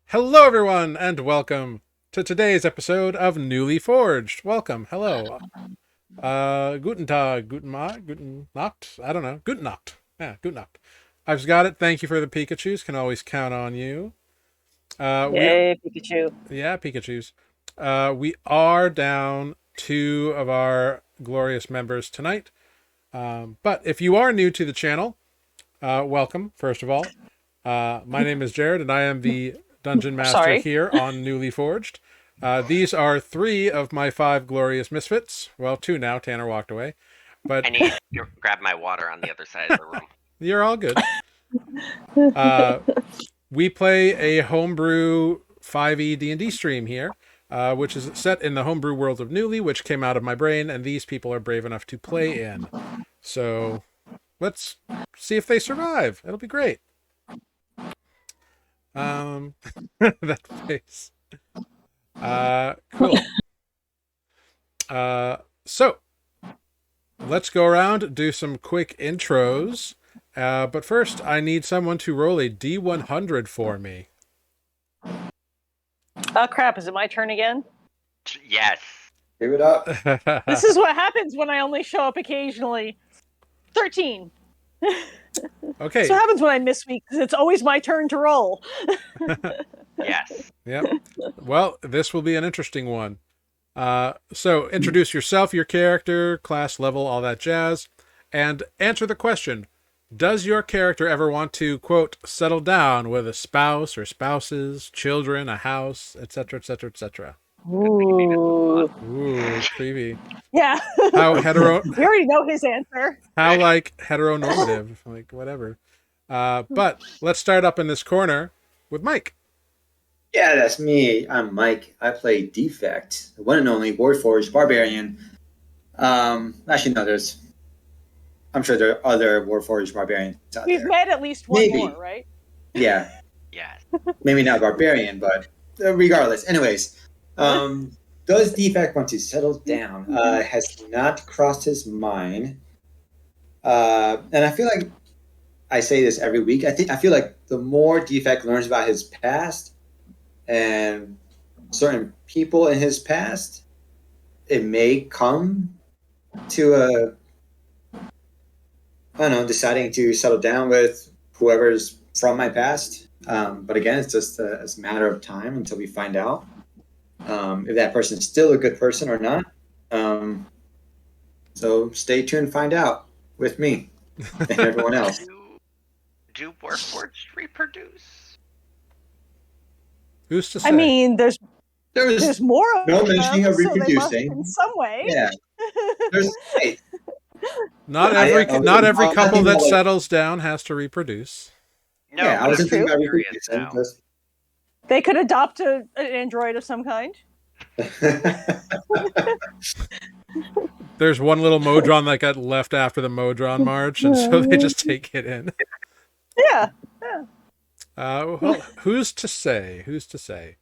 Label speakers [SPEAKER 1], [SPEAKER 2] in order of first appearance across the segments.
[SPEAKER 1] Hello, everyone, and welcome to today's episode of Nuuli Forged. Welcome. Hello. Guten Tag, Guten Morgen, Guten Nacht. I don't know. Guten Nacht. Yeah, Guten Nacht. I've just got it. Thank you for the Pikachus. Can always count on you. We
[SPEAKER 2] Yay, Pikachu.
[SPEAKER 1] Yeah, Pikachus. We are down two of our glorious members tonight. But if you are new to the channel, welcome, first of all. My name is Jared, and I am the Dungeon Master
[SPEAKER 2] Sorry.
[SPEAKER 1] here on Nuuli Forged. These are three of my five glorious misfits. Well, two now. Tanner walked away. But
[SPEAKER 3] I need to grab my water on the other side of the room.
[SPEAKER 1] you're all good. We play a homebrew 5e D&D stream here, which is set in the homebrew world of Nuuli, which came out of my brain, and these people are brave enough to play in. So let's see if they survive. It'll be great. That face. Cool. So let's go around, do some quick intros. But first, I need someone to roll a D100 for me.
[SPEAKER 2] Oh crap, is it my turn again?
[SPEAKER 3] Yes.
[SPEAKER 4] Give it up.
[SPEAKER 2] This is what happens when I only show up occasionally. 13.
[SPEAKER 1] Okay.
[SPEAKER 2] So what happens when I miss weeks? It's always my turn to roll.
[SPEAKER 3] Yes.
[SPEAKER 1] Yep. Well, this will be an interesting one. So introduce yourself, your character, class level, all that jazz, and answer the question. Does your character ever want to, quote, settle down with a spouse or spouses, children, a house, etc., etc., etc.?
[SPEAKER 2] Ooh.
[SPEAKER 1] Ooh, creepy.
[SPEAKER 2] Yeah.
[SPEAKER 1] How hetero...
[SPEAKER 2] We already know his answer.
[SPEAKER 1] How, like, heteronormative. Like, whatever. But let's start up in this corner with Mike.
[SPEAKER 4] Yeah, that's me. I'm Mike. I play Defect, the one and only Warforged Barbarian. Actually, no, I'm sure there are other Warforged Barbarians out
[SPEAKER 2] We've
[SPEAKER 4] there.
[SPEAKER 2] met at least one
[SPEAKER 4] Maybe.
[SPEAKER 2] more, right?
[SPEAKER 4] Yeah,
[SPEAKER 3] Yes.
[SPEAKER 4] maybe not Barbarian, but regardless. Anyways, does Defect want to settle down? Has not crossed his mind. And I feel like I say this every week. I feel like the more Defect learns about his past and certain people in his past, it may come to deciding to settle down with whoever's from my past. But again, it's just it's a matter of time until we find out if that person is still a good person or not. So stay tuned and find out with me and everyone else.
[SPEAKER 3] Do Warforged reproduce?
[SPEAKER 1] Who's to say?
[SPEAKER 2] I mean, there's
[SPEAKER 4] There's
[SPEAKER 2] more of
[SPEAKER 4] no
[SPEAKER 2] them,
[SPEAKER 4] mentioning of
[SPEAKER 2] so they must
[SPEAKER 4] reproducing.
[SPEAKER 2] in some way.
[SPEAKER 4] Yeah. Hey,
[SPEAKER 1] Not
[SPEAKER 4] I
[SPEAKER 1] every couple
[SPEAKER 4] think
[SPEAKER 1] that
[SPEAKER 4] about it.
[SPEAKER 1] settles down has to reproduce.
[SPEAKER 3] No,
[SPEAKER 4] yeah, I
[SPEAKER 3] but
[SPEAKER 4] wasn't
[SPEAKER 3] I'm
[SPEAKER 4] thinking about
[SPEAKER 3] curious
[SPEAKER 4] reproducing.
[SPEAKER 3] now.
[SPEAKER 4] Just...
[SPEAKER 2] They could adopt an android of some kind.
[SPEAKER 1] There's one little Modron that got left after the Modron March, and so they just take it in.
[SPEAKER 2] Yeah.
[SPEAKER 1] Well, who's to say? Who's to say?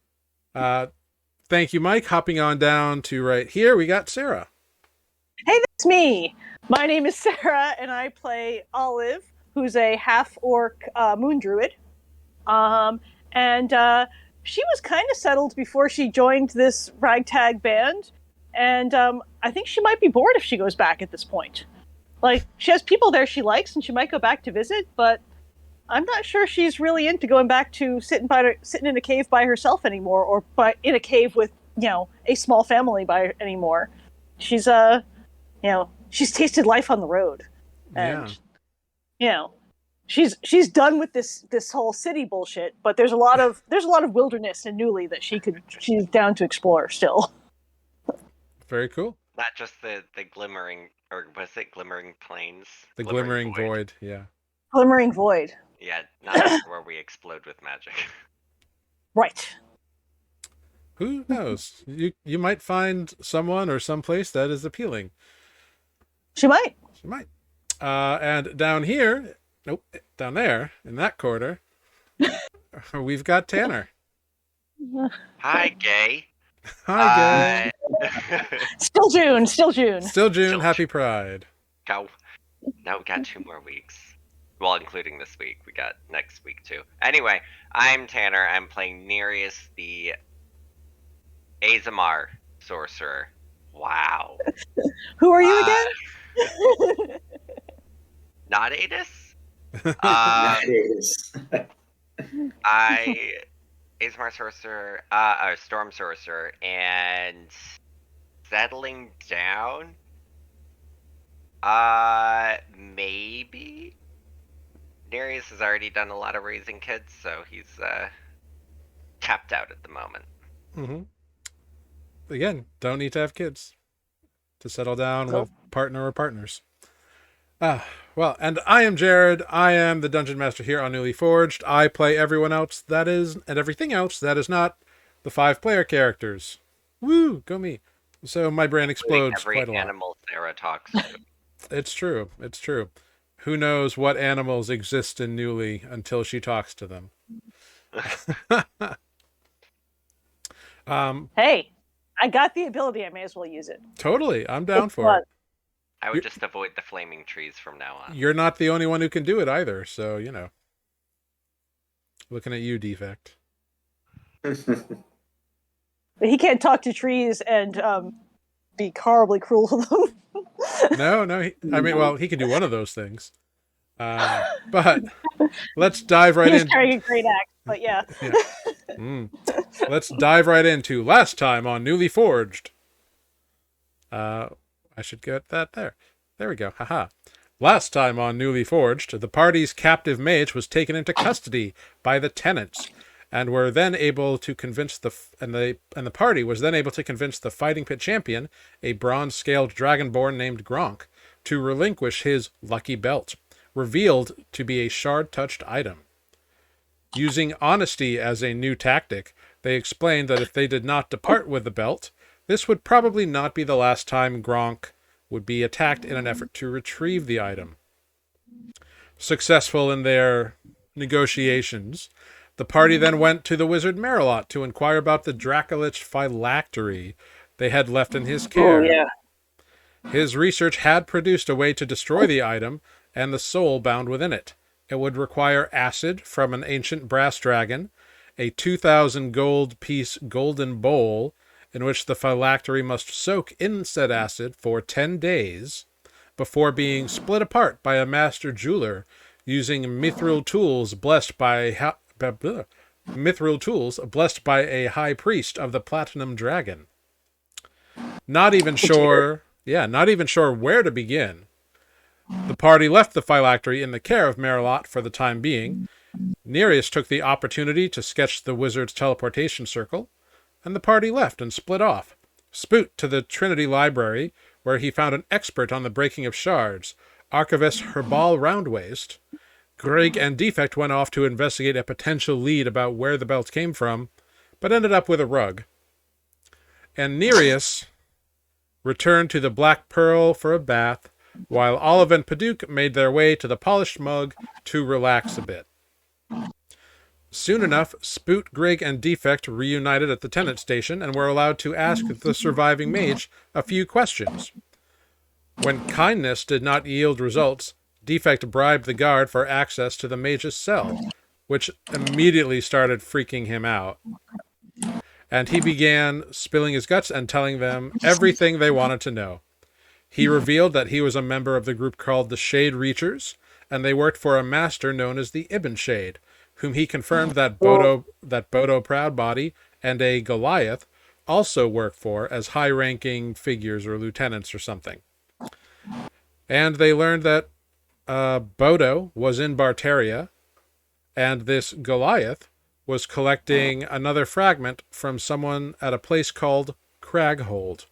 [SPEAKER 1] Thank you, Mike. Hopping on down to right here, we got Sarah.
[SPEAKER 2] Hey, that's me. My name is Sarah, and I play Olive, who's a half-orc moon druid. And she was kind of settled before she joined this ragtag band, and I think she might be bored if she goes back at this point. Like, she has people there she likes, and she might go back to visit, but I'm not sure she's really into going back to sitting in a cave by herself anymore, or in a cave with a small family anymore. She's she's tasted life on the road, and she's done with this whole city bullshit. But there's a lot of wilderness in Nuuli that she's down to explore still.
[SPEAKER 1] Very cool.
[SPEAKER 3] Not just the glimmering, or was it glimmering plains?
[SPEAKER 1] The glimmering void. Yeah.
[SPEAKER 2] Glimmering void.
[SPEAKER 3] Yeah, not just where we explode with magic.
[SPEAKER 2] Right.
[SPEAKER 1] Who knows? You might find someone or someplace that is appealing.
[SPEAKER 2] She might.
[SPEAKER 1] She might. And down here, down there in that corner, we've got Tanner.
[SPEAKER 3] Hi, gay.
[SPEAKER 1] Hi, gay.
[SPEAKER 2] Still June.
[SPEAKER 1] Still June. Happy Pride.
[SPEAKER 3] Go. Now we got 2 more weeks. Well, including this week. We got next week too. Anyway, I'm Tanner. I'm playing Nereus, the Azamar sorcerer. Wow.
[SPEAKER 2] Who are you again?
[SPEAKER 3] Not Adis?
[SPEAKER 4] That is.
[SPEAKER 3] Azamar sorcerer, storm sorcerer, and settling down? Maybe? Nereus has already done a lot of raising kids, so he's, tapped out at the moment.
[SPEAKER 1] Mm-hmm. Again, don't need to have kids to settle down
[SPEAKER 2] Nope.
[SPEAKER 1] with partner or partners. Well, and I am Jared. I am the Dungeon Master here on Nuuli Forged. I play everyone else that is, and everything else that is not the 5-player characters. Woo, go me. So my brain explodes
[SPEAKER 3] Every
[SPEAKER 1] quite a lot.
[SPEAKER 3] animal Sarah talks to.
[SPEAKER 1] It's true. It's true. Who knows what animals exist in Nuuli until she talks to them.
[SPEAKER 2] Hey, I got the ability. I may as well use it.
[SPEAKER 1] Totally. I'm down
[SPEAKER 2] It's
[SPEAKER 1] for
[SPEAKER 2] fun.
[SPEAKER 1] it.
[SPEAKER 3] I would just avoid the flaming trees from now on.
[SPEAKER 1] You're not the only one who can do it either, so, you know. Looking at you, Defect.
[SPEAKER 2] But he can't talk to trees and be horribly cruel to them.
[SPEAKER 1] No. I mean, well, he can do one of those things. But let's dive right
[SPEAKER 2] He's
[SPEAKER 1] in.
[SPEAKER 2] carrying a great axe, but yeah.
[SPEAKER 1] Let's dive right into last time on Nuuli Forged. I should get that there. There we go. Haha. Last time on Nuuli Forged, the party's captive mage was taken into custody by the tenants, and were then able to convince the party was then able to convince the fighting pit champion, a bronze-scaled dragonborn named Gronk, to relinquish his lucky belt, revealed to be a shard-touched item. Using honesty as a new tactic, they explained that if they did not depart with the belt, this would probably not be the last time Gronk would be attacked in an effort to retrieve the item. Successful in their negotiations, the party then went to the wizard Merilot to inquire about the Dracolich phylactery they had left in his care.
[SPEAKER 2] Oh, yeah.
[SPEAKER 1] His research had produced a way to destroy the item and the soul bound within it. It would require acid from an ancient brass dragon, a 2,000 gold piece golden bowl, in which the phylactery must soak in said acid for 10 days before being split apart by a master jeweler using mithril tools blessed by a high priest of the Platinum Dragon. Not even sure where to begin. The party left the phylactery in the care of Merilot for the time being. Nereus took the opportunity to sketch the wizard's teleportation circle, and the party left and split off. Spoot to the Trinity Library, where he found an expert on the breaking of shards, Archivist Herbal Roundwaist. Greg and Defect went off to investigate a potential lead about where the belt came from, but ended up with a rug. And Nereus returned to the Black Pearl for a bath, while Olive and Paduke made their way to the Polished Mug to relax a bit. Soon enough, Spoot, Grig, and Defect reunited at the tenant station and were allowed to ask the surviving mage a few questions. When kindness did not yield results, Defect bribed the guard for access to the mage's cell, which immediately started freaking him out. And he began spilling his guts and telling them everything they wanted to know. He revealed that he was a member of the group called the Shade Reachers, and they worked for a master known as the Ibn Shade, whom he confirmed that Bodo Proudbody and a Goliath also work for as high-ranking figures or lieutenants or something. And they learned that Bodo was in Barterria, and this Goliath was collecting another fragment from someone at a place called Craghold,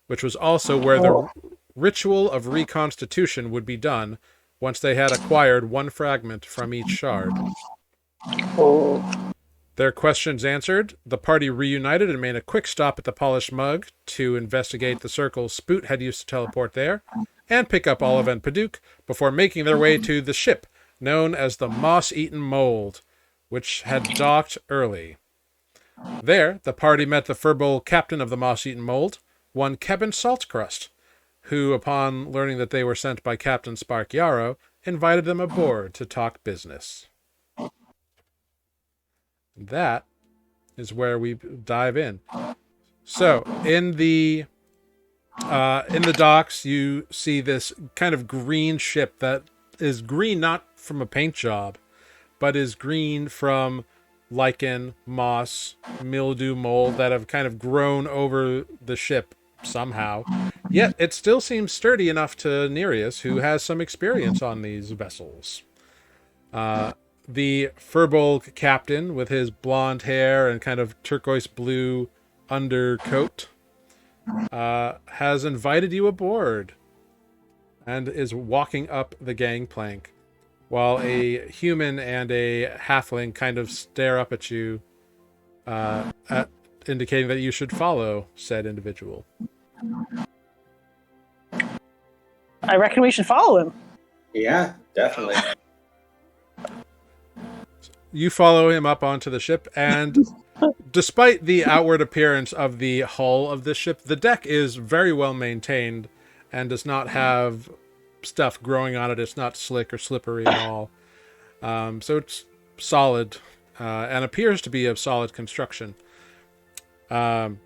[SPEAKER 1] which was also where the ritual of reconstitution would be done once they had acquired one fragment from each shard. Their questions answered, the party reunited and made a quick stop at the Polished Mug to investigate the circle Spoot had used to teleport there, and pick up Olive and Paduke before making their way to the ship known as the Moss-Eaten Mold, which had docked early. There, the party met the furball captain of the Moss-Eaten Mold, one Kevin Saltcrust, who, upon learning that they were sent by Captain Spark Yarrow, invited them aboard to talk business. That is where we dive in. So, in the docks, you see this kind of green ship that is green not from a paint job, but is green from lichen, moss, mildew, mold that have kind of grown over the ship somehow. Yet it still seems sturdy enough to Nereus, who has some experience on these vessels. The Furbolg captain, with his blonde hair and kind of turquoise blue undercoat, has invited you aboard and is walking up the gangplank, while a human and a halfling kind of stare up at you, indicating that you should follow said individual.
[SPEAKER 2] I reckon we should follow him.
[SPEAKER 4] Yeah, definitely.
[SPEAKER 1] You follow him up onto the ship, and despite the outward appearance of the hull of this ship, the deck is very well maintained and does not have stuff growing on it. It's not slick or slippery at all. So it's solid and appears to be of solid construction. You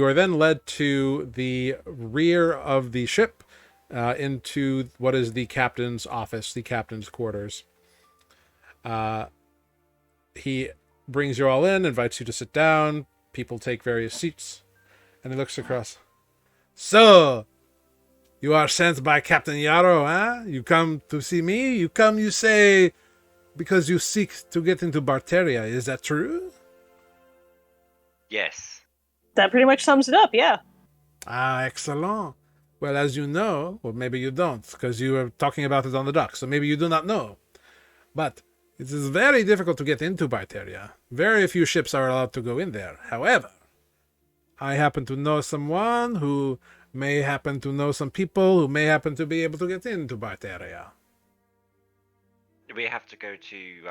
[SPEAKER 1] are then led to the rear of the ship, into what is the captain's office, the captain's quarters. He brings you all in, invites you to sit down. People take various seats, and he looks across. So, you are sent by Captain Yarrow, huh? You come to see me? You say, because you seek to get into Barterria. Is that true?
[SPEAKER 3] Yes.
[SPEAKER 2] That pretty much sums it up, yeah.
[SPEAKER 1] Ah, excellent. Well, as you know, or maybe you don't, because you were talking about it on the dock, so maybe you do not know. But it is very difficult to get into Barterria. Very few ships are allowed to go in there. However, I happen to know someone who may happen to know some people who may happen to be able to get into Barterria.
[SPEAKER 3] We have to go to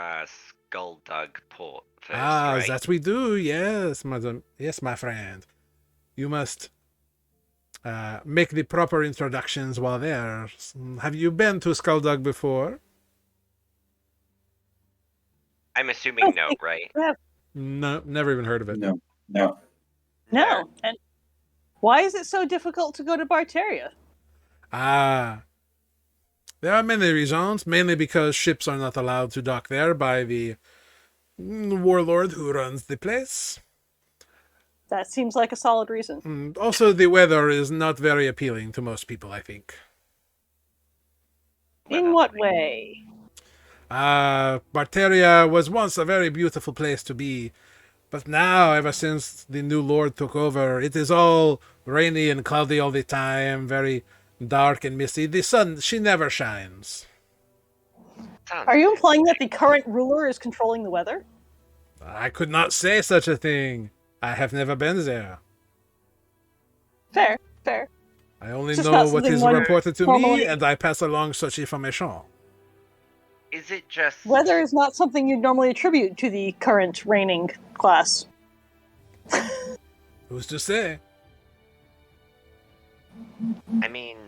[SPEAKER 3] Skulldug Port first,
[SPEAKER 1] Ah,
[SPEAKER 3] right?
[SPEAKER 1] that we do, yes, madam. Yes, my friend. You must make the proper introductions while there. Have you been to Skulldug before?
[SPEAKER 3] I'm assuming no, right?
[SPEAKER 1] No, never even heard of it.
[SPEAKER 4] No.
[SPEAKER 2] No. And why is it so difficult to go to Barterria?
[SPEAKER 1] Ah, there are many reasons, mainly because ships are not allowed to dock there by the warlord who runs the place.
[SPEAKER 2] That seems like a solid reason.
[SPEAKER 1] Also, the weather is not very appealing to most people, I think.
[SPEAKER 2] In what way?
[SPEAKER 1] Barteria was once a very beautiful place to be, but now, ever since the new lord took over, it is all rainy and cloudy all the time, very dark and misty. The sun, she never shines.
[SPEAKER 2] Are you implying that the current ruler is controlling the weather?
[SPEAKER 1] I could not say such a thing. I have never been there.
[SPEAKER 2] Fair.
[SPEAKER 1] I only
[SPEAKER 2] Just
[SPEAKER 1] know
[SPEAKER 2] not
[SPEAKER 1] what
[SPEAKER 2] something
[SPEAKER 1] is
[SPEAKER 2] one
[SPEAKER 1] reported to
[SPEAKER 2] normally-
[SPEAKER 1] me, and I pass along such information.
[SPEAKER 3] Is it just...
[SPEAKER 2] Weather is not something you'd normally attribute to the current reigning class.
[SPEAKER 1] Who's to say?
[SPEAKER 3] I mean,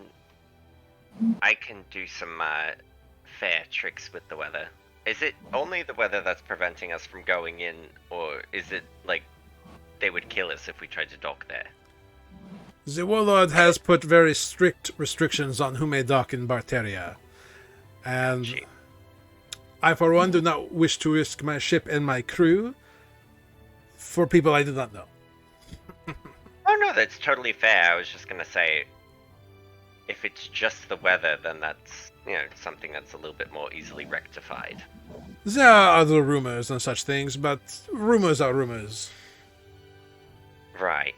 [SPEAKER 3] I can do some fair tricks with the weather. Is it only the weather that's preventing us from going in, or is it like they would kill us if we tried to dock there?
[SPEAKER 1] The warlord has put very strict restrictions on who may dock in Barteria. And
[SPEAKER 3] Gee.
[SPEAKER 1] I, for one, do not wish to risk my ship and my crew for people I do not know.
[SPEAKER 3] Oh no, that's totally fair. I was just gonna say, if it's just the weather, then that's, something that's a little bit more easily rectified.
[SPEAKER 1] There are other rumors and such things, but rumors are rumors.
[SPEAKER 3] Right.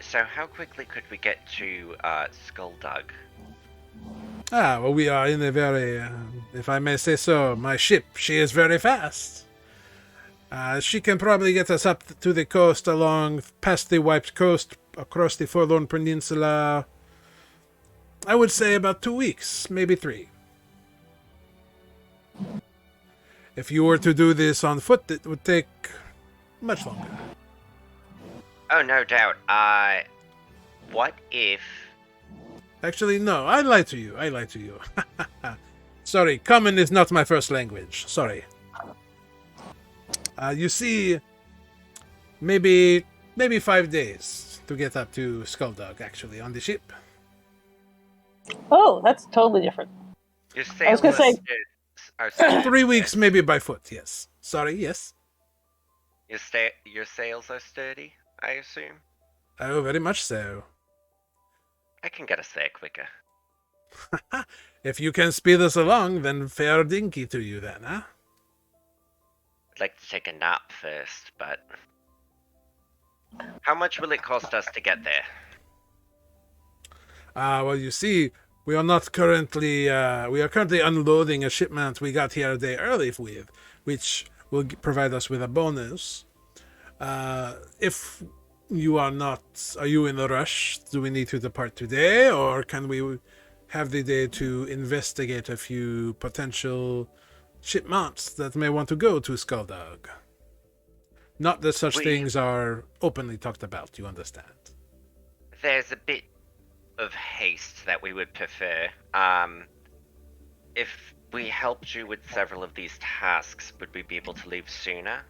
[SPEAKER 3] So how quickly could we get to Skulldug?
[SPEAKER 1] Well, we are in a very, if I may say so, my ship, she is very fast. She can probably get us up to the coast along past the wiped coast, across the Forlorn Peninsula. I would say about 2 weeks, maybe 3. If you were to do this on foot, it would take much longer.
[SPEAKER 3] Oh, no doubt. What if
[SPEAKER 1] Actually, no, I lied to you. I lied to you. Sorry, common is not my first language. Sorry. You see, maybe 5 days to get up to Skulldug, actually, on the ship.
[SPEAKER 2] Oh, that's totally different.
[SPEAKER 3] Your
[SPEAKER 2] I was
[SPEAKER 3] sails
[SPEAKER 2] gonna say-
[SPEAKER 3] are sturdy.
[SPEAKER 1] 3 weeks, maybe by foot, yes. Sorry, yes.
[SPEAKER 3] Your sails are sturdy, I assume.
[SPEAKER 1] Oh, very much so.
[SPEAKER 3] I can get us there quicker.
[SPEAKER 1] If you can speed us along, then fair dinky to you then, huh?
[SPEAKER 3] I'd like to take a nap first, but how much will it cost us to get there?
[SPEAKER 1] Well, you see, we are currently unloading a shipment we got here a day early with, which will provide us with a bonus. If you are you in a rush? Do we need to depart today, or can we have the day to investigate a few potential shipments that may want to go to Skulldug? Not that such things are openly talked about, you understand.
[SPEAKER 3] There's a bit of haste that we would prefer. If we helped you with several of these tasks, would we be able to leave sooner?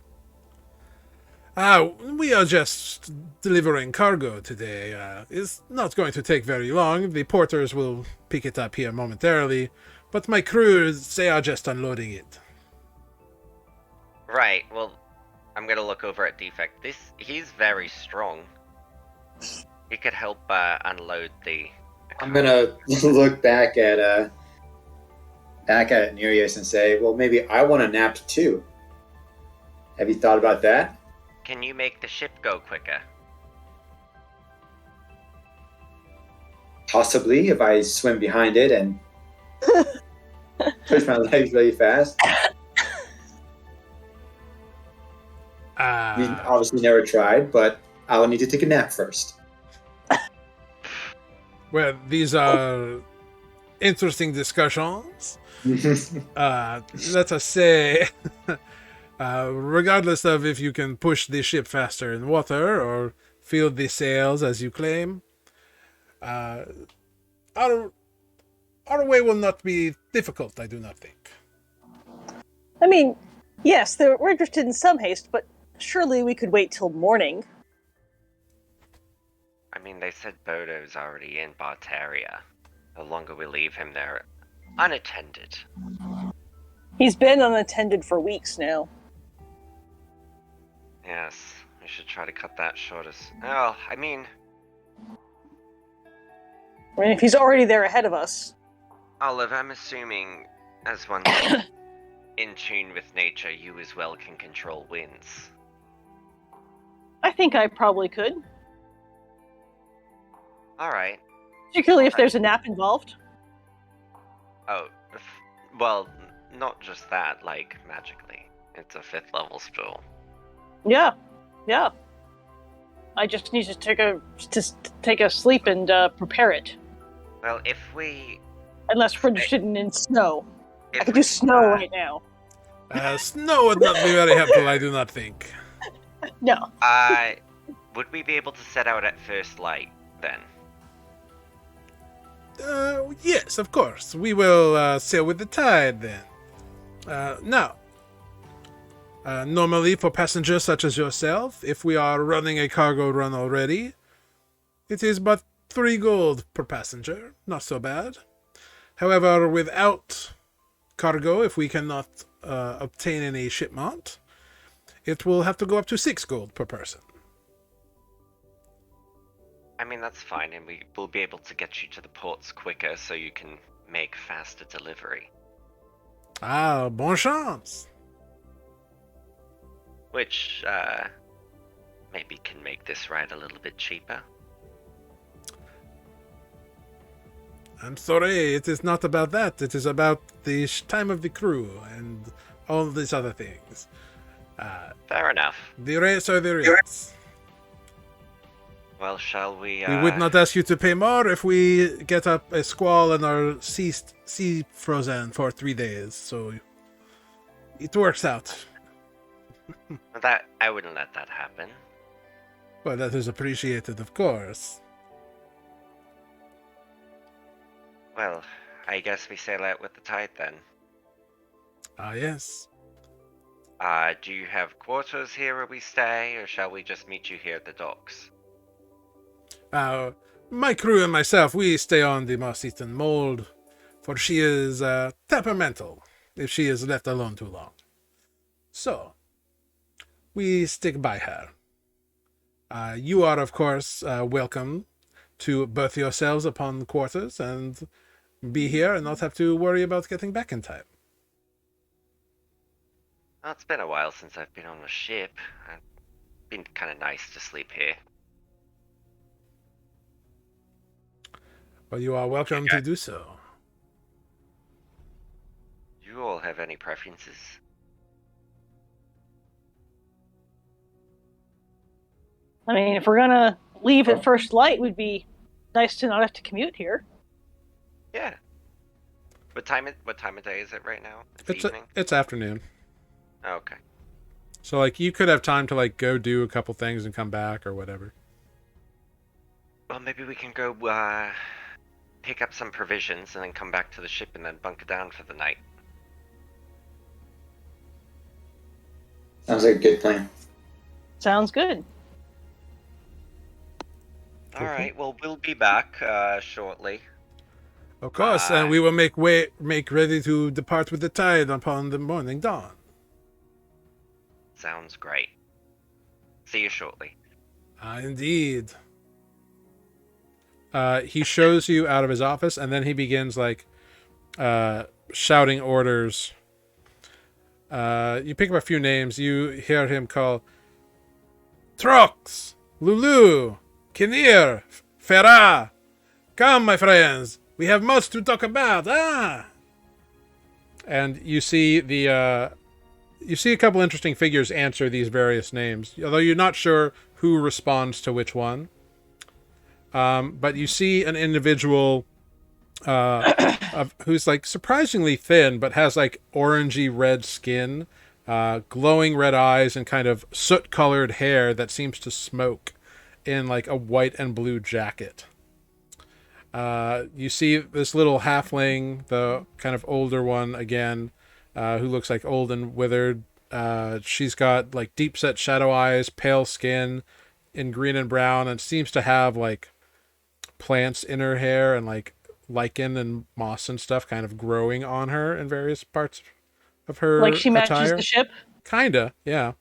[SPEAKER 1] We are just delivering cargo today. It's not going to take very long. The porters will pick it up here momentarily, but my crew, they are just unloading it.
[SPEAKER 3] Right, well, I'm gonna look over at Defect. He's very strong. He could help unload the
[SPEAKER 4] I'm gonna look back at Nereus and say, well, maybe I want a nap too. Have you thought about that?
[SPEAKER 3] Can you make the ship go quicker?
[SPEAKER 4] Possibly, if I swim behind it and push my legs really fast. I mean, obviously never tried, but I will need to take a nap first.
[SPEAKER 1] Well, these are interesting discussions. Let us say, regardless of if you can push the ship faster in water or fill the sails as you claim, our way will not be difficult, I do not think.
[SPEAKER 2] I mean, yes, we're interested in some haste, but surely we could wait till morning.
[SPEAKER 3] I mean, they said Bodo's already in Barterria. The longer we leave him there unattended.
[SPEAKER 2] He's been unattended for weeks now.
[SPEAKER 3] Yes, we should try to cut that short as... Well, I mean,
[SPEAKER 2] If he's already there ahead of us.
[SPEAKER 3] Olive, I'm assuming, as one in tune with nature, you as well can control winds.
[SPEAKER 2] I think I probably could.
[SPEAKER 3] Alright.
[SPEAKER 2] Particularly if there's a nap involved.
[SPEAKER 3] Oh, well, not just that, like, magically. It's a 5th level spell.
[SPEAKER 2] Yeah. I just need to take a sleep and prepare it.
[SPEAKER 3] Well, if we...
[SPEAKER 2] Unless we're interested in snow. I
[SPEAKER 3] If
[SPEAKER 2] could
[SPEAKER 3] we,
[SPEAKER 2] do snow right now.
[SPEAKER 1] Snow would not be very helpful, I do not think.
[SPEAKER 2] No.
[SPEAKER 3] Would we be able to set out at first light, then?
[SPEAKER 1] Yes, of course. We will sail with the tide then. Now, normally for passengers such as yourself, if we are running a cargo run already, it is but 3 gold per passenger. Not so bad. However, without cargo, if we cannot obtain any shipment, it will have to go up to 6 gold per person.
[SPEAKER 3] I mean, that's fine, and we will be able to get you to the ports quicker so you can make faster delivery.
[SPEAKER 1] Bon chance.
[SPEAKER 3] Which, maybe can make this ride a little bit cheaper.
[SPEAKER 1] I'm sorry, it is not about that. It is about the time of the crew and all these other things.
[SPEAKER 3] Fair enough.
[SPEAKER 1] The rates are the rates.
[SPEAKER 3] Well, shall we,
[SPEAKER 1] We would not ask you to pay more if we get up a squall and are sea frozen for 3 days, so it works out.
[SPEAKER 3] That I wouldn't let that happen.
[SPEAKER 1] Well, that is appreciated, of course.
[SPEAKER 3] Well, I guess we sail out with the tide then.
[SPEAKER 1] Ah, yes.
[SPEAKER 3] Do you have quarters here where we stay, or shall we just meet you here at the docks?
[SPEAKER 1] My crew and myself, we stay on the moss-eaten mold, for she is temperamental if she is left alone too long. So, we stick by her. You are, of course, welcome to berth yourselves upon the quarters and be here and not have to worry about getting back in time.
[SPEAKER 3] Well, it's been a while since I've been on a ship. It's been kind of nice to sleep here.
[SPEAKER 1] Well, you are welcome to do so.
[SPEAKER 3] Do you all have any preferences?
[SPEAKER 2] I mean, if we're gonna leave at first light, would be nice to not have to commute here.
[SPEAKER 3] Yeah. What time of day is it right now? It's evening?
[SPEAKER 1] It's afternoon.
[SPEAKER 3] Oh, okay.
[SPEAKER 1] So, like, you could have time to, like, go do a couple things and come back or whatever.
[SPEAKER 3] Well, maybe we can go pick up some provisions and then come back to the ship and then bunker down for the night.
[SPEAKER 4] Sounds like a good plan.
[SPEAKER 2] Sounds good.
[SPEAKER 3] All right. Well, we'll be back shortly.
[SPEAKER 1] Of course, and we will make ready to depart with the tide upon the morning dawn.
[SPEAKER 3] Sounds great. See you shortly.
[SPEAKER 1] Indeed. He shows you out of his office, and then he begins, like, shouting orders. You pick up a few names. You hear him call Trox, Lulu, Kinnear, Farah. Come, my friends. We have much to talk about. And you see a couple interesting figures answer these various names, although you're not sure who responds to which one. But you see an individual who's, like, surprisingly thin, but has, like, orangey red skin, glowing red eyes, and kind of soot-colored hair that seems to smoke in, like, a white and blue jacket. You see this little halfling, the kind of older one again, who looks like old and withered. She's got, like, deep-set shadow eyes, pale skin in green and brown, and seems to have, like, plants in her hair and, like, lichen and moss and stuff kind of growing on her in various parts of her
[SPEAKER 2] Like she matches
[SPEAKER 1] attire.
[SPEAKER 2] the ship?
[SPEAKER 1] Kinda, yeah.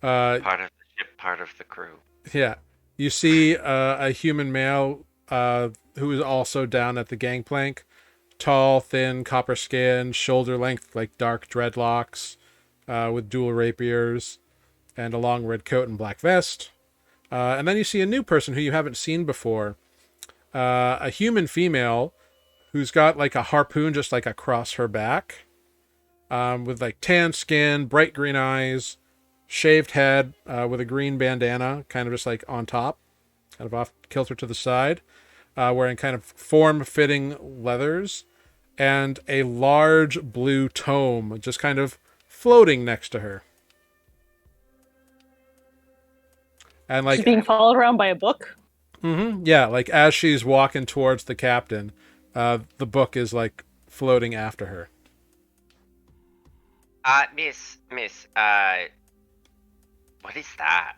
[SPEAKER 3] Part of the ship, part of the crew.
[SPEAKER 1] Yeah. You see a human male who is also down at the gangplank. Tall, thin, copper skin, shoulder length, like, dark dreadlocks, with dual rapiers, and a long red coat and black vest. And then you see a new person who you haven't seen before. A human female who's got, like, a harpoon just, like, across her back. With, like, tan skin, bright green eyes, shaved head, with a green bandana, kind of just, like, on top, kind of off kilter to the side, wearing kind of form-fitting leathers, and a large blue tome just kind of floating next to her. And, like,
[SPEAKER 2] She's being followed around by a book?
[SPEAKER 1] Mm-hmm. Yeah, like, as she's walking towards the captain, the book is, like, floating after her.
[SPEAKER 3] Miss, what is that?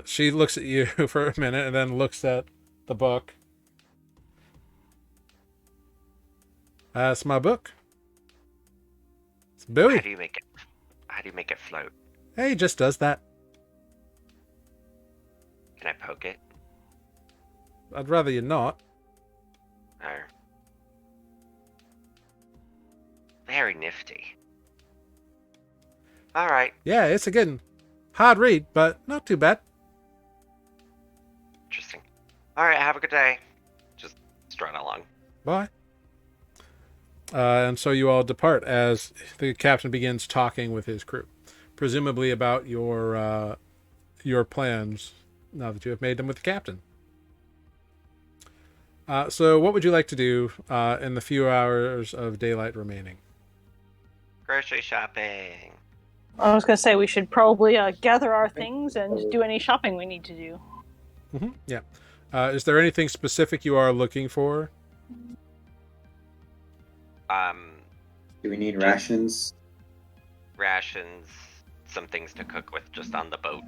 [SPEAKER 1] She looks at you for a minute and then looks at the book. That's my book. It's Bowie.
[SPEAKER 3] How do you make it float?
[SPEAKER 1] Hey, he just does that.
[SPEAKER 3] Can I poke it?
[SPEAKER 1] I'd rather you not.
[SPEAKER 3] Or... Very nifty. Alright.
[SPEAKER 1] Yeah, it's a good one. Hard read, but not too bad.
[SPEAKER 3] Interesting. Alright, have a good day. Just strut along.
[SPEAKER 1] Bye. And so you all depart as the captain begins talking with his crew, presumably about your plans now that you have made them with the captain. So what would you like to do in the few hours of daylight remaining?
[SPEAKER 3] Grocery shopping.
[SPEAKER 2] I was going to say we should probably gather our things and do any shopping we need to do.
[SPEAKER 1] Mm-hmm. Yeah. Is there anything specific you are looking for?
[SPEAKER 4] Do we need rations?
[SPEAKER 3] Rations, some things to cook with just on the boat.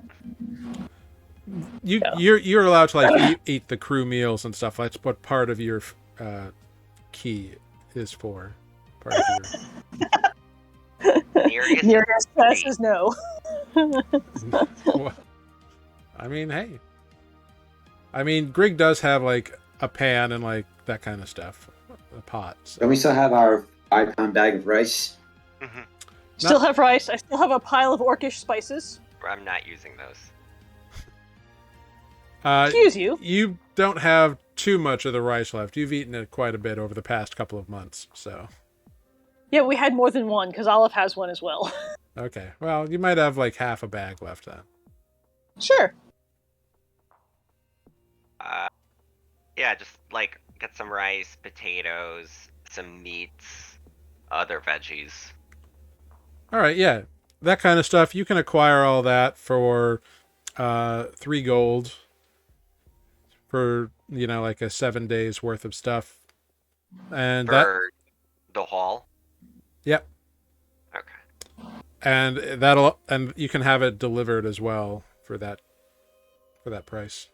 [SPEAKER 1] You're allowed to like eat the crew meals and stuff. That's what part of your key is for. Part of your...
[SPEAKER 2] Nearest says no.
[SPEAKER 1] Well, I mean, hey. I mean, Grig does have like a pan and like that kind of stuff, a pot. So.
[SPEAKER 4] Don't we still have our 5-pound bag of rice?
[SPEAKER 3] Mm-hmm.
[SPEAKER 2] Still have rice. I still have a pile of orcish spices.
[SPEAKER 3] I'm not using those.
[SPEAKER 2] Excuse you.
[SPEAKER 1] You don't have too much of the rice left. You've eaten it quite a bit over the past couple of months, so.
[SPEAKER 2] Yeah, we had more than one, because Olive has one as well.
[SPEAKER 1] Okay. Well, you might have like half a bag left then.
[SPEAKER 2] Sure.
[SPEAKER 3] Yeah, just like get some rice, potatoes, some meats, other veggies.
[SPEAKER 1] All right, yeah. That kind of stuff. You can acquire all that for 3 gold for, like a 7 days worth of stuff. And
[SPEAKER 3] for the haul?
[SPEAKER 1] Yep.
[SPEAKER 3] Okay.
[SPEAKER 1] And you can have it delivered as well for that price.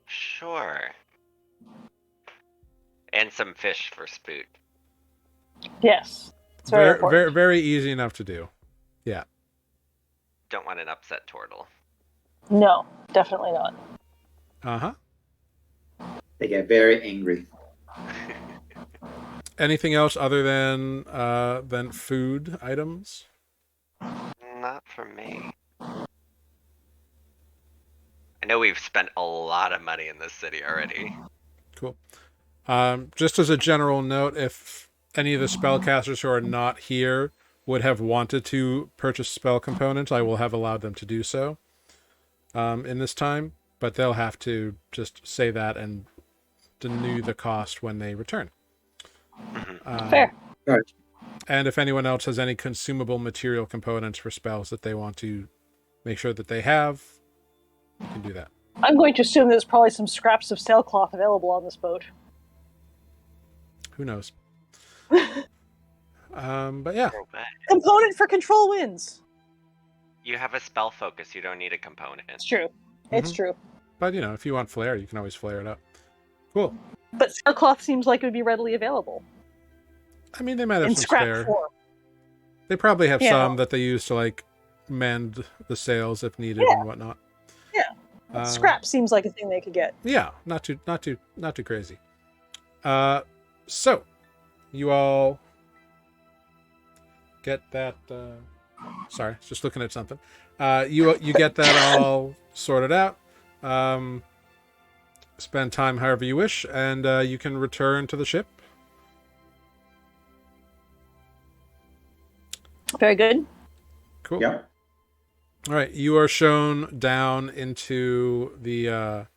[SPEAKER 3] Sure. And some fish for Spoot.
[SPEAKER 2] Yes. It's very important.
[SPEAKER 1] Very, very easy enough to do. Yeah.
[SPEAKER 3] Don't want an upset turtle.
[SPEAKER 2] No, definitely not.
[SPEAKER 1] Uh-huh.
[SPEAKER 4] They get very angry.
[SPEAKER 1] Anything else other than food items?
[SPEAKER 3] Not for me. I know we've spent a lot of money in this city already.
[SPEAKER 1] Cool. Just as a general note, if any of the spellcasters who are not here would have wanted to purchase spell components, I will have allowed them to do so in this time, but they'll have to just say that and renew the cost when they return.
[SPEAKER 2] Fair.
[SPEAKER 4] Right.
[SPEAKER 1] And if anyone else has any consumable material components for spells that they want to make sure that they have, you can do that.
[SPEAKER 2] I'm going to assume there's probably some scraps of sailcloth available on this boat.
[SPEAKER 1] Who knows? But yeah.
[SPEAKER 2] Component for control wins.
[SPEAKER 3] You have a spell focus, you don't need a component.
[SPEAKER 2] It's true. It's true.
[SPEAKER 1] But, if you want flare, you can always flare it up. Cool.
[SPEAKER 2] But sailcloth seems like it would be readily available.
[SPEAKER 1] I mean, they might have
[SPEAKER 2] In
[SPEAKER 1] some
[SPEAKER 2] scrap
[SPEAKER 1] spare.
[SPEAKER 2] form.
[SPEAKER 1] They probably have
[SPEAKER 2] Yeah.
[SPEAKER 1] some that they use to, like, mend the sails if needed and whatnot.
[SPEAKER 2] Yeah. Scrap seems like a thing they could get.
[SPEAKER 1] Yeah, not too crazy. So, you all get that. Sorry, just looking at something. You get that all sorted out. Spend time however you wish, and you can return to the ship.
[SPEAKER 2] Very good.
[SPEAKER 1] Cool.
[SPEAKER 4] Yep.
[SPEAKER 1] All right, you are shown down into the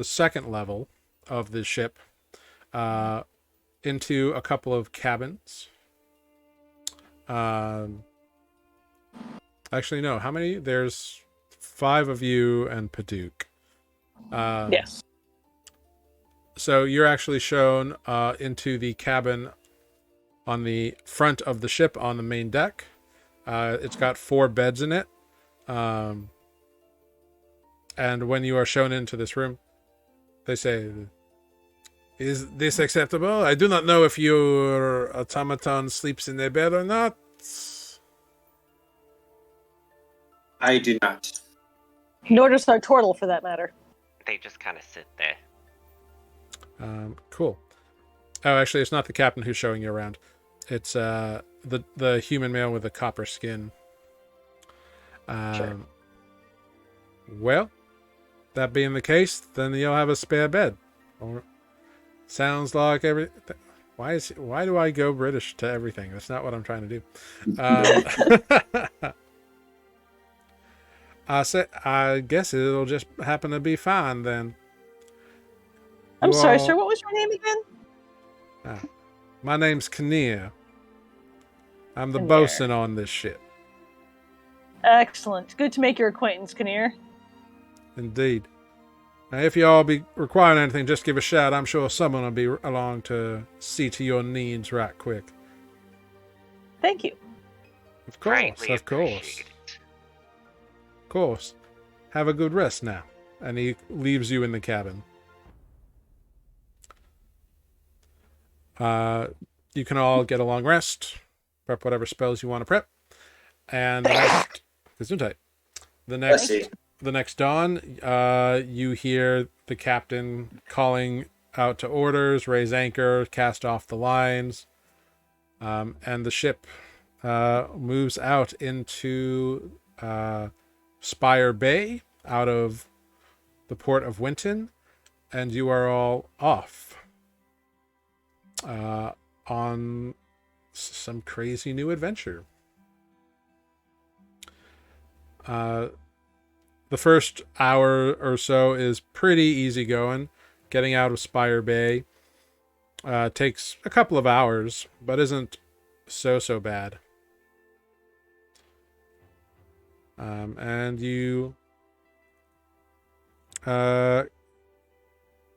[SPEAKER 1] second level of the ship, into a couple of cabins. Actually, no. How many? There's 5 of you and Paduk.
[SPEAKER 2] Yes.
[SPEAKER 1] So you're actually shown into the cabin on the front of the ship on the main deck. It's got 4 beds in it. And when you are shown into this room, they say, "Is this acceptable? I do not know if your automaton sleeps in their bed or not."
[SPEAKER 4] I do not.
[SPEAKER 2] Nor does our turtle, for that matter.
[SPEAKER 3] They just kind of sit there.
[SPEAKER 1] Cool. Oh, actually, it's not the captain who's showing you around. It's the human male with the copper skin.
[SPEAKER 2] Sure.
[SPEAKER 1] Well, that being the case, then you'll have a spare bed. Or sounds like Why do I go British to everything? That's not what I'm trying to do. I guess it'll just happen to be fine then.
[SPEAKER 2] I'm sorry, sir. What was your name again?
[SPEAKER 1] My name's Kinnear. I'm the
[SPEAKER 2] Kinnear.
[SPEAKER 1] bosun on this ship.
[SPEAKER 2] Excellent. Good to make your acquaintance, Kinnear.
[SPEAKER 1] Indeed. Now, if you all be requiring anything, just give a shout. I'm sure someone will be along to see to your needs right quick.
[SPEAKER 2] Thank you.
[SPEAKER 1] Of course,
[SPEAKER 3] Greatly
[SPEAKER 1] of course.
[SPEAKER 3] appreciate it.
[SPEAKER 1] Of course. Have a good rest now. And he leaves you in the cabin. You can all get a long rest, prep whatever spells you want to prep, and the
[SPEAKER 4] Let's see.
[SPEAKER 1] next dawn, you hear the captain calling out to orders, raise anchor, cast off the lines, and the ship moves out into Spire Bay, out of the port of Wynten, and you are all off on some crazy new adventure. The first hour or so is pretty easy going. Getting out of Spire Bay takes a couple of hours, but isn't so bad. And you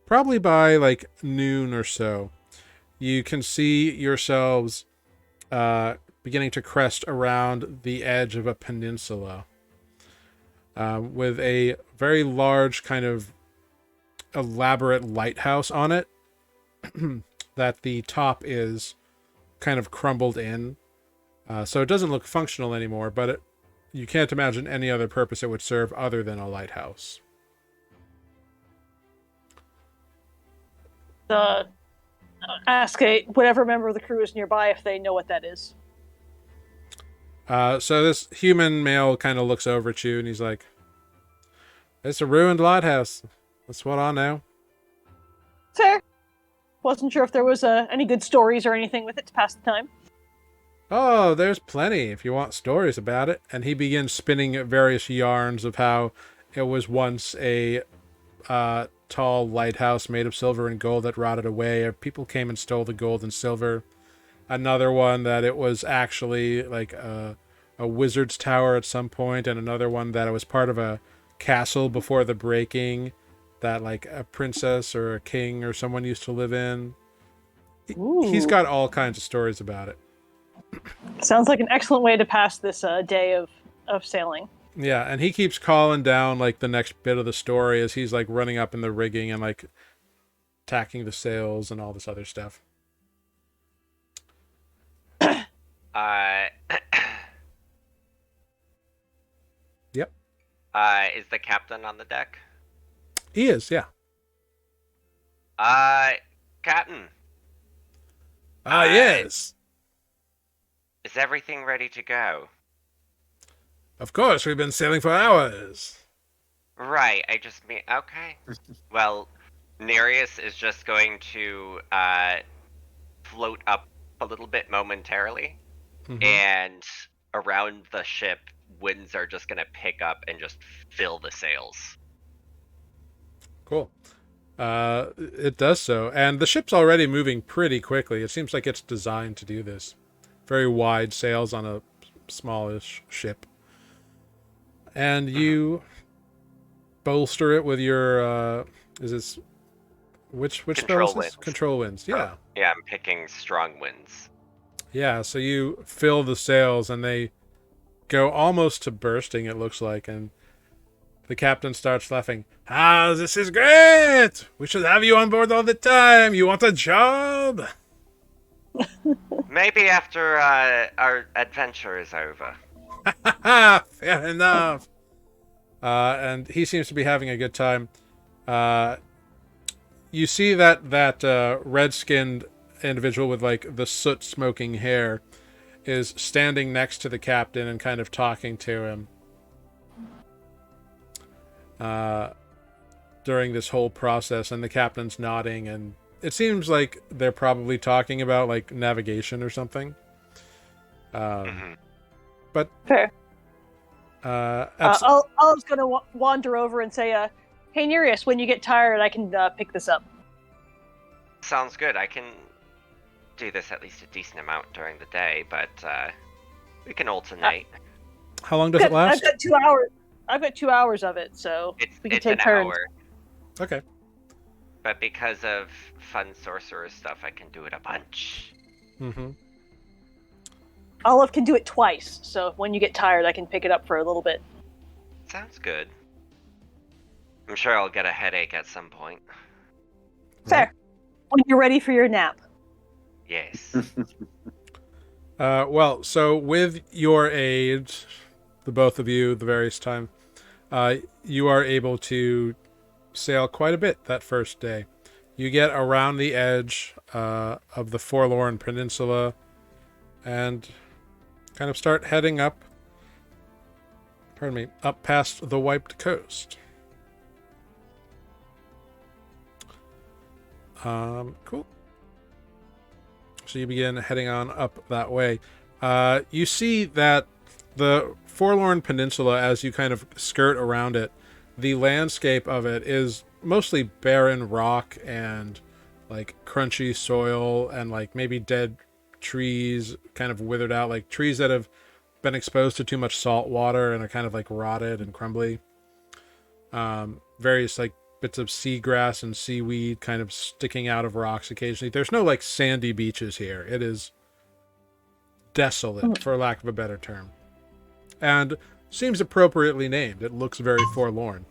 [SPEAKER 1] probably by like noon or so, you can see yourselves beginning to crest around the edge of a peninsula with a very large kind of elaborate lighthouse on it that the top is kind of crumbled in. So it doesn't look functional anymore, but you can't imagine any other purpose it would serve other than a lighthouse.
[SPEAKER 2] Ask whatever member of the crew is nearby if they know what that is.
[SPEAKER 1] So this human male kind of looks over at you and he's like, "It's a ruined lighthouse. That's what I know."
[SPEAKER 2] Fair. Wasn't sure if there was any good stories or anything with it to pass the time.
[SPEAKER 1] "Oh, there's plenty if you want stories about it." And he begins spinning various yarns of how it was once a tall lighthouse made of silver and gold that rotted away. People came and stole the gold and silver. Another one that it was actually like a wizard's tower at some point, and another one that it was part of a castle before the breaking that like a princess or a king or someone used to live in. He's got all kinds of stories about it.
[SPEAKER 2] Sounds like an excellent way to pass this day of sailing.
[SPEAKER 1] Yeah, and he keeps calling down like the next bit of the story as he's like running up in the rigging and like tacking the sails and all this other stuff. Yep.
[SPEAKER 3] Is the captain on the deck?
[SPEAKER 1] He is, yeah.
[SPEAKER 3] Captain.
[SPEAKER 1] Yes.
[SPEAKER 3] Is everything ready to go?
[SPEAKER 1] Of course, we've been sailing for hours.
[SPEAKER 3] Right, I just mean... Okay. Well, Nereus is just going to float up a little bit momentarily, and around the ship, winds are just going to pick up and just fill the sails.
[SPEAKER 1] Cool. It does so. And the ship's already moving pretty quickly. It seems like it's designed to do this. Very wide sails on a smallish ship. And you bolster it with your, is this, which spell is this?
[SPEAKER 3] Winds.
[SPEAKER 1] Control winds, yeah.
[SPEAKER 3] Yeah, I'm picking strong winds.
[SPEAKER 1] Yeah, so you fill the sails and they go almost to bursting, it looks like, and the captain starts laughing. This is great! We should have you on board all the time. You want a job?
[SPEAKER 3] Maybe after our adventure is over.
[SPEAKER 1] Fair enough. And he seems to be having a good time. You see that red-skinned individual with like the soot-smoking hair is standing next to the captain and kind of talking to him during this whole process, and the captain's nodding, and it seems like they're probably talking about like navigation or something. But
[SPEAKER 2] fair. Olive's going to wander over and say, "Hey, Nereus, when you get tired, I can pick this up."
[SPEAKER 3] Sounds good. I can do this at least a decent amount during the day, but we can alternate.
[SPEAKER 1] How long does it
[SPEAKER 2] I've
[SPEAKER 1] last?
[SPEAKER 2] got 2 hours. I've got 2 hours of it, so we can
[SPEAKER 3] It's
[SPEAKER 2] take
[SPEAKER 3] an
[SPEAKER 2] turns.
[SPEAKER 3] hour,
[SPEAKER 1] Okay.
[SPEAKER 3] but because of fun sorcerer stuff, I can do it a bunch.
[SPEAKER 1] Mm-hmm.
[SPEAKER 2] Olive can do it twice, so when you get tired, I can pick it up for a little bit.
[SPEAKER 3] Sounds good. I'm sure I'll get a headache at some point.
[SPEAKER 2] Fair. When you're ready for your nap.
[SPEAKER 3] Yes.
[SPEAKER 1] Well, so with your aid, the both of you, the various time, you are able to sail quite a bit that first day. You get around the edge of the Forlorn Peninsula and kind of start heading up, up past the Wiped Coast. Cool. So you begin heading on up that way. You see that the Forlorn Peninsula, as you kind of skirt around it, the landscape of it is mostly barren rock and like crunchy soil and like maybe dead trees kind of withered out, like trees that have been exposed to too much salt water and are kind of like rotted and crumbly. Various like bits of seagrass and seaweed kind of sticking out of rocks occasionally. There's no like sandy beaches here. It is desolate, for lack of a better term. And seems appropriately named. It looks very forlorn.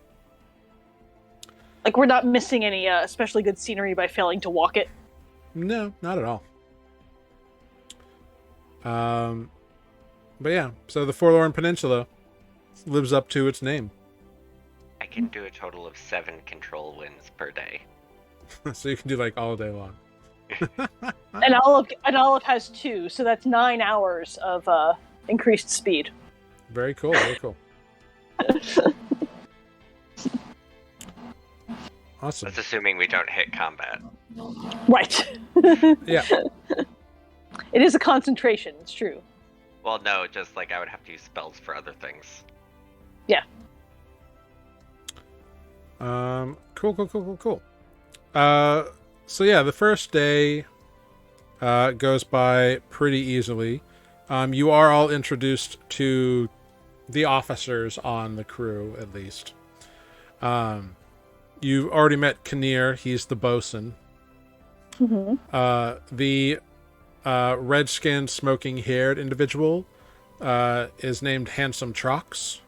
[SPEAKER 2] Like, we're not missing any especially good scenery by failing to walk it.
[SPEAKER 1] No, not at all. But yeah, so the Forlorn Peninsula lives up to its name.
[SPEAKER 3] I can do a total of 7 control wins per day.
[SPEAKER 1] So you can do like all day long.
[SPEAKER 2] And Olive has 2, so that's 9 hours of increased speed.
[SPEAKER 1] Very cool, very cool. Awesome.
[SPEAKER 3] That's assuming we don't hit combat.
[SPEAKER 2] Right.
[SPEAKER 1] Yeah.
[SPEAKER 2] It is a concentration, it's true.
[SPEAKER 3] Well, no, just like I would have to use spells for other things.
[SPEAKER 2] Yeah.
[SPEAKER 1] Cool. So yeah, the first day goes by pretty easily. You are all introduced to the officers on the crew, at least. You've already met Kinnear. He's the bosun.
[SPEAKER 2] Mm-hmm.
[SPEAKER 1] The red-skinned, smoking-haired individual is named Handsome Trox,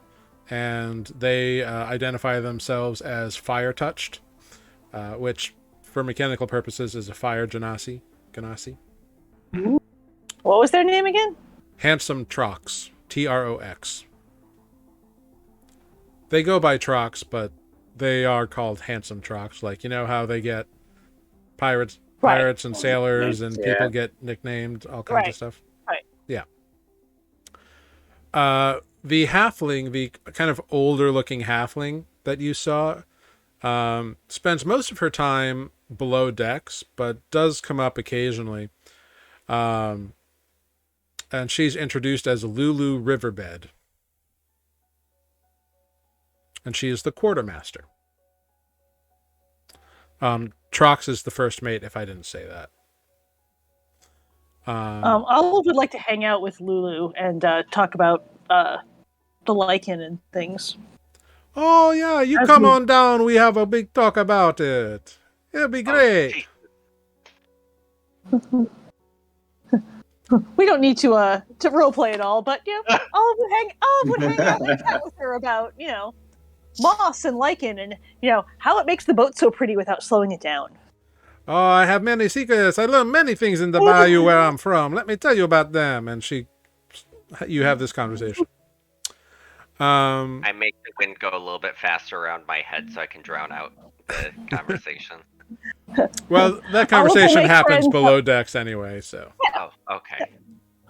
[SPEAKER 1] and they identify themselves as fire-touched, which, for mechanical purposes, is a fire genasi.
[SPEAKER 2] What was their name again?
[SPEAKER 1] Handsome Trox. Trox. They go by Trox, but they are called Handsome Trox. Like, you know how they get pirates and sailors and people get nicknamed, all kinds of stuff?
[SPEAKER 2] Right.
[SPEAKER 1] Yeah. The halfling, the kind of older-looking halfling that you saw, spends most of her time below decks, but does come up occasionally. And she's introduced as Lulu Riverbed. And she is the quartermaster. Trox is the first mate, if I didn't say that.
[SPEAKER 2] Olive would like to hang out with Lulu and talk about the lichen and things.
[SPEAKER 1] Oh, yeah, you come on down. We have a big talk about it. It'll be great.
[SPEAKER 2] We don't need to roleplay at all, but Olive would hang out and chat with her about, moss and lichen and, how it makes the boat so pretty without slowing it down.
[SPEAKER 1] Oh, I have many secrets. I learned many things in the bayou where I'm from. Let me tell you about them. And you have this conversation.
[SPEAKER 3] I make the wind go a little bit faster around my head so I can drown out the conversation.
[SPEAKER 1] Well, that conversation happens below decks anyway, so.
[SPEAKER 3] Oh, okay.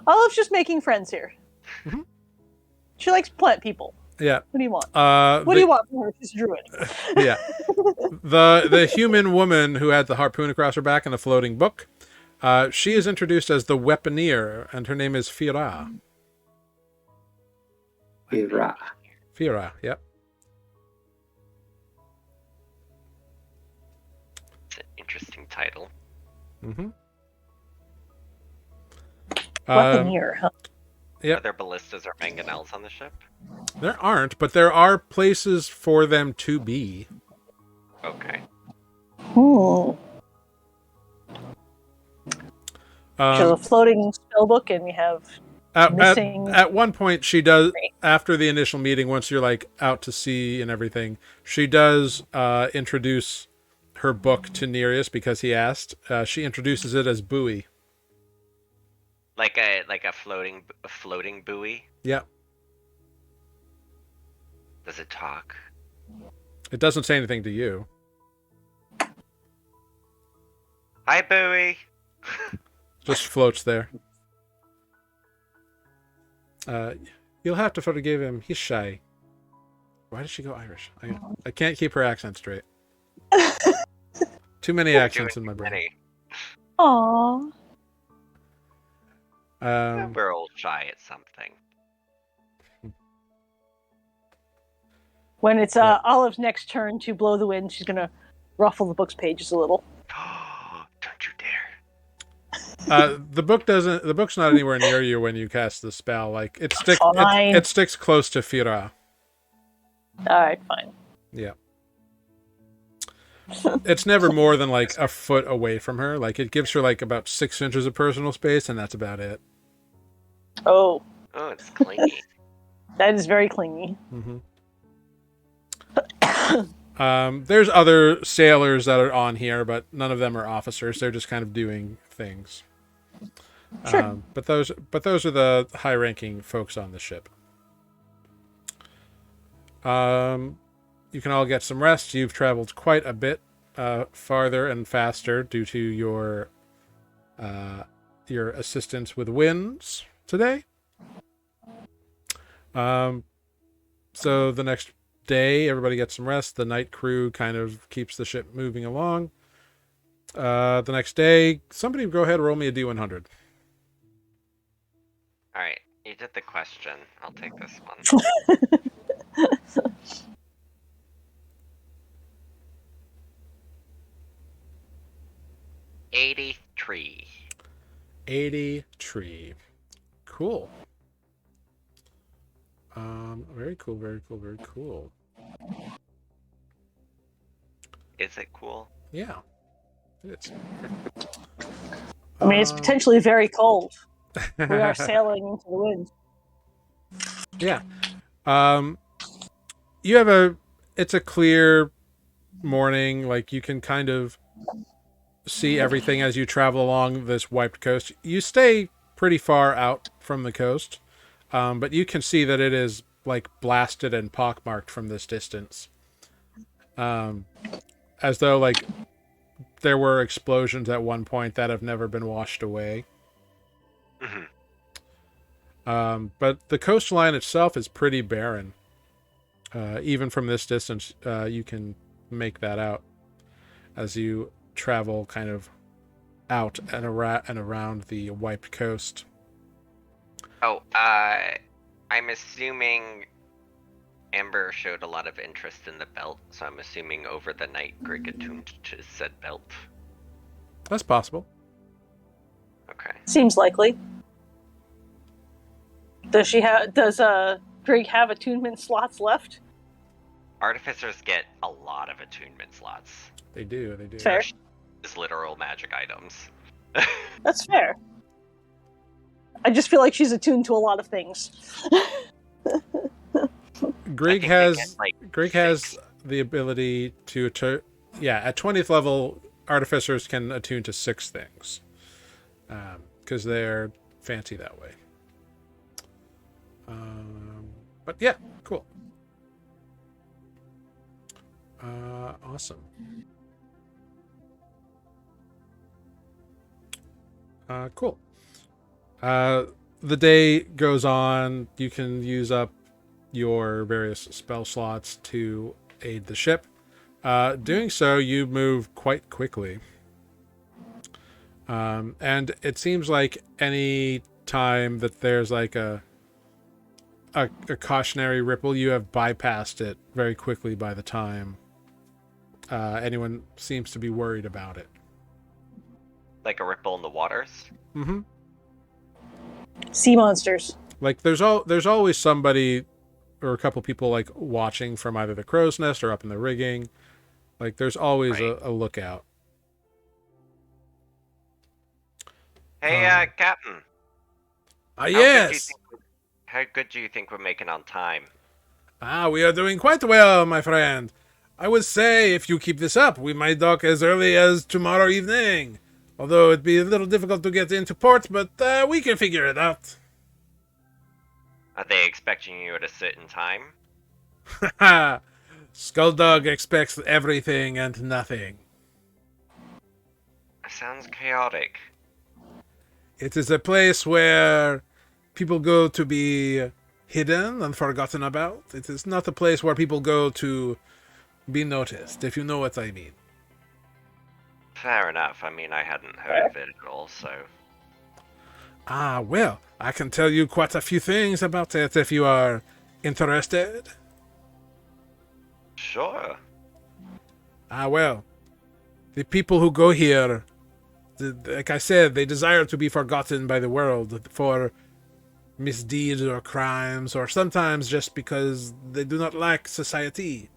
[SPEAKER 2] Olive's just making friends here.
[SPEAKER 1] Mm-hmm.
[SPEAKER 2] She likes plant people.
[SPEAKER 1] Yeah.
[SPEAKER 2] What do you want? What do you want from her? She's a druid.
[SPEAKER 1] Yeah. The human woman who had the harpoon across her back in the floating book, she is introduced as the weaponeer, and her name is Fira. Fira, yep.
[SPEAKER 3] It's an interesting title.
[SPEAKER 1] Mm-hmm.
[SPEAKER 2] Weaponeer, huh?
[SPEAKER 1] Yep.
[SPEAKER 3] Are there ballistas or mangonels on the ship?
[SPEAKER 1] There aren't, but there are places for them to be.
[SPEAKER 3] Okay.
[SPEAKER 2] So a floating spell book, and we have missing.
[SPEAKER 1] At one point, she does, after the initial meeting, once you're like out to sea and everything, she does introduce her book to Nereus because he asked. She introduces it as buoy.
[SPEAKER 3] Like a floating buoy.
[SPEAKER 1] Yeah.
[SPEAKER 3] Does it talk?
[SPEAKER 1] It doesn't say anything to you.
[SPEAKER 3] Hi, buoy.
[SPEAKER 1] Just floats there. You'll have to forgive him. He's shy. Why does she go Irish? I can't keep her accent straight. Too many accents in my brain.
[SPEAKER 2] Aww.
[SPEAKER 3] We're all shy at something.
[SPEAKER 2] When it's Olive's next turn to blow the wind, she's gonna ruffle the book's pages a little.
[SPEAKER 3] Don't you dare.
[SPEAKER 1] The book's not anywhere near you when you cast the spell. Like it sticks close to Fira.
[SPEAKER 2] Alright, fine.
[SPEAKER 1] Yeah. It's never more than like a foot away from her. Like it gives her like about 6 inches of personal space, and that's about it.
[SPEAKER 2] Oh,
[SPEAKER 3] it's clingy.
[SPEAKER 2] That is very clingy.
[SPEAKER 1] Mm-hmm. There's other sailors that are on here, but none of them are officers. They're just kind of doing things.
[SPEAKER 2] Sure.
[SPEAKER 1] But those are the high-ranking folks on the ship. You can all get some rest. You've traveled quite a bit farther and faster due to your assistance with winds today. So the next day, everybody gets some rest. The night crew kind of keeps the ship moving along. The next day, somebody go ahead and roll me a D100.
[SPEAKER 3] Alright, you did the question. I'll take this one. 83.
[SPEAKER 1] 83. Cool. Very cool, very cool, very cool.
[SPEAKER 3] Is it cool?
[SPEAKER 1] Yeah. It's.
[SPEAKER 2] I mean, it's potentially very cold. We are sailing into the wind.
[SPEAKER 1] Yeah. It's a clear morning. Like you can kind of see everything as you travel along this wiped coast. You stay pretty far out from the coast, but you can see that it is like blasted and pockmarked from this distance. As though like there were explosions at one point that have never been washed away.
[SPEAKER 3] Mm-hmm.
[SPEAKER 1] But the coastline itself is pretty barren. Even from this distance, you can make that out as you travel kind of out and around the wiped coast.
[SPEAKER 3] Oh, I'm assuming Amber showed a lot of interest in the belt, so I'm assuming over the night Greg attuned to said belt.
[SPEAKER 1] That's possible.
[SPEAKER 3] Okay.
[SPEAKER 2] Seems likely. Does Greg have attunement slots left?
[SPEAKER 3] Artificers get a lot of attunement slots.
[SPEAKER 1] They do.
[SPEAKER 2] Fair.
[SPEAKER 3] As literal magic items.
[SPEAKER 2] That's fair. I just feel like she's attuned to a lot of things.
[SPEAKER 1] Greg has the ability to at 20th level, artificers can attune to 6 things. Because they're fancy that way. But yeah, cool. Awesome. Cool. The day goes on. You can use up your various spell slots to aid the ship. Doing so, you move quite quickly. And it seems like any time that there's like a cautionary ripple, you have bypassed it very quickly by the time anyone seems to be worried about it.
[SPEAKER 3] Like a ripple in the waters?
[SPEAKER 1] Mm-hmm.
[SPEAKER 2] Sea monsters.
[SPEAKER 1] Like there's always somebody or a couple people like watching from either the crow's nest or up in the rigging. Like there's always
[SPEAKER 3] Right.
[SPEAKER 1] a lookout.
[SPEAKER 3] Hey, Captain.
[SPEAKER 1] Yes.
[SPEAKER 3] How good do you think we're making on time?
[SPEAKER 1] We are doing quite well, my friend. I would say if you keep this up, we might dock as early as tomorrow evening. Although it'd be a little difficult to get into port, but we can figure it out.
[SPEAKER 3] Are they expecting you at a certain time?
[SPEAKER 1] Ha! Skulldog expects everything and nothing.
[SPEAKER 3] Sounds chaotic.
[SPEAKER 1] It is a place where people go to be hidden and forgotten about. It is not a place where people go to be noticed, if you know what I mean.
[SPEAKER 3] Fair enough. I mean, I hadn't heard of it at all, so...
[SPEAKER 1] Well, I can tell you quite a few things about it if you are interested.
[SPEAKER 3] Sure.
[SPEAKER 1] Well, the people who go here, like I said, they desire to be forgotten by the world for misdeeds or crimes, or sometimes just because they do not like society.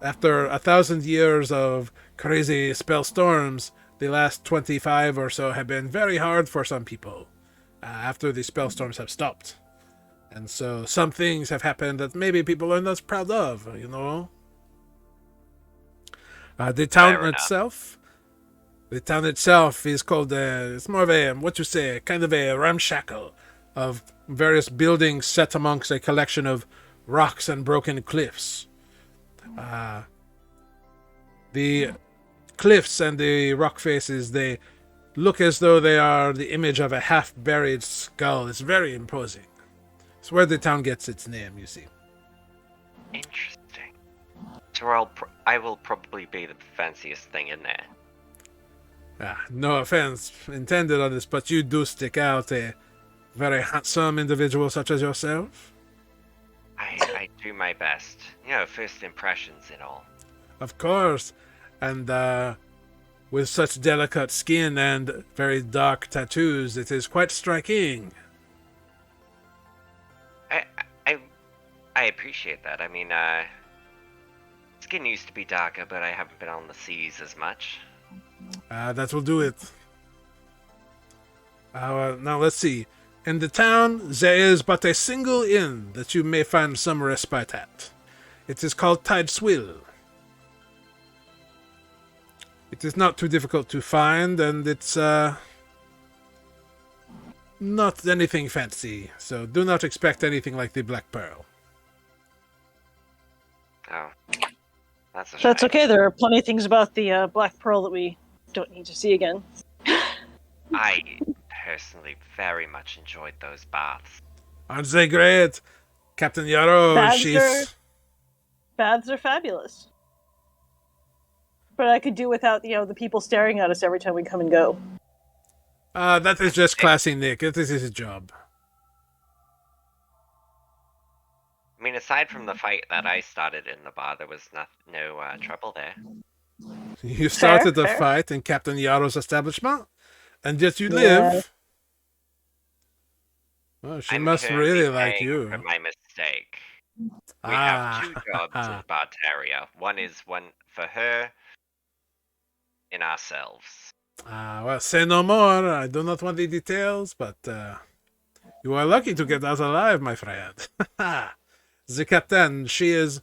[SPEAKER 1] After 1,000 years of crazy spell storms, the last 25 or so have been very hard for some people after the spell storms have stopped. And so some things have happened that maybe people are not proud of, you know? The town itself is called, it's more of a, what you say, kind of a ramshackle of various buildings set amongst a collection of rocks and broken cliffs. The cliffs and the rock faces, they look as though they are the image of a half-buried skull. It's very imposing. It's where the town gets its name, you see.
[SPEAKER 3] Interesting. So I will probably be the fanciest thing in there.
[SPEAKER 1] No offense intended on this, but you do stick out, a very handsome individual such as yourself.
[SPEAKER 3] I do my best. You know, first impressions and all.
[SPEAKER 1] Of course. And with such delicate skin and very dark tattoos, it is quite striking.
[SPEAKER 3] I appreciate that. I mean, skin used to be darker, but I haven't been on the seas as much.
[SPEAKER 1] That will do it. Now let's see. In the town, there is but a single inn that you may find some respite at. It is called Tideswill. It is not too difficult to find, and it's not anything fancy, so do not expect anything like the Black Pearl.
[SPEAKER 3] Oh, that's a shame.
[SPEAKER 2] That's okay. There are plenty of things about the Black Pearl that we don't need to see again.
[SPEAKER 3] I personally very much enjoyed those baths.
[SPEAKER 1] Aren't they great? Captain Yarrow,
[SPEAKER 2] Baths are fabulous. But I could do without, the people staring at us every time we come and go.
[SPEAKER 1] That is just classy Nick. It is his job.
[SPEAKER 3] I mean, aside from the fight that I started in the bar, there was no trouble there.
[SPEAKER 1] You started a
[SPEAKER 2] fair.
[SPEAKER 1] fight in Captain Yarrow's establishment, and yet you
[SPEAKER 2] Yeah.
[SPEAKER 1] live. Oh, she
[SPEAKER 3] I'm
[SPEAKER 1] must
[SPEAKER 3] currently
[SPEAKER 1] really like
[SPEAKER 3] paying
[SPEAKER 1] you.
[SPEAKER 3] for my mistake. We have 2 jobs in Barterria. One is one for her and ourselves.
[SPEAKER 1] Well, say no more. I do not want the details, but you are lucky to get out alive, my friend. The captain, she is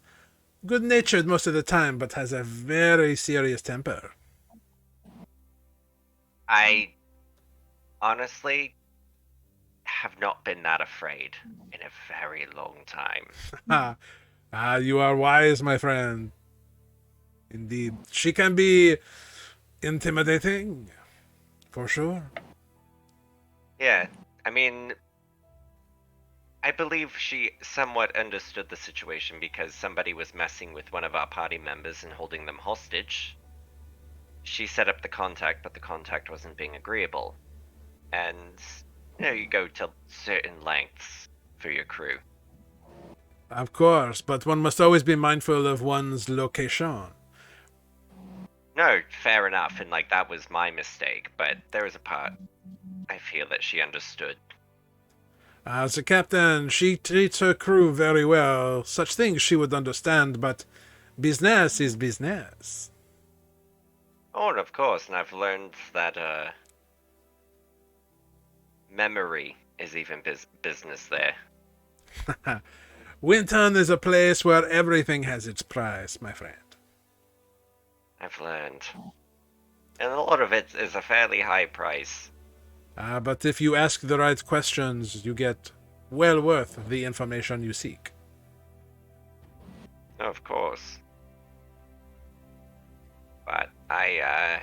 [SPEAKER 1] good-natured most of the time, but has a very serious temper.
[SPEAKER 3] I honestly have not been that afraid in a very long time.
[SPEAKER 1] You are wise, my friend. Indeed. She can be intimidating, for sure.
[SPEAKER 3] Yeah, I mean, I believe she somewhat understood the situation because somebody was messing with one of our party members and holding them hostage. She set up the contact, but the contact wasn't being agreeable. And, you go to certain lengths for your crew.
[SPEAKER 1] Of course, but one must always be mindful of one's location.
[SPEAKER 3] No, fair enough, and that was my mistake, but there was a part I feel that she understood.
[SPEAKER 1] The captain, she treats her crew very well. Such things she would understand, but business is business.
[SPEAKER 3] Oh, and of course, and I've learned that memory is even business there.
[SPEAKER 1] Wynten is a place where everything has its price, my friend.
[SPEAKER 3] I've learned. And a lot of it is a fairly high price.
[SPEAKER 1] But if you ask the right questions, you get well worth the information you seek.
[SPEAKER 3] Of course. But I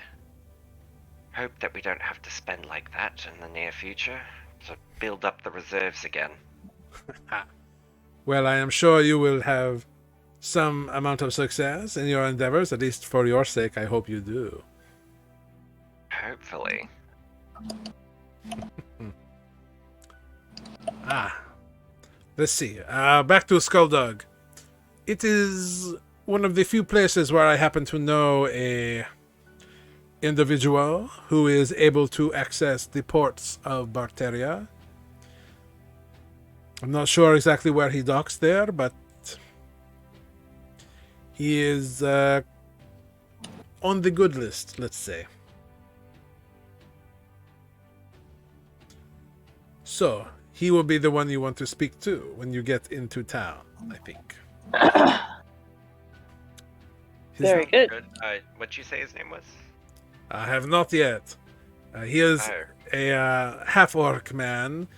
[SPEAKER 3] hope that we don't have to spend like that in the near future to build up the reserves again.
[SPEAKER 1] Well, I am sure you will have some amount of success in your endeavors, at least for your sake. I hope you do.
[SPEAKER 3] Hopefully.
[SPEAKER 1] Let's see. Back to Skulldug. It is one of the few places where I happen to know a individual who is able to access the ports of Barterria. I'm not sure exactly where he docks there, but he is on the good list, let's say. So, he will be the one you want to speak to when you get into town, I think.
[SPEAKER 2] Very good.
[SPEAKER 3] What'd you say his name was?
[SPEAKER 1] I have not yet. He is
[SPEAKER 3] Oh,
[SPEAKER 1] a half-orc man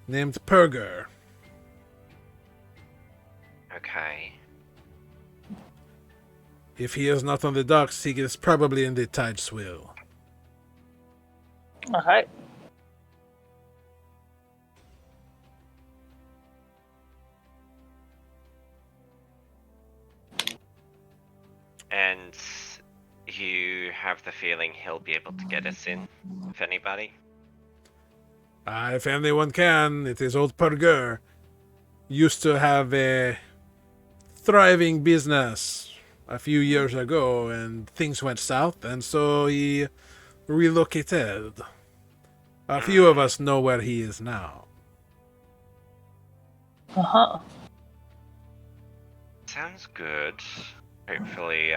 [SPEAKER 1] named Purger.
[SPEAKER 3] okay.
[SPEAKER 1] If he is not on the docks, he is probably in the tide swill.
[SPEAKER 2] All right.
[SPEAKER 3] And you have the feeling he'll be able to get us in, if anybody?
[SPEAKER 1] If anyone can, it is old Purger. Used to have a thriving business a few years ago, and things went south, and so he relocated. A few of us know where he is now.
[SPEAKER 2] Uh-huh.
[SPEAKER 3] Sounds good. Hopefully,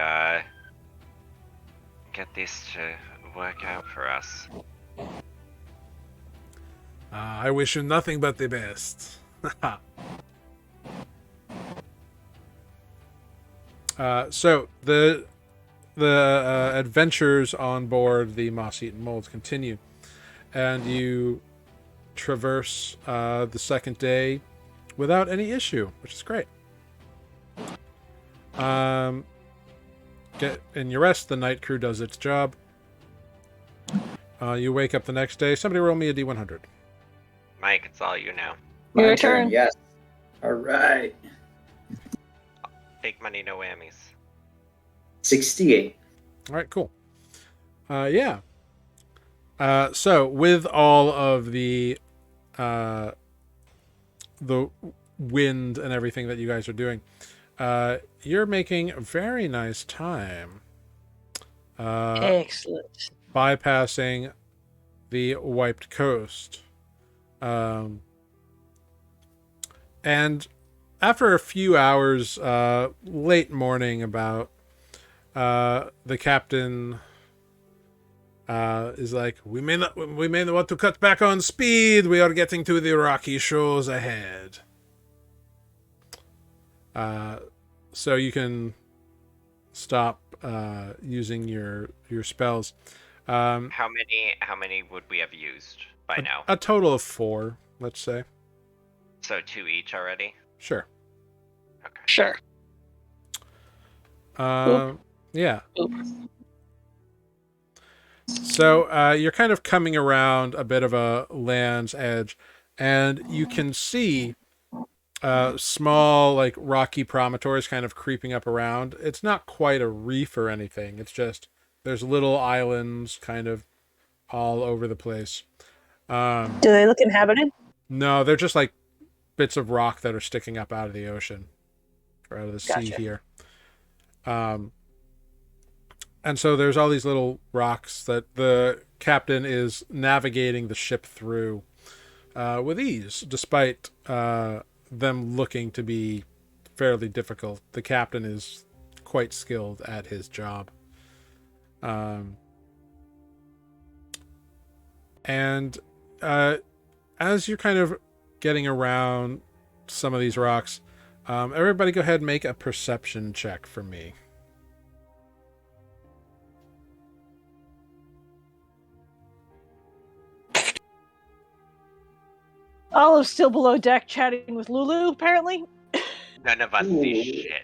[SPEAKER 3] get this to work out for us.
[SPEAKER 1] I wish you nothing but the best. So the adventures on board the moss-eaten molds continue, and you traverse the second day without any issue, which is great. Get in your rest. The night crew does its job. You wake up the next day. Somebody roll me a d100.
[SPEAKER 3] Mike, it's all you now.
[SPEAKER 2] Your
[SPEAKER 4] My
[SPEAKER 2] turn.
[SPEAKER 4] Yes. All right.
[SPEAKER 3] Big money, no whammies.
[SPEAKER 4] 68.
[SPEAKER 1] All right, cool. Yeah. So with all of the wind and everything that you guys are doing, you're making a very nice time.
[SPEAKER 2] Excellent.
[SPEAKER 1] Bypassing the wiped coast. And after a few hours, late morning about, the captain is like, we may want to cut back on speed. We are getting to the rocky shores ahead. So you can stop using your spells.
[SPEAKER 3] How many would we have used by now?
[SPEAKER 1] A total of 4, let's say.
[SPEAKER 3] So 2 each already?
[SPEAKER 1] Sure.
[SPEAKER 3] Okay.
[SPEAKER 2] Sure.
[SPEAKER 1] Yeah.
[SPEAKER 2] Oop.
[SPEAKER 1] So you're kind of coming around a bit of a land's edge, and you can see small, like, rocky promontories kind of creeping up around. It's not quite a reef or anything. It's just there's little islands kind of all over the place.
[SPEAKER 2] Do they look inhabited?
[SPEAKER 1] No, they're just like bits of rock that are sticking up out of the ocean or out of the sea
[SPEAKER 2] Gotcha.
[SPEAKER 1] here. And so there's all these little rocks that the captain is navigating the ship through with ease, despite them looking to be fairly difficult. The captain is quite skilled at his job. And as you're kind of getting around some of these rocks, everybody go ahead and make a perception check for me.
[SPEAKER 2] Olive's still below deck chatting with Lulu, apparently.
[SPEAKER 3] None of us see shit.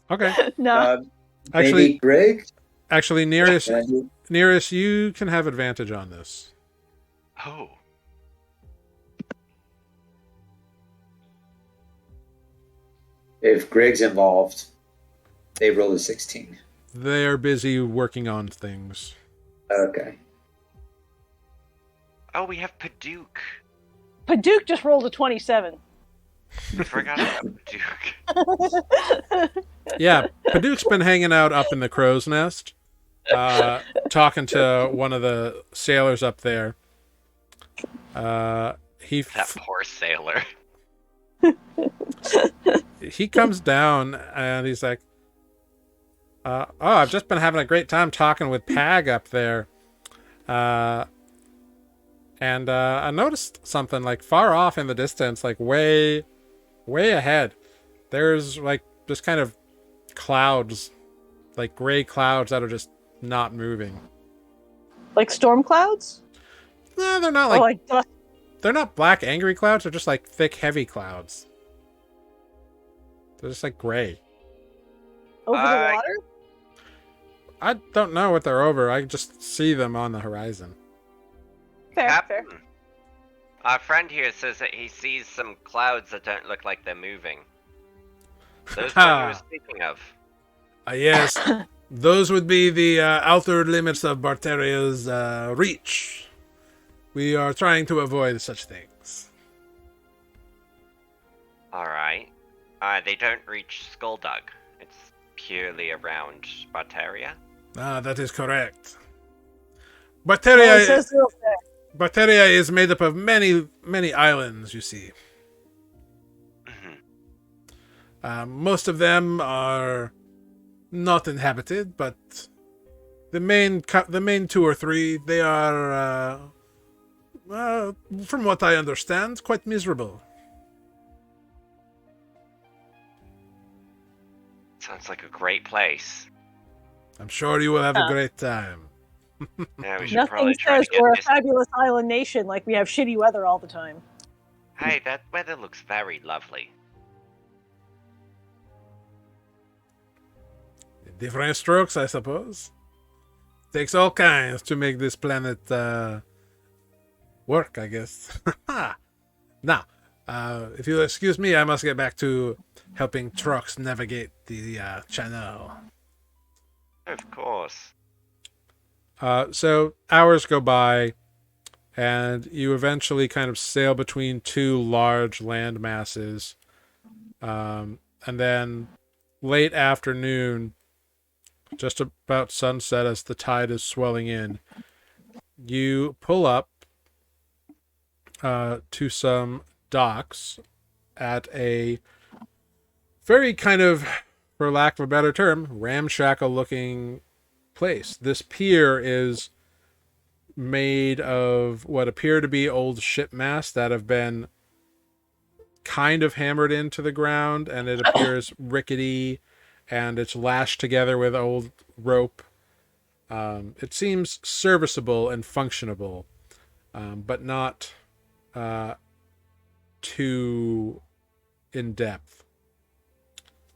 [SPEAKER 1] Okay.
[SPEAKER 2] No.
[SPEAKER 1] Actually,
[SPEAKER 4] Maybe Greg?
[SPEAKER 1] nearest,
[SPEAKER 4] Can I do-
[SPEAKER 1] nearest, you can have advantage on this.
[SPEAKER 3] Oh.
[SPEAKER 4] If Greg's involved, they roll a 16.
[SPEAKER 1] They are busy working on things.
[SPEAKER 4] Okay.
[SPEAKER 3] Oh, we have Paduke.
[SPEAKER 2] Paduke just rolled a 27.
[SPEAKER 3] I forgot about Paduke.
[SPEAKER 1] Yeah, Paduke's been hanging out up in the crow's nest, talking to one of the sailors up there.
[SPEAKER 3] That poor sailor.
[SPEAKER 1] He comes down and he's like, I've just been having a great time talking with Pag up there. And I noticed something like far off in the distance, like way ahead. There's like just kind of clouds, like gray clouds that are just not moving.
[SPEAKER 2] Like storm clouds?
[SPEAKER 1] No, they're not
[SPEAKER 2] Or
[SPEAKER 1] like
[SPEAKER 2] like dust
[SPEAKER 1] they're not black angry clouds. They're just like thick heavy clouds. They're just like gray.
[SPEAKER 2] over the water?
[SPEAKER 1] I don't know what they're over. I just see them on the horizon.
[SPEAKER 2] Fair, fair.
[SPEAKER 3] Captain, our friend here says that he sees some clouds that don't look like they're moving. Those what he was speaking of.
[SPEAKER 1] Yes, those would be the outer limits of Barterria's reach. We are trying to avoid such things.
[SPEAKER 3] Alright. They don't reach Skulldug. It's purely around Barterria.
[SPEAKER 1] That is correct.
[SPEAKER 2] Well, it
[SPEAKER 1] Barterria,
[SPEAKER 2] says they're over there.
[SPEAKER 1] Barterria is made up of many islands, you see. Most of them are not inhabited, but the main 2 or 3, they are, from what I understand, quite miserable.
[SPEAKER 3] Sounds like a great place.
[SPEAKER 1] I'm sure you will have a great time.
[SPEAKER 3] Yeah, we should probably
[SPEAKER 2] Nothing
[SPEAKER 3] try
[SPEAKER 2] says
[SPEAKER 3] to get
[SPEAKER 2] we're a
[SPEAKER 3] this.
[SPEAKER 2] fabulous island nation like we have shitty weather all the time.
[SPEAKER 3] Hey, that weather looks very lovely.
[SPEAKER 1] Different strokes, I suppose. Takes all kinds to make this planet work, I guess. Now, if you'll excuse me, I must get back to helping trucks navigate the channel.
[SPEAKER 3] Of course.
[SPEAKER 1] So hours go by, and you eventually kind of sail between 2 large land masses. And then late afternoon, just about sunset as the tide is swelling in, you pull up to some docks at a very kind of, for lack of a better term, ramshackle looking place. This pier is made of what appear to be old ship masts that have been kind of hammered into the ground, and it appears rickety, and it's lashed together with old rope. It seems serviceable and functionable, but not too in depth,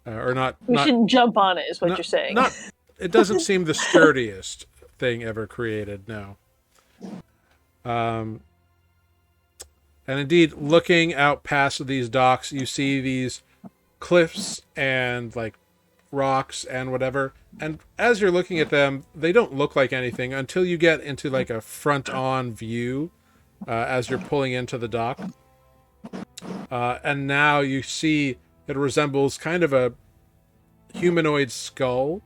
[SPEAKER 1] or not.
[SPEAKER 2] We shouldn't jump on it, is what you're saying.
[SPEAKER 1] It doesn't seem the sturdiest thing ever created. No. And indeed, looking out past these docks, you see these cliffs and like rocks and whatever. And as you're looking at them, they don't look like anything until you get into like a front-on view as you're pulling into the dock. And now you see it resembles kind of a humanoid skull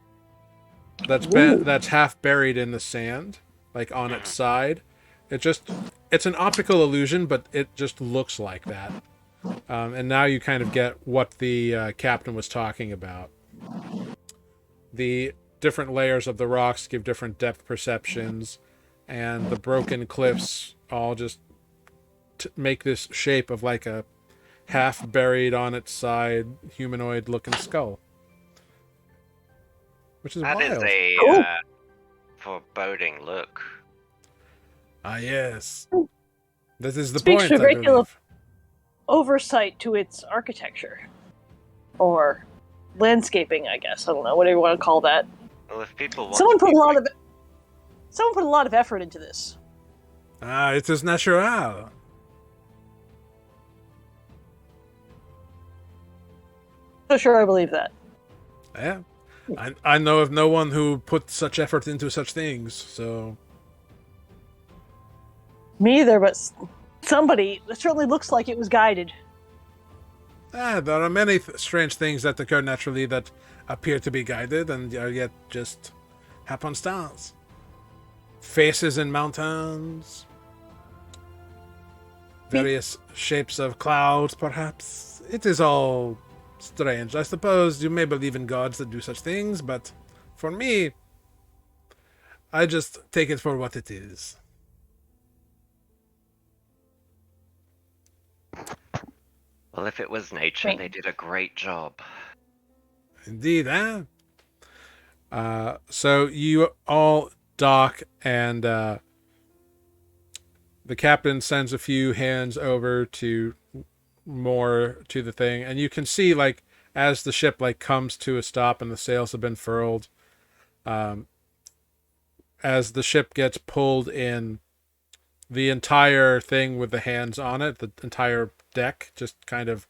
[SPEAKER 1] that's half buried in the sand, like on its side. It's an optical illusion, but it just looks like that. And now you kind of get what the captain was talking about. The different layers of the rocks give different depth perceptions, and the broken cliffs all just make this shape of like a half buried on its side humanoid looking skull, which is
[SPEAKER 3] That
[SPEAKER 1] wild.
[SPEAKER 3] is a
[SPEAKER 2] Cool.
[SPEAKER 3] foreboding look.
[SPEAKER 1] Ah, yes. This is the
[SPEAKER 2] Speaks
[SPEAKER 1] point,
[SPEAKER 2] to a
[SPEAKER 1] I
[SPEAKER 2] great deal
[SPEAKER 1] believe.
[SPEAKER 2] of oversight to its architecture. Or landscaping, I guess. I don't know, whatever you want to call that.
[SPEAKER 3] Well, if people want
[SPEAKER 2] Someone
[SPEAKER 3] to
[SPEAKER 2] put
[SPEAKER 3] be
[SPEAKER 2] a lot
[SPEAKER 3] like-
[SPEAKER 2] of someone put a lot of effort into this.
[SPEAKER 1] Ah, it is natural.
[SPEAKER 2] So sure I believe that.
[SPEAKER 1] Yeah. I know of no one who put such effort into such things, so...
[SPEAKER 2] Me either, but somebody, it certainly looks like it was guided.
[SPEAKER 1] There are many strange things that occur naturally that appear to be guided and are yet just happenstance. Faces in mountains, various shapes of clouds, perhaps. It is all strange. I suppose you may believe in gods that do such things, but for me, I just take it for what it is.
[SPEAKER 3] Well, if it was nature,
[SPEAKER 2] Right.
[SPEAKER 3] they did a great job.
[SPEAKER 1] Indeed, eh? So you all dock, and the captain sends a few hands over to more to the thing, and you can see, like, as the ship like comes to a stop and the sails have been furled, as the ship gets pulled in, the entire thing with the hands on it, the entire deck, just kind of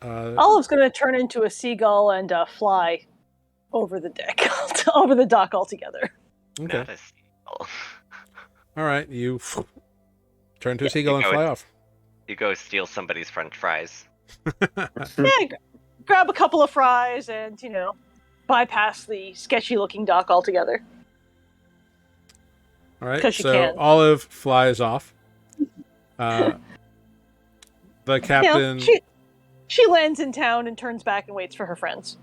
[SPEAKER 2] Olive's going to turn into a seagull and fly over the deck, over the dock altogether.
[SPEAKER 1] okay.
[SPEAKER 3] Not a seagull.
[SPEAKER 1] All right, you turn to a
[SPEAKER 3] Yeah,
[SPEAKER 1] seagull and
[SPEAKER 3] you
[SPEAKER 1] fly
[SPEAKER 3] go-
[SPEAKER 1] off.
[SPEAKER 3] You go steal somebody's French fries.
[SPEAKER 2] Yeah, grab a couple of fries and, bypass the sketchy-looking dock altogether.
[SPEAKER 1] All right,
[SPEAKER 2] 'Cause you
[SPEAKER 1] so
[SPEAKER 2] can.
[SPEAKER 1] Olive flies off. The captain.
[SPEAKER 2] She lands in town and turns back and waits for her friends.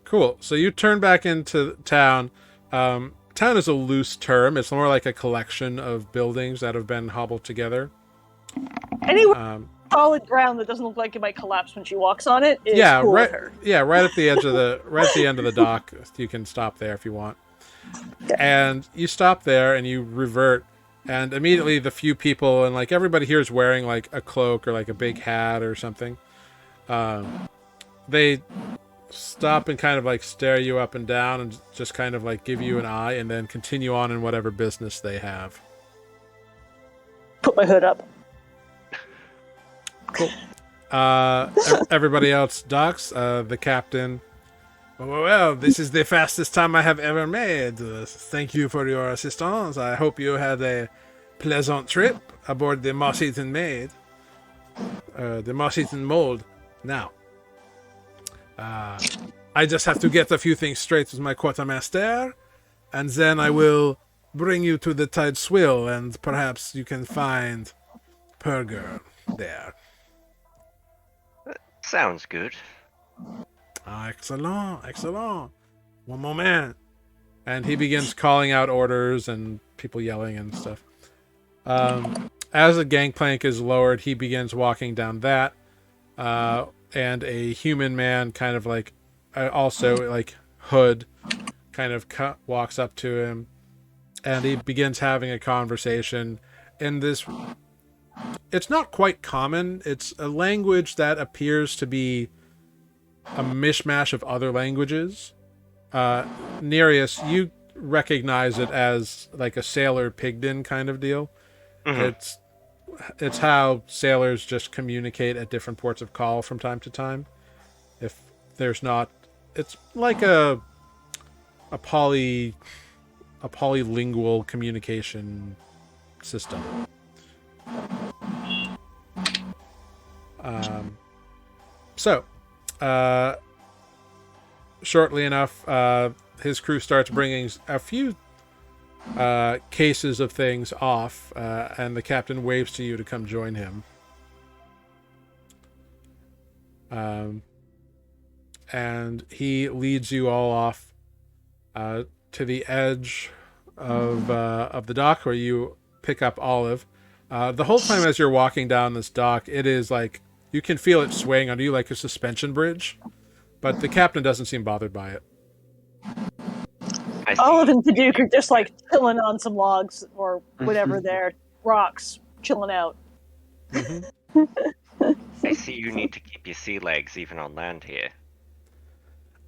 [SPEAKER 1] Cool. So you turn back into town. Town is a loose term. It's more like a collection of buildings that have been hobbled together.
[SPEAKER 2] Anyway, solid ground that doesn't look like it might collapse when she walks on it is
[SPEAKER 1] Yeah,
[SPEAKER 2] cool
[SPEAKER 1] right.
[SPEAKER 2] with her.
[SPEAKER 1] Yeah, right at the edge of the end of the dock. You can stop there if you want. And you stop there and you revert, and immediately the few people and like everybody here is wearing like a cloak or like a big hat or something. They stop and kind of like stare you up and down and just kind of like give you an eye and then continue on in whatever business they have.
[SPEAKER 2] Put my hood up.
[SPEAKER 1] Cool. Everybody else docks. The captain. Well, this is the fastest time I have ever made. Thank you for your assistance. I hope you had a pleasant trip aboard the Moss-Eaten Maid. The Moss-Eaten Mold. Now, I just have to get a few things straight with my quartermaster, and then I will bring you to the Tide Swill, and perhaps you can find Purger there.
[SPEAKER 3] Sounds good.
[SPEAKER 1] Excellent, excellent. One moment. And he begins calling out orders and people yelling and stuff. As the gangplank is lowered, he begins walking down that. And a human man kind of like, also like hood, kind of walks up to him. And he begins having a conversation in this... It's not quite common. It's a language that appears to be a mishmash of other languages. Nereus, you recognize it as like a sailor Pigden kind of deal.
[SPEAKER 3] Mhm.
[SPEAKER 1] It's how sailors just communicate at different ports of call from time to time. If there's not, it's like a polylingual communication system. Shortly enough, his crew starts bringing a few cases of things off, and the captain waves to you to come join him. And he leads you all off to the edge of the dock where you pick up Olive. The whole time as you're walking down this dock, it is like you can feel it swaying under you like a suspension bridge, but the captain doesn't seem bothered by it.
[SPEAKER 2] Olive and the Duke are just like chilling on some logs or whatever they're rocks, chilling out.
[SPEAKER 1] Mm-hmm.
[SPEAKER 3] I see you need to keep your sea legs even on land here.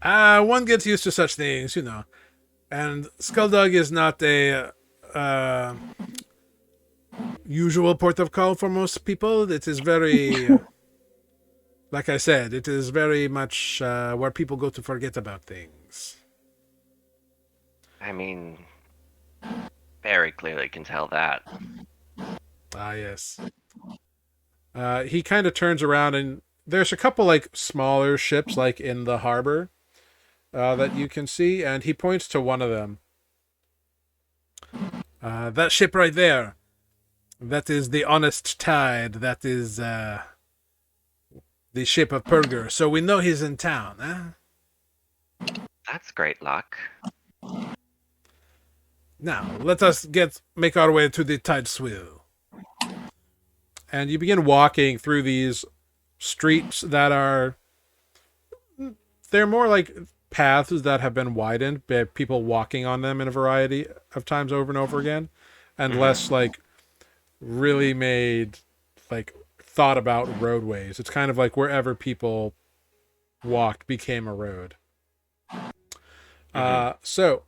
[SPEAKER 1] One gets used to such things, you know. And Skulldug is not a usual port of call for most people. It is very, like I said, it is very much where people go to forget about things.
[SPEAKER 3] I mean, very clearly can tell that.
[SPEAKER 1] Ah, yes. He kind of turns around, and there's a couple like smaller ships like in the harbor that you can see, and he points to one of them. That ship right there. That is the Honest Tide. That is the ship of Purger. So we know he's in town, eh?
[SPEAKER 3] That's great luck.
[SPEAKER 1] Now, let us make our way to the Tide Swill. And you begin walking through these streets that are... They're more like paths that have been widened by people walking on them in a variety of times over and over again. And less like really made, like thought about roadways. It's kind of like wherever people walked became a road. So...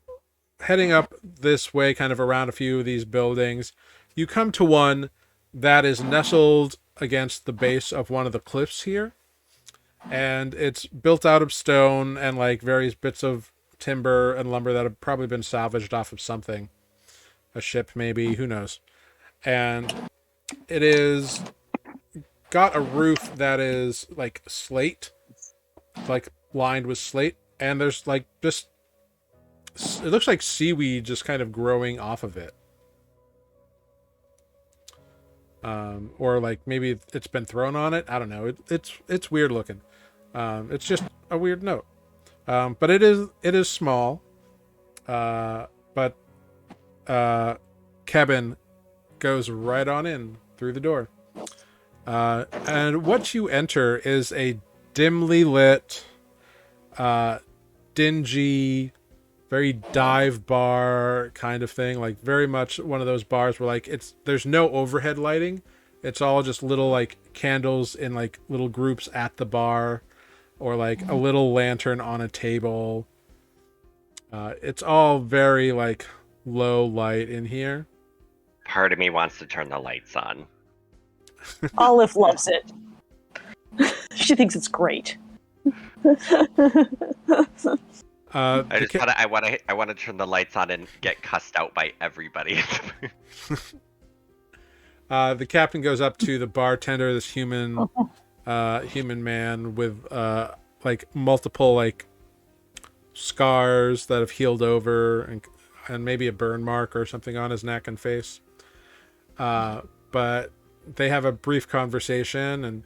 [SPEAKER 1] heading up this way, kind of around a few of these buildings, you come to one that is nestled against the base of one of the cliffs here. And it's built out of stone and like various bits of timber and lumber that have probably been salvaged off of something. A ship, maybe, who knows. And it is got a roof that is like slate, like lined with slate. And there's like just... it looks like seaweed just kind of growing off of it. Or like maybe it's been thrown on it. I don't know. It's weird looking. It's just a weird note. But it is small. But Kevin goes right on in through the door. And what you enter is a dimly lit, dingy, very dive bar kind of thing, like very much one of those bars where like there's no overhead lighting. It's all just little like candles in like little groups at the bar, or like a little lantern on a table. It's all very like low light in here.
[SPEAKER 3] Part of me wants to turn the lights on.
[SPEAKER 2] Olive loves it. She thinks it's great.
[SPEAKER 3] I want to turn the lights on and get cussed out by everybody.
[SPEAKER 1] The captain goes up to the bartender, this human man with like multiple like scars that have healed over and maybe a burn mark or something on his neck and face. But they have a brief conversation, and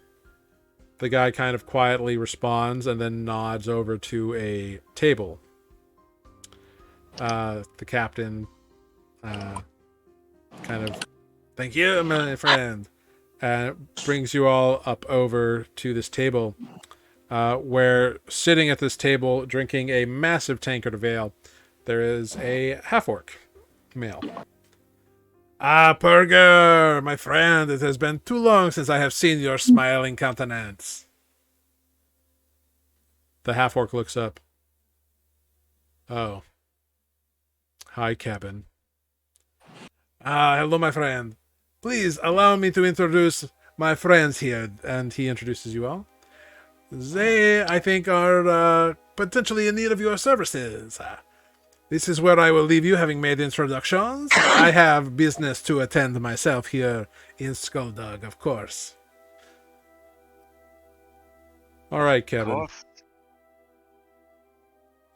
[SPEAKER 1] the guy kind of quietly responds and then nods over to a table. The captain kind of, thank you, my friend, brings you all up over to this table, where sitting at this table, drinking a massive tankard of ale, there is a half-orc male. Ah, Purger, my friend, it has been too long since I have seen your smiling countenance. The half-orc looks up. Oh. Hi, Cabin. Ah, hello, my friend. Please allow me to introduce my friends here. And he introduces you all. They, I think, are potentially in need of your services. This is where I will leave you, having made introductions. I have business to attend myself here in Skulldug, of course. All right, Kevin.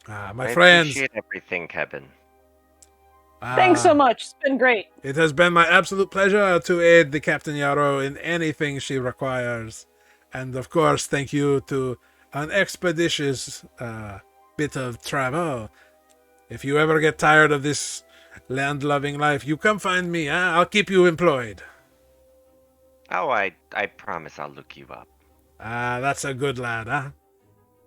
[SPEAKER 1] My
[SPEAKER 3] I
[SPEAKER 1] friends.
[SPEAKER 3] appreciate everything, Kevin.
[SPEAKER 2] Thanks so much. It's been great.
[SPEAKER 1] It has been my absolute pleasure to aid the Captain Yarrow in anything she requires. And of course, thank you to an expeditious bit of travel. If you ever get tired of this land-loving life, you come find me. I'll keep you employed.
[SPEAKER 3] Oh, I promise I'll look you up.
[SPEAKER 1] That's a good lad, huh?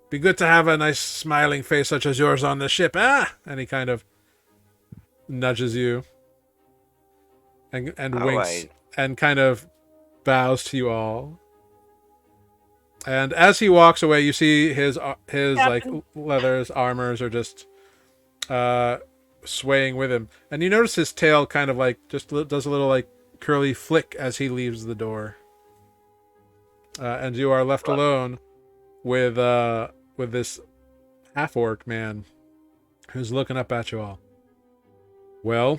[SPEAKER 1] Be good to have a nice smiling face such as yours on the ship, And he kind of nudges you and winks and kind of bows to you all. And as he walks away, you see his like leathers, armors are just swaying with him, and you notice his tail kind of like just does a little like curly flick as he leaves the door. And you are left alone with this half-orc man who's looking up at you all. Well,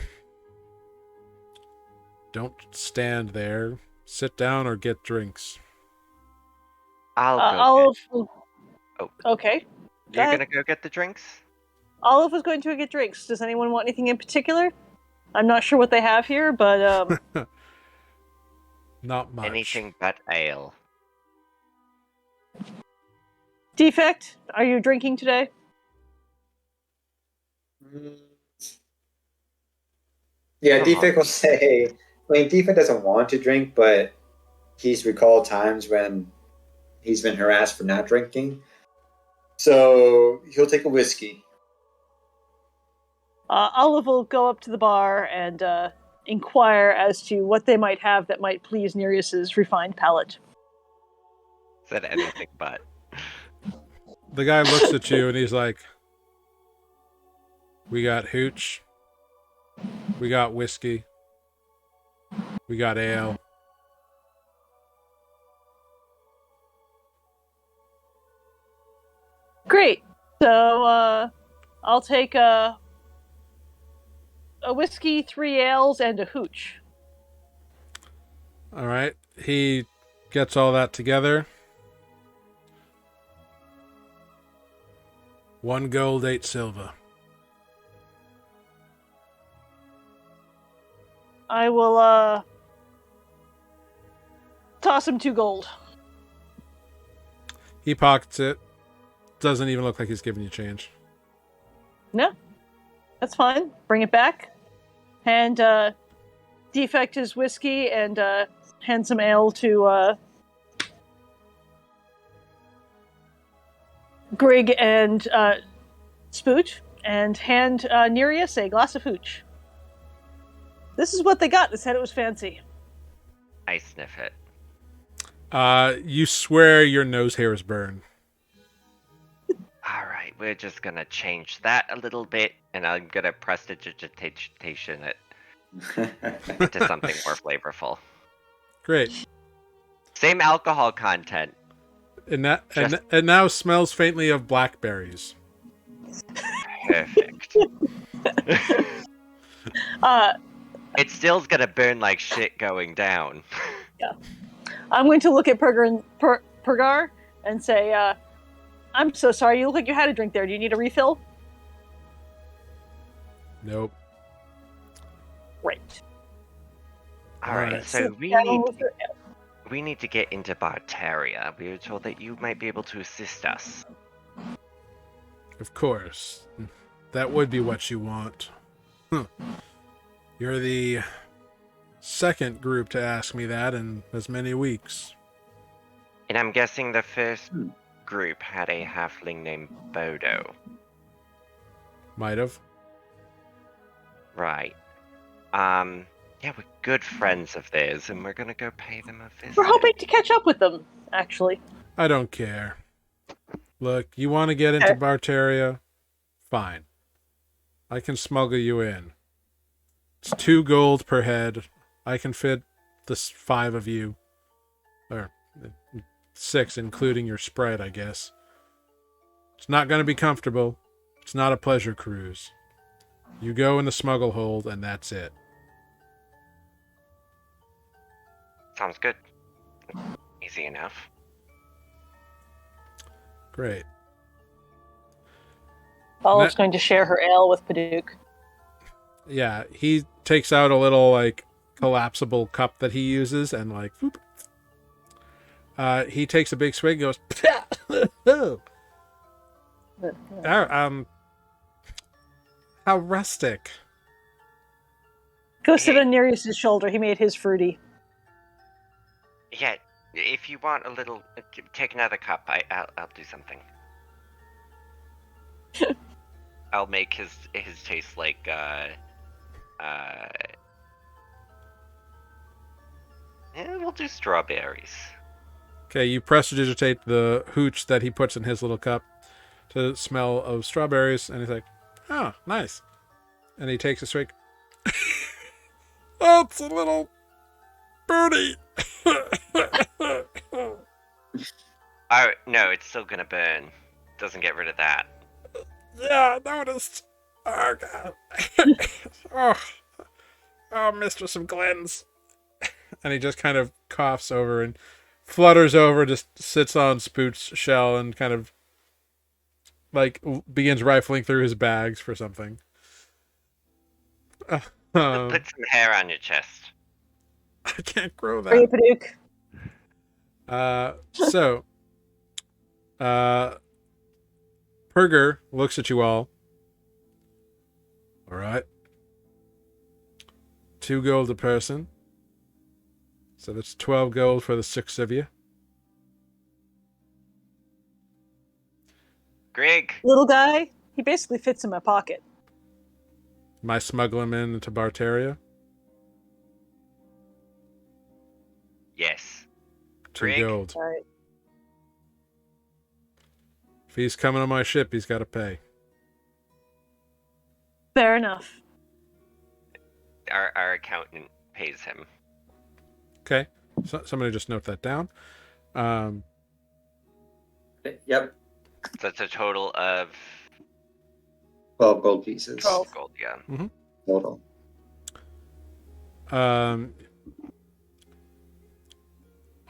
[SPEAKER 1] don't stand there. Sit down or get drinks.
[SPEAKER 3] I'll go.
[SPEAKER 2] Olive. Okay.
[SPEAKER 3] You're gonna go get the drinks?
[SPEAKER 2] Olive was going to get drinks. Does anyone want anything in particular? I'm not sure what they have here, but
[SPEAKER 1] Not much.
[SPEAKER 3] Anything but ale.
[SPEAKER 2] Defect, are you drinking today?
[SPEAKER 4] Yeah, Defect will say. I mean, Defect doesn't want to drink, but he's recalled times when he's been harassed for not drinking. So he'll take a whiskey.
[SPEAKER 2] Olive will go up to the bar and inquire as to what they might have that might please Nereus's refined palate.
[SPEAKER 3] Said anything but.
[SPEAKER 1] The guy looks at you and he's like, we got hooch, we got whiskey, we got ale.
[SPEAKER 2] Great. So I'll take a whiskey, 3 ales, and a hooch.
[SPEAKER 1] All right. He gets all that together. 1 gold, 8 silver.
[SPEAKER 2] I will toss him 2 gold.
[SPEAKER 1] He pockets it. Doesn't even look like he's giving you change.
[SPEAKER 2] No, that's fine. Bring it back. Hand Defect his whiskey and hand some ale to Grig and Spoot, and hand Nereus a glass of hooch. This is what they got. They said it was fancy.
[SPEAKER 3] I sniff it.
[SPEAKER 1] You swear your nose hairs burn.
[SPEAKER 3] Alright, we're just gonna change that a little bit, and I'm gonna prestidigitation it to something more flavorful.
[SPEAKER 1] Great.
[SPEAKER 3] Same alcohol content.
[SPEAKER 1] And it now smells faintly of blackberries.
[SPEAKER 3] Perfect. It still's gonna burn like shit going down.
[SPEAKER 2] Yeah. I'm going to look at Pergar and say, I'm so sorry, you look like you had a drink there. Do you need a refill?
[SPEAKER 1] Nope.
[SPEAKER 2] Right.
[SPEAKER 3] Alright, so we need to get into Barterria. We were told that you might be able to assist us.
[SPEAKER 1] Of course. That would be what you want. You're the second group to ask me that in as many weeks.
[SPEAKER 3] And I'm guessing the first group had a halfling named Bodo.
[SPEAKER 1] Might have.
[SPEAKER 3] Right. Yeah, we're good friends of theirs, and we're gonna go pay them a visit.
[SPEAKER 2] We're hoping to catch up with them, actually.
[SPEAKER 1] I don't care. Look, you want to get into Barterria? Fine. I can smuggle you in. It's 2 gold per head. I can fit the 5 of you. Or 6, including your spread, I guess. It's not going to be comfortable. It's not a pleasure cruise. You go in the smuggle hold, and that's it.
[SPEAKER 3] Sounds good. Easy enough.
[SPEAKER 1] Great.
[SPEAKER 2] Olive's going to share her ale with Paduke.
[SPEAKER 1] Yeah, he takes out a little like collapsible cup that he uses and like whoop. He takes a big swig and goes oh, how rustic.
[SPEAKER 2] Go sit
[SPEAKER 3] Hey.
[SPEAKER 2] on Nereus's shoulder. He made his fruity.
[SPEAKER 3] Yeah, if you want a little, take another cup. I'll do something. I'll make his taste like we'll do strawberries.
[SPEAKER 1] Okay, you prestidigitate the hooch that he puts in his little cup to smell of strawberries, and he's like, oh, nice. And he takes a swig. Oh, it's a little birdie.
[SPEAKER 3] Oh no, it's still gonna burn. Doesn't get rid of that.
[SPEAKER 1] Yeah, I noticed. Oh, God. Oh, Mistress of Glens. And he just kind of coughs over and flutters over, just sits on Spoot's shell and kind of like begins rifling through his bags for something.
[SPEAKER 3] Put some hair on your chest.
[SPEAKER 1] I can't grow
[SPEAKER 2] For you,
[SPEAKER 1] that.
[SPEAKER 2] Paduke.
[SPEAKER 1] So, Perger looks at you all. All right. 2 gold a person. So that's 12 gold for the 6 of you.
[SPEAKER 3] Greg.
[SPEAKER 2] Little guy, he basically fits in my pocket.
[SPEAKER 1] Am I smuggle him into Barterria?
[SPEAKER 3] Yes.
[SPEAKER 1] 2
[SPEAKER 3] Greg?
[SPEAKER 1] gold.
[SPEAKER 2] All right.
[SPEAKER 1] If he's coming on my ship, he's got to pay.
[SPEAKER 2] Fair enough.
[SPEAKER 3] Our accountant pays him.
[SPEAKER 1] Okay. So, somebody just note that down.
[SPEAKER 4] Yep.
[SPEAKER 3] So that's a total of
[SPEAKER 4] 12 gold pieces
[SPEAKER 2] 12.
[SPEAKER 3] gold, yeah.
[SPEAKER 4] total.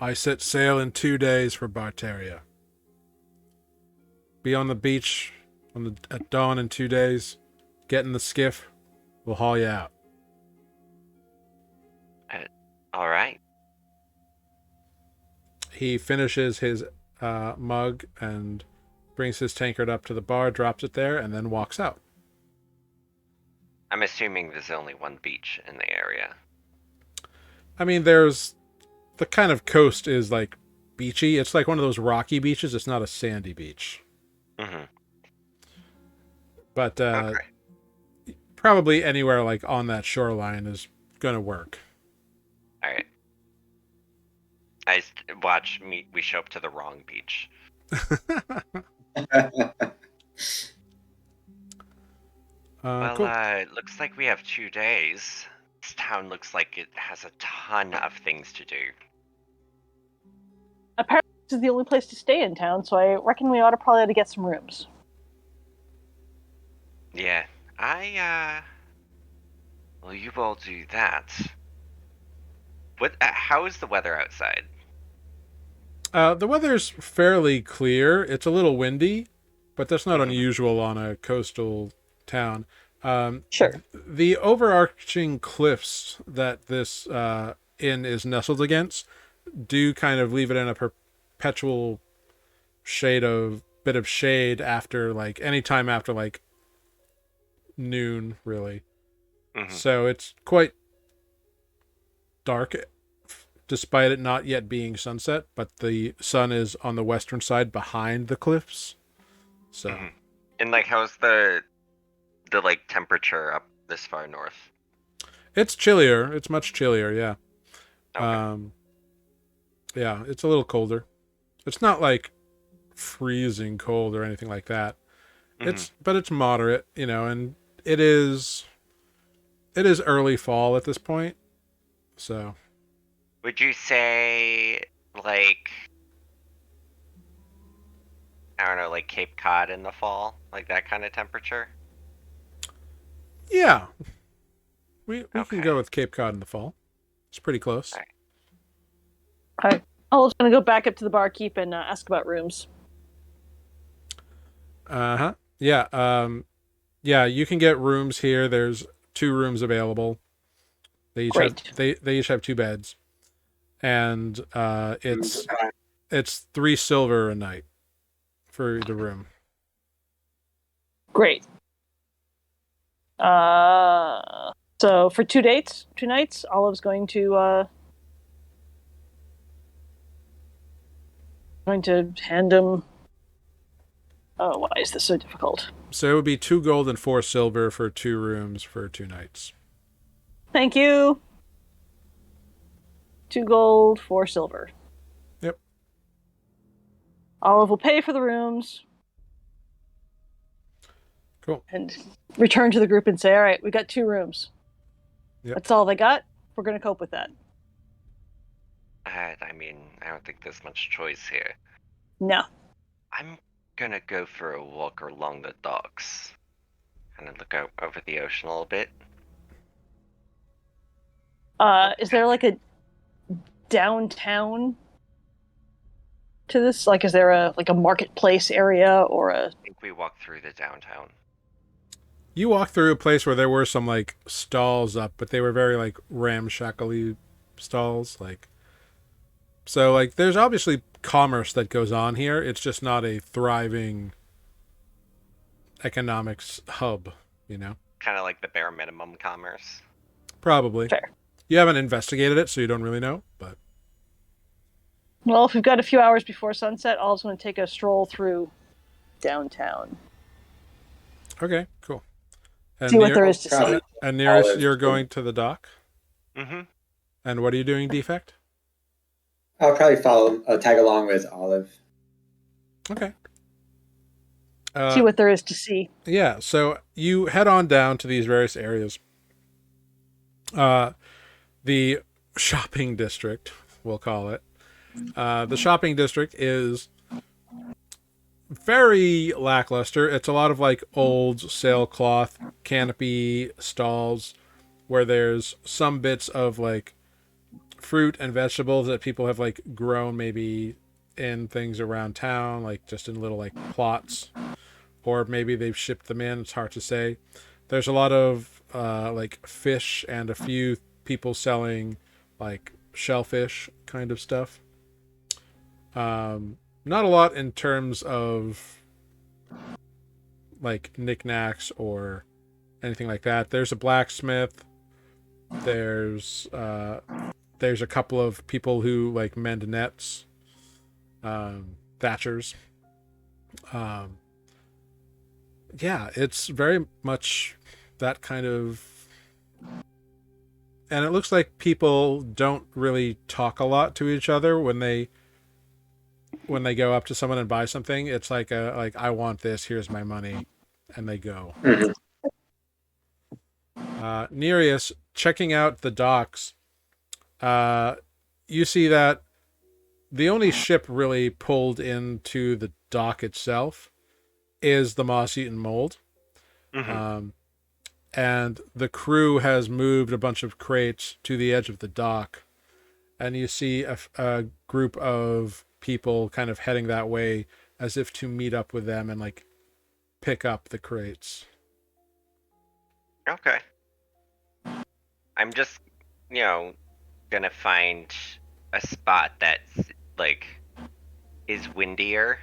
[SPEAKER 1] I set sail in 2 days for Barteria. Be on the beach at dawn in 2 days. Get in the skiff. We'll haul you out.
[SPEAKER 3] All right.
[SPEAKER 1] He finishes his mug and brings his tankard up to the bar, drops it there, and then walks out.
[SPEAKER 3] I'm assuming there's only one beach in the area.
[SPEAKER 1] I mean, there's the kind of coast is like beachy. It's like one of those rocky beaches. It's not a sandy beach.
[SPEAKER 3] Mm-hmm.
[SPEAKER 1] But
[SPEAKER 3] Okay.
[SPEAKER 1] probably anywhere like on that shoreline is going to work.
[SPEAKER 3] All right. Watch me. We show up to the wrong beach.
[SPEAKER 1] Cool.
[SPEAKER 3] It looks like we have 2 days. This town looks like it has a ton of things to do.
[SPEAKER 2] Apparently, this is the only place to stay in town, so I reckon we ought to probably get some rooms.
[SPEAKER 3] Yeah, well, you all do that. What? How is the weather outside?
[SPEAKER 1] The weather's fairly clear. It's a little windy, but that's not unusual on a coastal town.
[SPEAKER 2] Sure.
[SPEAKER 1] The overarching cliffs that this inn is nestled against do kind of leave it in a perpetual bit of shade after like any time after like noon, really.
[SPEAKER 3] Mm-hmm.
[SPEAKER 1] So it's quite dark despite it not yet being sunset, but the sun is on the western side behind the cliffs. So
[SPEAKER 3] And like, how's the like temperature up this far north?
[SPEAKER 1] it's chillier. It's much chillier, yeah.
[SPEAKER 3] Okay.
[SPEAKER 1] Yeah, it's a little colder. It's not like freezing cold or anything like that. But it's moderate, and it is early fall at this point. So
[SPEAKER 3] Would you say like, I don't know, like Cape Cod in the fall, like that kind of temperature?
[SPEAKER 1] yeah. We can
[SPEAKER 3] Okay.
[SPEAKER 1] go with Cape Cod in the fall. It's pretty close.
[SPEAKER 3] All right.
[SPEAKER 2] All right. Olive's going to go back up to the barkeep and ask about rooms.
[SPEAKER 1] Uh-huh. Yeah. Yeah, you can get rooms here. There's 2 rooms available. They each have
[SPEAKER 2] Great.
[SPEAKER 1] they each have 2 beds, and it's
[SPEAKER 4] Uh,
[SPEAKER 1] 3 silver a night for the room.
[SPEAKER 2] Great. So for 2 nights, Olive's going to hand him. Oh, why is this so difficult?
[SPEAKER 1] So it would be 2 gold and 4 silver for 2 rooms for 2 nights.
[SPEAKER 2] Thank you. 2 gold, 4 silver.
[SPEAKER 1] Yep.
[SPEAKER 2] Olive will pay for the rooms.
[SPEAKER 1] Cool.
[SPEAKER 2] And return to the group and say, all right, we got 2 rooms.
[SPEAKER 1] Yep.
[SPEAKER 2] That's all they got. We're going to cope with that.
[SPEAKER 3] I mean, I don't think there's much choice here.
[SPEAKER 2] No.
[SPEAKER 3] I'm gonna go for a walk along the docks. Kind of look out over the ocean a little bit.
[SPEAKER 2] Is there like a downtown to this? Like, is there a marketplace area or a?
[SPEAKER 3] I think we walk through the downtown.
[SPEAKER 1] You walk through a place where there were some like stalls up, but they were very like ramshackly stalls, like. So like there's obviously commerce that goes on here. It's just not a thriving economics hub, you know.
[SPEAKER 3] Kind of like the bare minimum commerce.
[SPEAKER 1] Probably.
[SPEAKER 2] Fair.
[SPEAKER 1] You haven't investigated it, so you don't really know, but
[SPEAKER 2] Well, if we've got a few hours before sunset, Olive's going to take a stroll through downtown.
[SPEAKER 1] okay, cool. And
[SPEAKER 2] See what there is to see.
[SPEAKER 4] Probably.
[SPEAKER 1] And nearest,
[SPEAKER 4] Olive.
[SPEAKER 1] you're going to the dock.
[SPEAKER 3] Mm-hmm.
[SPEAKER 1] And what are you doing, Defect?
[SPEAKER 4] I'll probably tag along with Olive.
[SPEAKER 1] Okay.
[SPEAKER 2] See what there is to see.
[SPEAKER 1] Yeah, so you head on down to these various areas. The shopping district, we'll call it. The shopping district is very lackluster. It's a lot of like old sailcloth canopy stalls where there's some bits of like fruit and vegetables that people have like grown maybe in things around town, like just in little like plots, or maybe they've shipped them in. It's hard to say. There's a lot of like fish and a few people selling like shellfish kind of stuff. Not a lot in terms of like knickknacks or anything like that. There's a blacksmith. There's a couple of people who like mend nets, thatchers. Yeah, it's very much that kind of, and it looks like people don't really talk a lot to each other when they go up to someone and buy something. It's like I want this, here's my money, and they go.
[SPEAKER 4] Mhm.
[SPEAKER 1] Nereus, checking out the docks, you see that the only ship really pulled into the dock itself is the Moss-Eaten Mold.
[SPEAKER 3] Mm-hmm.
[SPEAKER 1] And the crew has moved a bunch of crates to the edge of the dock. And you see a group of people kind of heading that way as if to meet up with them and like pick up the crates.
[SPEAKER 3] Okay. I'm just, gonna find a spot that's like is windier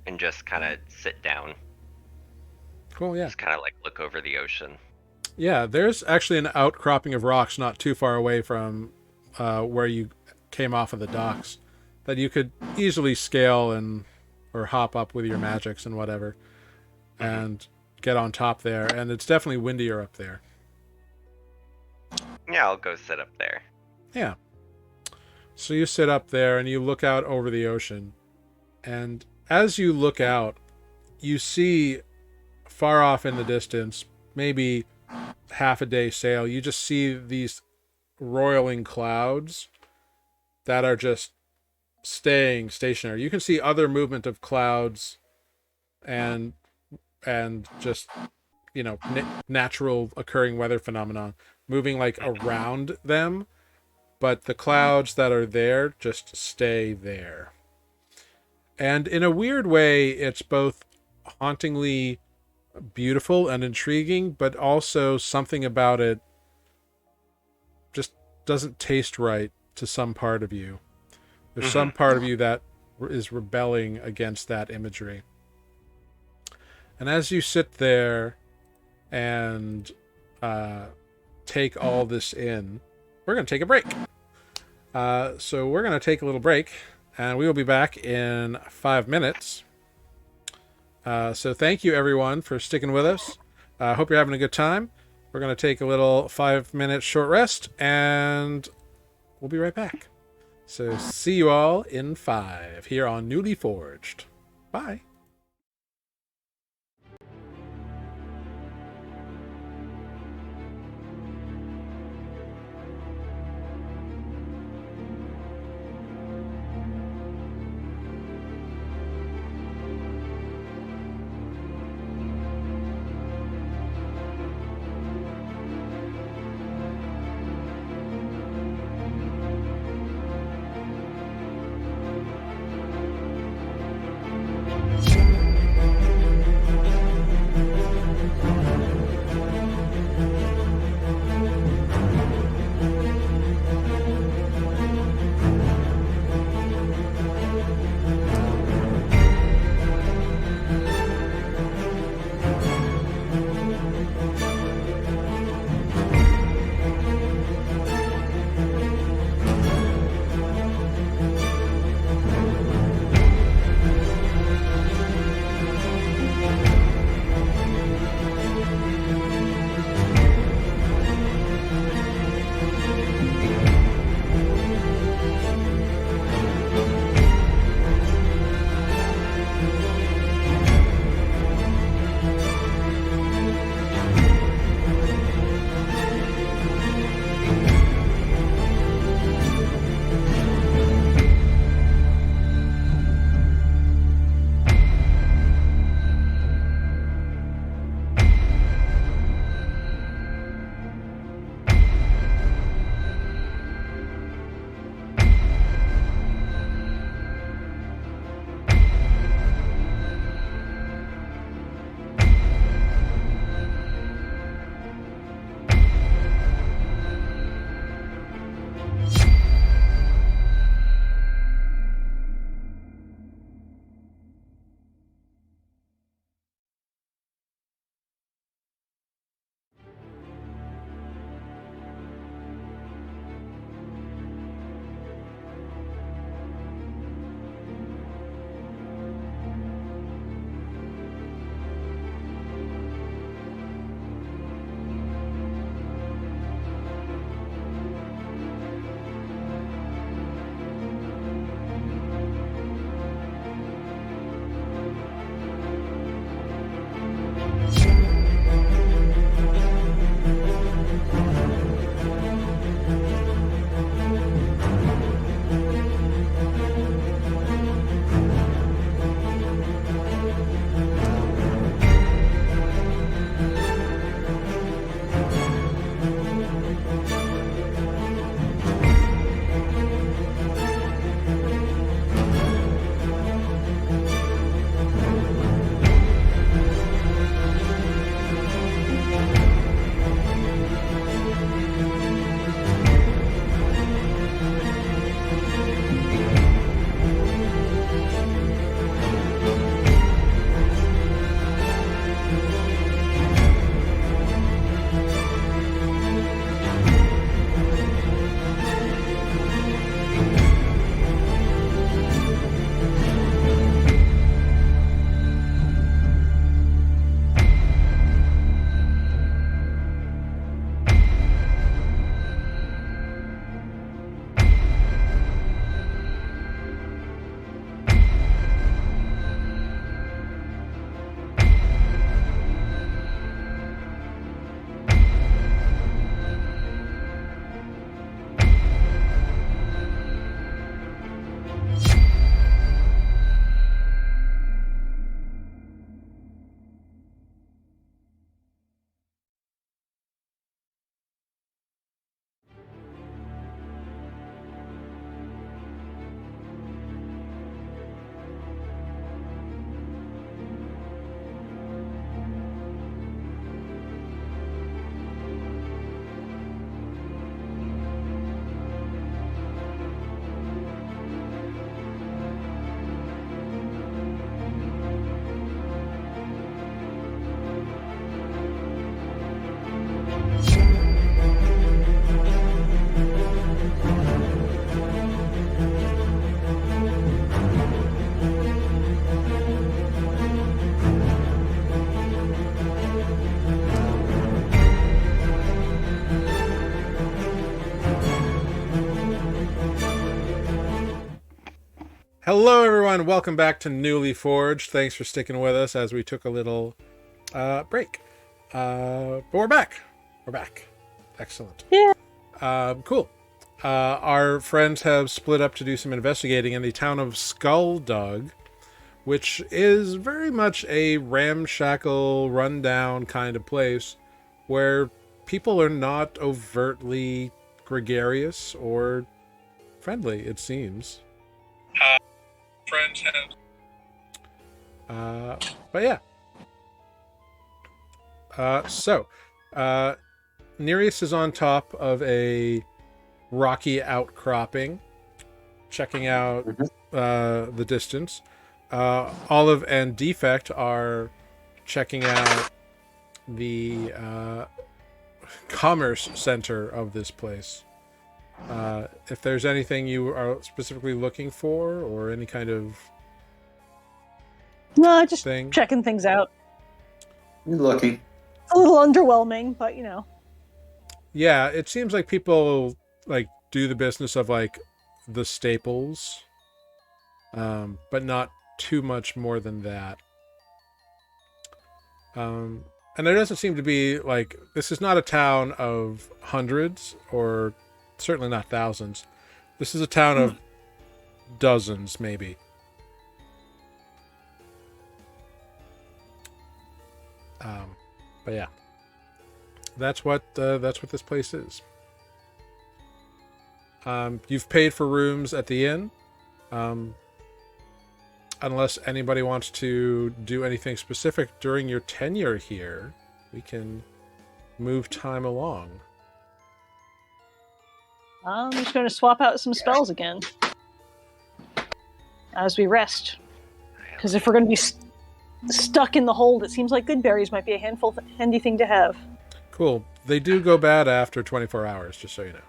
[SPEAKER 3] and just kind of sit down.
[SPEAKER 1] Cool, yeah.
[SPEAKER 3] Just kind of like look over the ocean.
[SPEAKER 1] Yeah, there's actually an outcropping of rocks not too far away from where you came off of the docks that you could easily scale or hop up with your magics and whatever and get on top there. And it's definitely windier up there.
[SPEAKER 3] Yeah, I'll go sit up there.
[SPEAKER 1] Yeah. So you sit up there and you look out over the ocean. And as you look out, you see far off in the distance, maybe half a day sail, you just see these roiling clouds that are just staying stationary. You can see other movement of clouds and just natural occurring weather phenomenon moving like around them, but the clouds that are there just stay there. And in a weird way, it's both hauntingly beautiful and intriguing, but also something about it just doesn't taste right to some part of you. There's some part of you that is rebelling against that imagery. And as you sit there and take all this in, we're going to take a break. So we're going to take a little break, and we will be back in 5 minutes. So thank you, everyone, for sticking with us. I hope you're having a good time. We're going to take a little 5-minute short rest, and we'll be right back. So see you all in 5 here on Nuuli Forged. Bye. Hello, everyone. Welcome back to Nuuli Forged. Thanks for sticking with us as we took a little break. But we're back. We're back. Excellent.
[SPEAKER 2] Yeah.
[SPEAKER 1] Cool. Our friends have split up to do some investigating in the town of Skulldug, which is very much a ramshackle, rundown kind of place where people are not overtly gregarious or friendly, it seems. Friends have. But yeah. Nereus is on top of a rocky outcropping, checking out the distance. Olive and Defect are checking out the commerce center of this place. If there's anything you are specifically looking for, or any kind of
[SPEAKER 2] No, just
[SPEAKER 1] thing.
[SPEAKER 2] checking things out.
[SPEAKER 4] Looking.
[SPEAKER 2] A little underwhelming, but you know.
[SPEAKER 1] Yeah, it seems like people like do the business of like the staples, but not too much more than that. And there doesn't seem to be like, this is not a town of hundreds, or certainly not thousands. This is a town of dozens, maybe. But yeah, that's what this place is. You've paid for rooms at the inn. Unless anybody wants to do anything specific during your tenure here, we can move time along.
[SPEAKER 2] I'm just going to swap out some spells again as we rest. Because if we're going to be stuck in the hold, it seems like good berries might be a handy thing to have.
[SPEAKER 1] Cool. They do go bad after 24 hours, just so you know.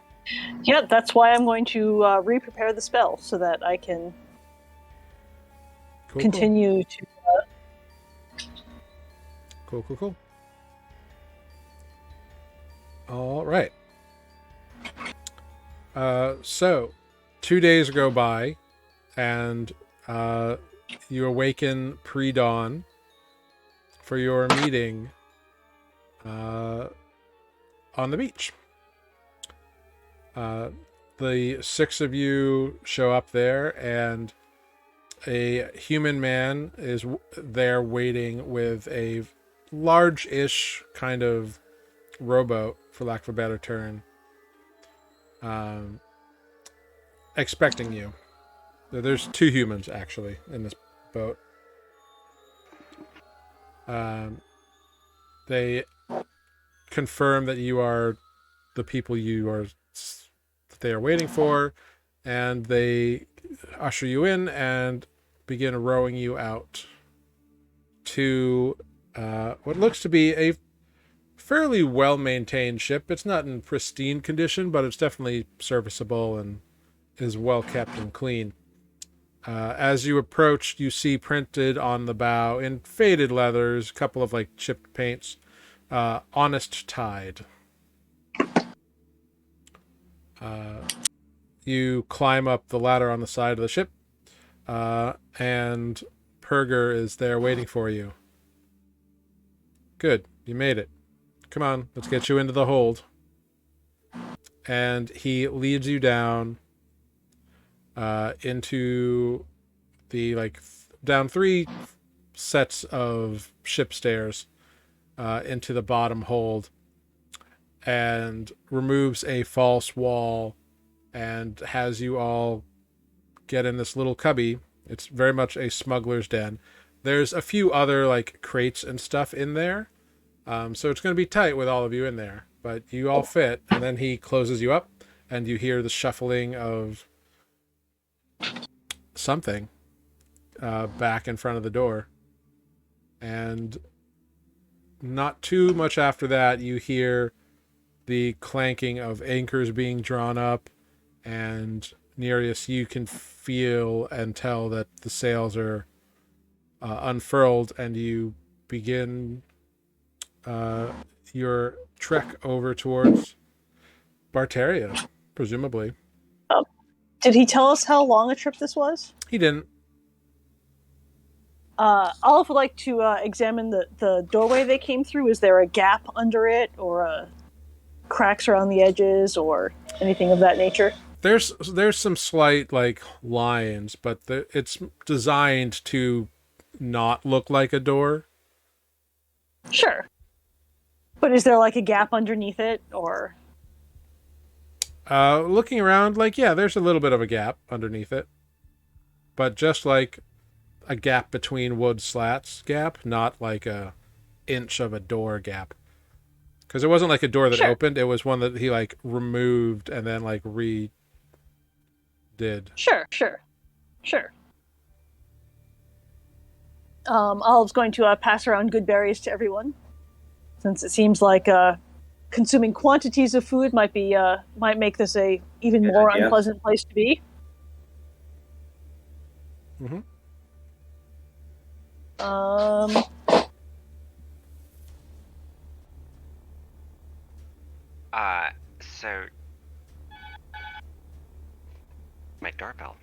[SPEAKER 2] Yeah, that's why I'm going to re-prepare the spell so that I can continue to...
[SPEAKER 1] Cool. All right. So, 2 days go by, and you awaken pre-dawn for your meeting on the beach. The six of you show up there, and a human man is there waiting with a large-ish kind of rowboat, for lack of a better term, expecting you. There's two humans, actually, in this boat. They confirm that you are the people that they are waiting for, and they usher you in and begin rowing you out to what looks to be a fairly well-maintained ship. It's not in pristine condition, but it's definitely serviceable and is well kept and clean. As you approach, you see printed on the bow in faded leathers, a couple of like chipped paints, Honest Tide. You climb up the ladder on the side of the ship, and Perger is there waiting for you. Good, you made it. Come on, let's get you into the hold. And he leads you down into the down 3 sets of ship stairs into the bottom hold, and removes a false wall and has you all get in this little cubby. It's very much a smuggler's den. There's a few other like crates and stuff in there, so it's going to be tight with all of you in there, but you all fit. And then he closes you up, and you hear the shuffling of something back in front of the door. And not too much after that, you hear the clanking of anchors being drawn up, and Nereus, you can feel and tell that the sails are unfurled, and you begin your trek over towards Barterria, presumably.
[SPEAKER 2] Did he tell us how long a trip this was?
[SPEAKER 1] He didn't.
[SPEAKER 2] Olive would like to examine the doorway they came through. Is there a gap under it, or cracks around the edges, or anything of that nature?
[SPEAKER 1] There's some slight like lines, but it's designed to not look like a door.
[SPEAKER 2] Sure. But is there like a gap underneath it, or?
[SPEAKER 1] Looking around, like, yeah, there's a little bit of a gap underneath it, but just like a gap between wood slats gap, not like a inch of a door gap. Because it wasn't like a door that
[SPEAKER 2] Sure.
[SPEAKER 1] opened; it was one that he like removed and then like redid.
[SPEAKER 2] Sure. Olive's going to pass around good berries to everyone, since it seems like consuming quantities of food might make this a even
[SPEAKER 4] Good
[SPEAKER 2] more
[SPEAKER 4] idea.
[SPEAKER 2] unpleasant place to be.
[SPEAKER 1] Mm-hmm.
[SPEAKER 3] So my doorbell.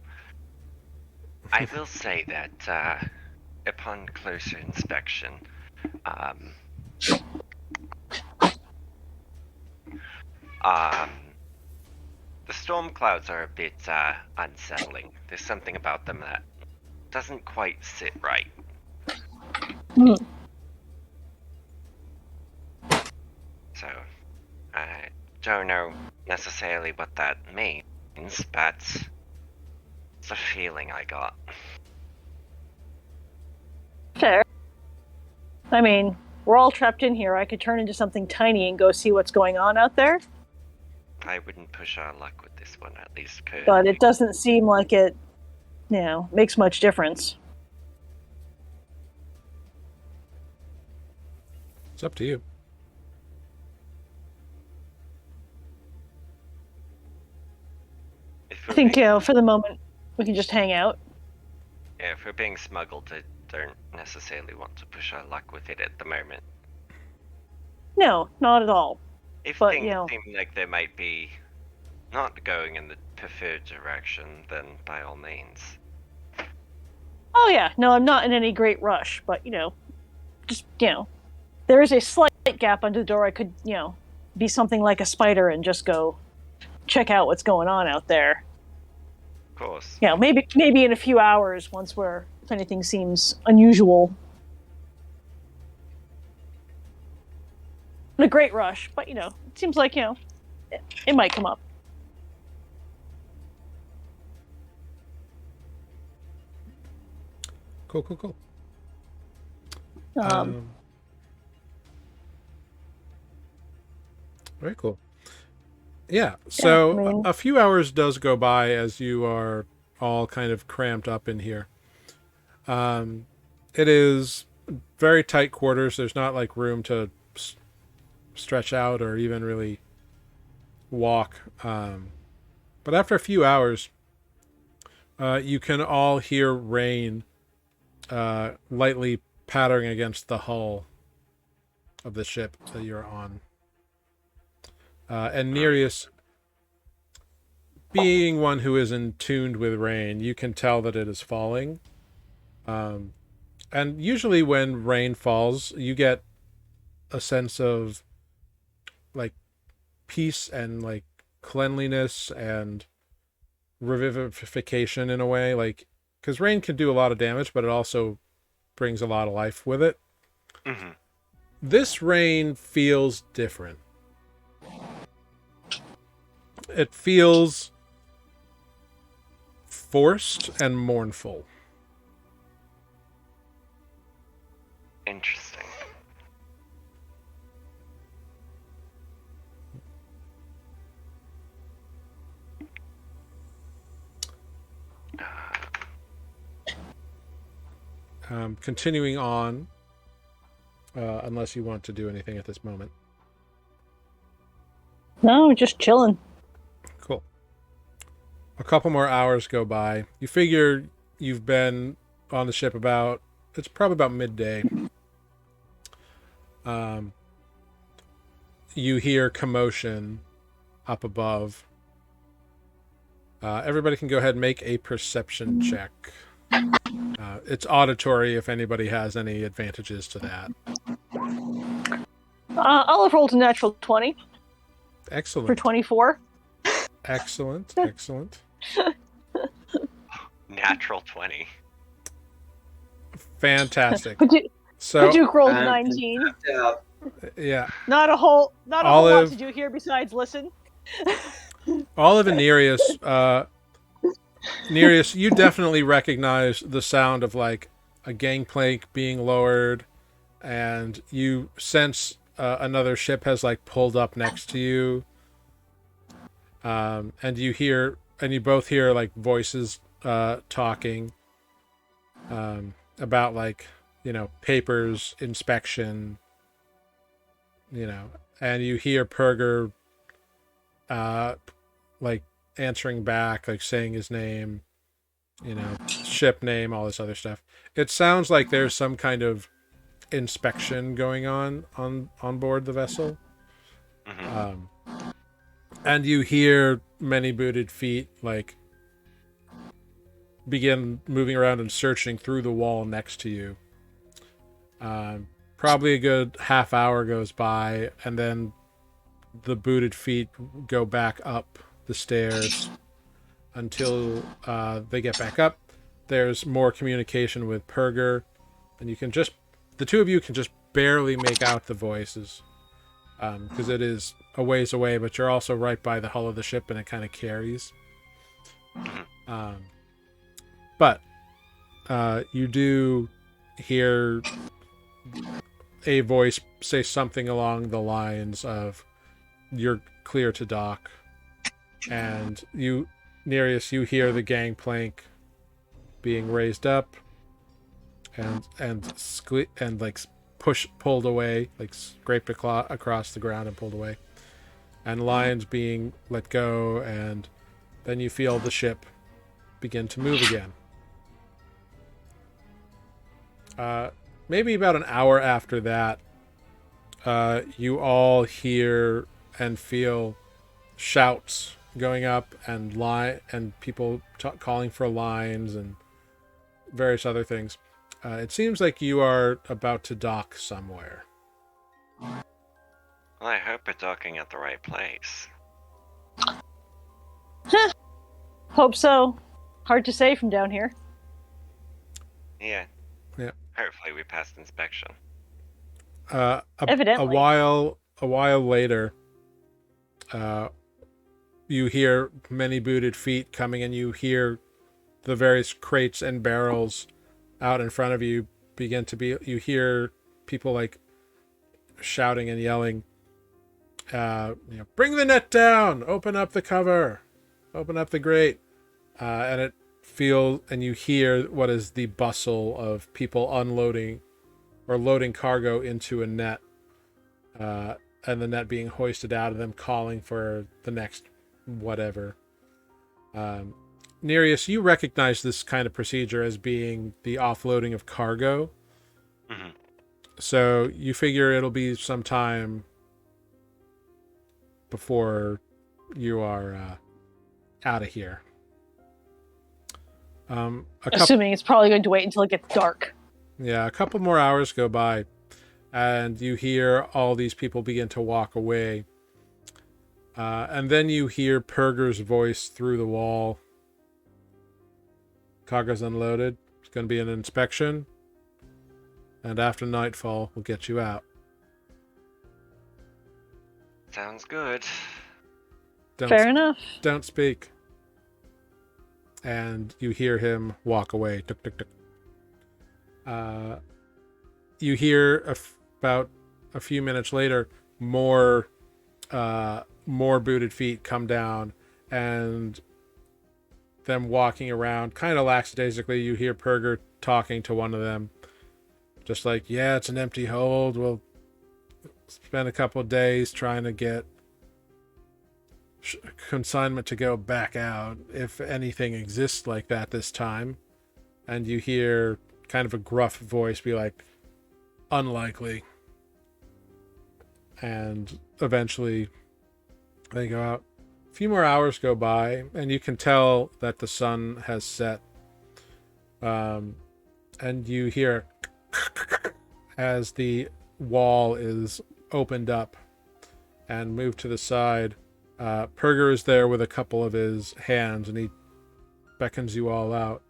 [SPEAKER 3] I will say that upon closer inspection, the storm clouds are a bit unsettling. There's something about them that doesn't quite sit right.
[SPEAKER 2] Hmm.
[SPEAKER 3] So, I don't know necessarily what that means, but it's a feeling I got.
[SPEAKER 2] Fair. I mean, we're all trapped in here. I could turn into something tiny and go see what's going on out there,
[SPEAKER 3] I wouldn't push our luck with this one, at least currently.
[SPEAKER 2] but it doesn't seem like it, makes much difference.
[SPEAKER 1] It's up to you.
[SPEAKER 3] If
[SPEAKER 2] I
[SPEAKER 3] we're
[SPEAKER 2] think,
[SPEAKER 3] being,
[SPEAKER 2] for the moment, we can just hang out.
[SPEAKER 3] yeah, if we're being smuggled, I don't necessarily want to push our luck with it at the moment.
[SPEAKER 2] No, not at all.
[SPEAKER 3] If
[SPEAKER 2] But,
[SPEAKER 3] things seem like they might be not going in the preferred direction, then by all means.
[SPEAKER 2] Oh yeah, no, I'm not in any great rush, but just there is a slight gap under the door. I could be something like a spider and just go check out what's going on out there.
[SPEAKER 3] Of course.
[SPEAKER 2] Maybe in a few hours, if anything seems unusual. In a great rush, but it seems like it might come up.
[SPEAKER 1] Cool. Very cool. Yeah, so
[SPEAKER 2] I mean-
[SPEAKER 1] a few hours does go by as you are all kind of cramped up in here. It is very tight quarters. There's not like room to stretch out or even really walk. But after a few hours, you can all hear rain lightly pattering against the hull of the ship that you're on. And Nereus, being one who is in tuned with rain, you can tell that it is falling. And usually when rain falls, you get a sense of like peace and like cleanliness and revivification in a way, like because rain can do a lot of damage, but it also brings a lot of life with it.
[SPEAKER 3] Mm-hmm.
[SPEAKER 1] This rain feels different. It feels forced and mournful.
[SPEAKER 3] Interesting.
[SPEAKER 1] Continuing on, unless you want to do anything at this moment.
[SPEAKER 2] No, just chilling.
[SPEAKER 1] Cool. A couple more hours go by. You figure you've been on the ship it's probably about midday. You hear commotion up above. Everybody can go ahead and make a perception check. It's auditory if anybody has any advantages to that.
[SPEAKER 2] Olive rolled a natural 20
[SPEAKER 1] Excellent.
[SPEAKER 2] for 24.
[SPEAKER 1] Excellent.
[SPEAKER 3] Natural 20.
[SPEAKER 1] Fantastic.
[SPEAKER 2] So Duke rolled 19.
[SPEAKER 1] Yeah.
[SPEAKER 2] Not a whole lot to do here besides listen.
[SPEAKER 1] Olive and Nereus, Nereus, you definitely recognize the sound of like a gangplank being lowered, and you sense another ship has like pulled up next to you. And you both hear like voices talking about like, papers, inspection, and you hear Perger like answering back, like saying his name, ship name, all this other stuff. It sounds like there's some kind of inspection going on board the vessel.
[SPEAKER 3] Mm-hmm.
[SPEAKER 1] And you hear many booted feet like begin moving around and searching through the wall next to you. Probably a good half hour goes by, and then the booted feet go back up the stairs until they get back up. There's more communication with Perger, and the two of you can just barely make out the voices because it is a ways away, but you're also right by the hull of the ship, and it kind of carries. But you do hear a voice say something along the lines of, "You're clear to dock." And you, Nereus, you hear the gangplank being raised up and like pulled away, like scraped across the ground and pulled away, and lines being let go, and then you feel the ship begin to move again. Maybe about an hour after that, you all hear and feel shouts going up and people calling for lines and various other things. It seems like you are about to dock somewhere.
[SPEAKER 3] Well, I hope we're docking at the right place.
[SPEAKER 2] Hope so. Hard to say from down here.
[SPEAKER 3] Yeah.
[SPEAKER 1] Yeah.
[SPEAKER 3] Hopefully we passed inspection.
[SPEAKER 2] Evidently.
[SPEAKER 1] A while later, you hear many booted feet coming, and you hear the various crates and barrels out in front of you you hear people like shouting and yelling, "Bring the net down, open up the cover, open up the grate," and you hear what is the bustle of people unloading or loading cargo into a net, and the net being hoisted out of them, calling for the next whatever. Nereus, you recognize this kind of procedure as being the offloading of cargo.
[SPEAKER 3] Mm-hmm.
[SPEAKER 1] So you figure it'll be some time before you are out of here.
[SPEAKER 2] Assuming it's probably going to wait until it gets dark.
[SPEAKER 1] Yeah, a couple more hours go by, and you hear all these people begin to walk away. And then you hear Perger's voice through the wall. Cargo's unloaded. It's going to be an inspection. And after nightfall, we'll get you out.
[SPEAKER 3] Sounds good.
[SPEAKER 2] Fair enough.
[SPEAKER 1] Don't speak. And you hear him walk away. Tuk, tuk, tuk. You hear about a few minutes later, more booted feet come down, and them walking around kind of lackadaisically. You hear Perger talking to one of them, just like, "Yeah, it's an empty hold. We'll spend a couple of days trying to get consignment to go back out, if anything exists like that this time." And you hear kind of a gruff voice be like, "Unlikely." And eventually they go out. few more hours go by, and you can tell that the sun has set. And you hear as the wall is opened up and moved to the side. Perger is there with a couple of his hands, and he beckons you all out.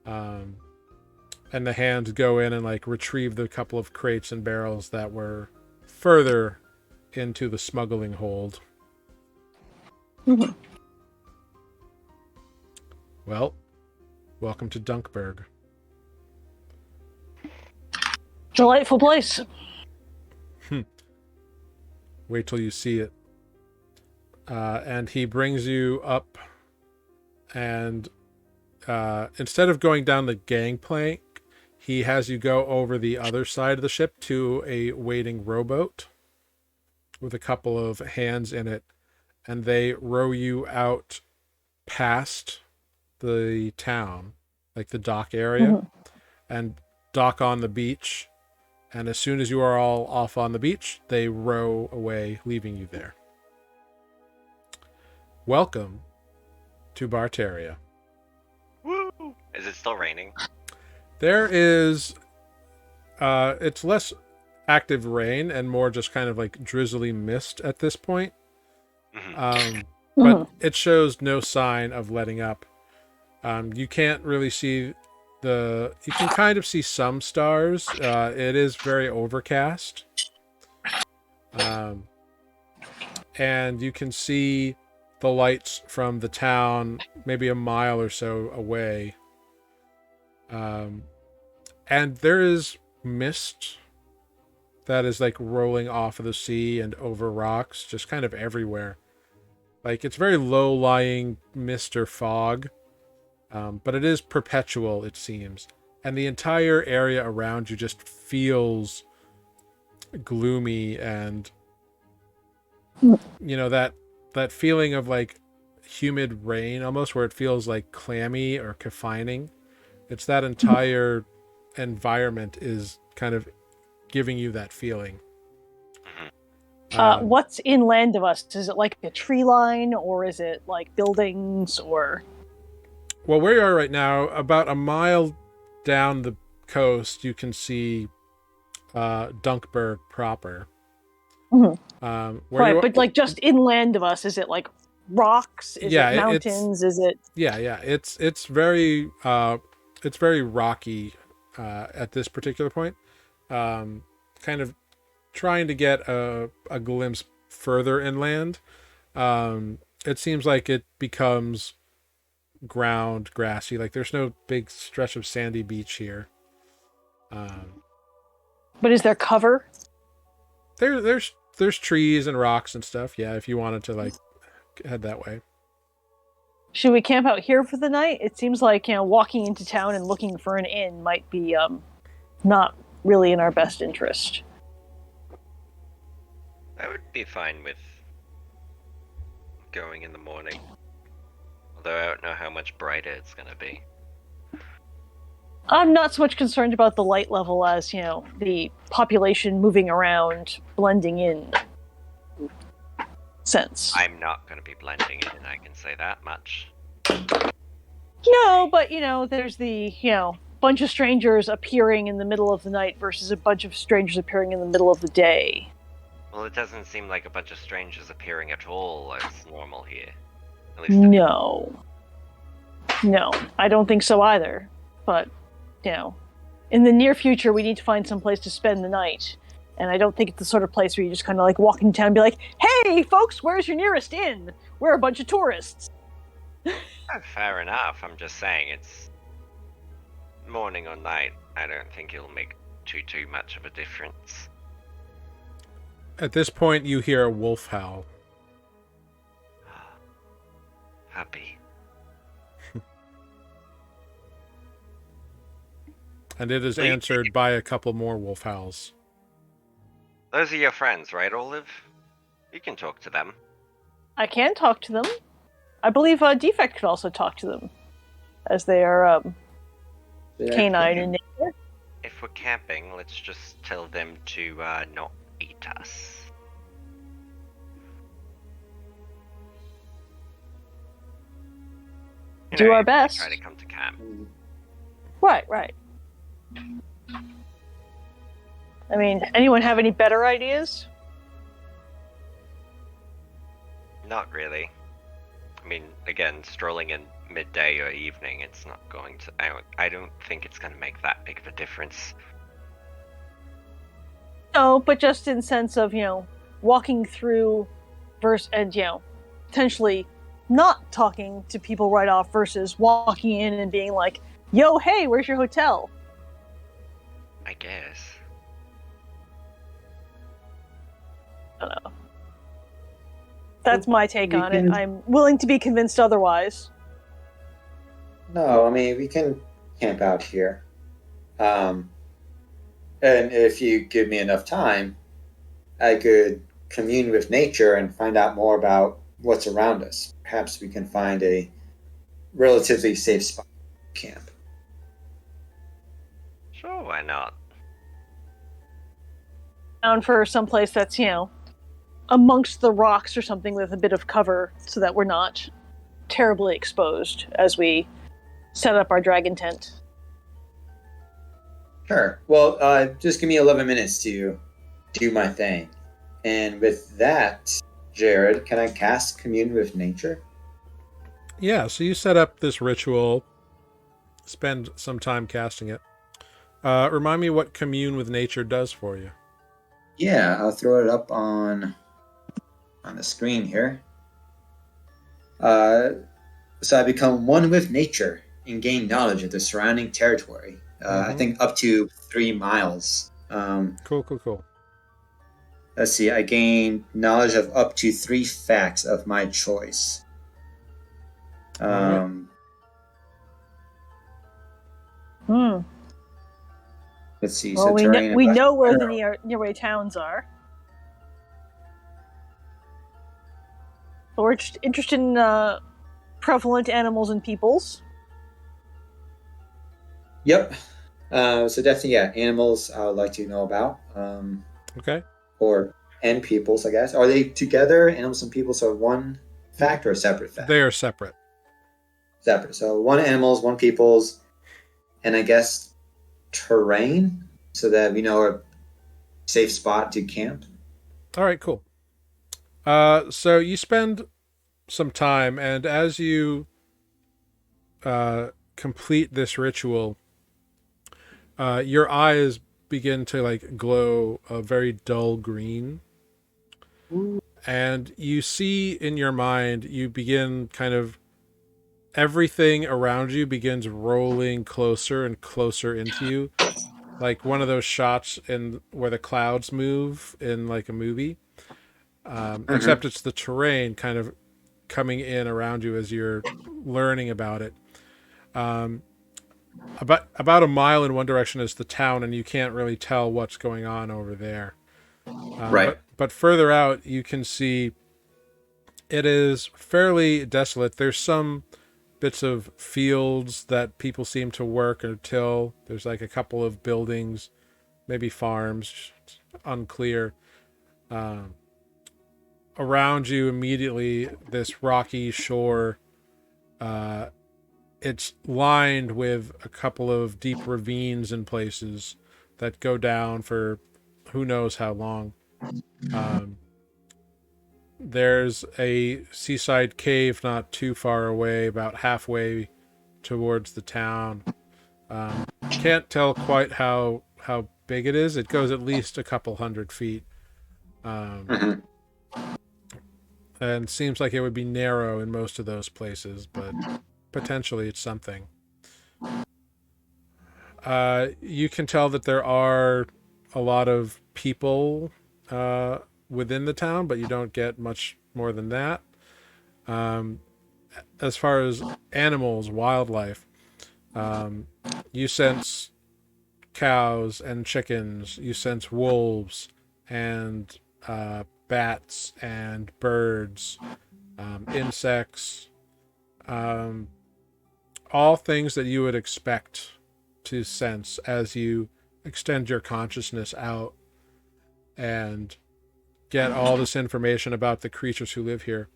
[SPEAKER 1] And the hands go in and like retrieve the couple of crates and barrels that were further into the smuggling hold.
[SPEAKER 2] Mhm.
[SPEAKER 1] Well, welcome to Dunkburg.
[SPEAKER 2] Delightful place.
[SPEAKER 1] Wait till you see it. And he brings you up, and instead of going down the gangplank, he has you go over the other side of the ship to a waiting rowboat with a couple of hands in it, and they row you out past the town, like the dock area, and dock on the beach. And as soon as you are all off on the beach, they row away, leaving you there. Welcome to Barterria.
[SPEAKER 3] Woo! Is it still raining?
[SPEAKER 1] There is, it's less active rain and more just kind of like drizzly mist at this point. But it shows no sign of letting up. You can't really see you can kind of see some stars. It is very overcast. And you can see the lights from the town maybe a mile or so away. And there is mist that is like rolling off of the sea and over rocks, just kind of everywhere. Like it's very low-lying mist or fog, but it is perpetual, it seems. And the entire area around you just feels gloomy, and you know that feeling of like humid rain almost, where it feels like clammy or confining. It's that entire environment is kind of giving you that feeling.
[SPEAKER 2] What's inland of us? Is it like a tree line, or is it like buildings, or?
[SPEAKER 1] Well, where you are right now, about a mile down the coast, you can see Dunkburg proper.
[SPEAKER 2] Right, but like just inland of us, is it like rocks? Is it mountains? Is it?
[SPEAKER 1] Yeah. It's very rocky at this particular point. Kind of trying to get a glimpse further inland. It seems like it becomes grassy. Like there's no big stretch of sandy beach here.
[SPEAKER 2] But is there cover?
[SPEAKER 1] There's trees and rocks and stuff. Yeah, if you wanted to like head that way.
[SPEAKER 2] Should we camp out here for the night? It seems like, walking into town and looking for an inn might be not really in our best interest.
[SPEAKER 3] I would be fine with going in the morning. Although I don't know how much brighter it's going to be.
[SPEAKER 2] I'm not so much concerned about the light level as, the population moving around, blending in sense.
[SPEAKER 3] I'm not going to be blending in, I can say that much.
[SPEAKER 2] No, but, there's the, bunch of strangers appearing in the middle of the night versus a bunch of strangers appearing in the middle of the day.
[SPEAKER 3] Well, it doesn't seem like a bunch of strangers appearing at all as normal here. At least
[SPEAKER 2] No, I don't think so either. But, in the near future, we need to find some place to spend the night. And I don't think it's the sort of place where you just kind of like walk in town and be like, "Hey, folks, where's your nearest inn? We're a bunch of tourists."
[SPEAKER 3] Fair enough. I'm just saying, it's morning or night. I don't think it'll make too much of a difference.
[SPEAKER 1] At this point, you hear a wolf howl.
[SPEAKER 3] Happy.
[SPEAKER 1] And it is answered by a couple more wolf howls.
[SPEAKER 3] Those are your friends, right, Olive? You can talk to them.
[SPEAKER 2] I can talk to them. I believe Defect could also talk to them, as they are canine in nature.
[SPEAKER 3] If we're camping, let's just tell them to not eat us.
[SPEAKER 2] do our
[SPEAKER 3] invariably
[SPEAKER 2] best.
[SPEAKER 3] try to come to camp.
[SPEAKER 2] Right. I mean, anyone have any better ideas?
[SPEAKER 3] Not really. I mean, again, strolling in midday or evening, it's not going to. I don't think it's going to make that big of a difference.
[SPEAKER 2] No, but just in sense of, walking through and, potentially not talking to people right off versus walking in and being like, yo, hey, where's your hotel?
[SPEAKER 3] I guess.
[SPEAKER 2] I don't know. That's my take
[SPEAKER 4] We
[SPEAKER 2] on it.
[SPEAKER 4] can-
[SPEAKER 2] I'm willing to be convinced otherwise.
[SPEAKER 4] No, I mean, we can camp out here. And if you give me enough time, I could commune with nature and find out more about what's around us. Perhaps we can find a relatively safe spot to camp.
[SPEAKER 3] Sure, why not?
[SPEAKER 2] Down for someplace that's, amongst the rocks or something with a bit of cover so that we're not terribly exposed as we set up our dragon tent.
[SPEAKER 4] Sure. Well, just give me 11 minutes to do my thing. And with that, Jared, can I cast Commune with Nature?
[SPEAKER 1] Yeah, so you set up this ritual, spend some time casting it. Remind me what commune with nature does for you.
[SPEAKER 4] Yeah, I'll throw it up on the screen here. So I become one with nature and gain knowledge of the surrounding territory. I think up to 3 miles.
[SPEAKER 1] Cool.
[SPEAKER 4] Let's see, I gain knowledge of up to 3 facts of my choice.
[SPEAKER 1] Alright.
[SPEAKER 4] Let's see.
[SPEAKER 2] Well,
[SPEAKER 4] So
[SPEAKER 2] we know where the nearby towns are. But we're just interested in prevalent animals and peoples.
[SPEAKER 4] Yep. So definitely, yeah, animals I would like to know about.
[SPEAKER 1] Okay.
[SPEAKER 4] And peoples, I guess. Are they together? Animals and peoples are one fact or a separate fact?
[SPEAKER 1] They are separate.
[SPEAKER 4] Separate. So one animals, one peoples, and I guess terrain, so that we know a safe spot to camp.
[SPEAKER 1] All right, cool. So you spend some time, and as you complete this ritual, your eyes begin to glow a very dull green. And you see in your mind, you begin everything around you begins rolling closer and closer into you. Like one of those shots where the clouds move in a movie. Except it's the terrain kind of coming in around you as you're learning about it. About a mile in one direction is the town, and you can't really tell what's going on over there.
[SPEAKER 4] Right.
[SPEAKER 1] But further out, you can see it is fairly desolate. There's some bits of fields that people seem to work or till. There's a couple of buildings, maybe farms, it's unclear. Around you immediately, this rocky shore, it's lined with a couple of deep ravines in places that go down for who knows how long. There's a seaside cave not too far away, about halfway towards the town. Can't tell quite how big it is. It goes at least a couple 100 feet. And seems like it would be narrow in most of those places, but potentially it's something. You can tell that there are a lot of people within the town, but you don't get much more than that. As far as animals, wildlife, you sense cows and chickens. You sense wolves and bats and birds, insects, all things that you would expect to sense as you extend your consciousness out and get all this information about the creatures who live here.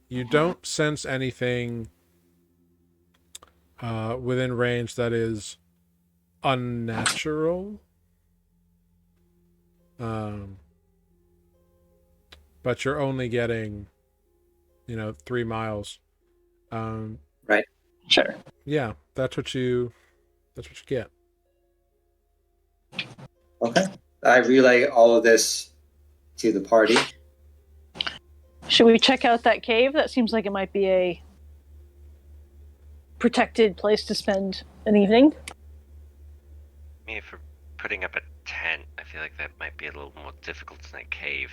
[SPEAKER 1] You don't sense anything within range that is unnatural. But you're only getting, 3 miles.
[SPEAKER 4] Right.
[SPEAKER 2] Sure.
[SPEAKER 1] Yeah, that's what you get.
[SPEAKER 4] Okay. I relay all of this to the party.
[SPEAKER 2] Should we check out that cave? That seems like it might be a protected place to spend an evening.
[SPEAKER 3] I mean, if we're putting up a tent, I feel like that might be a little more difficult than a cave.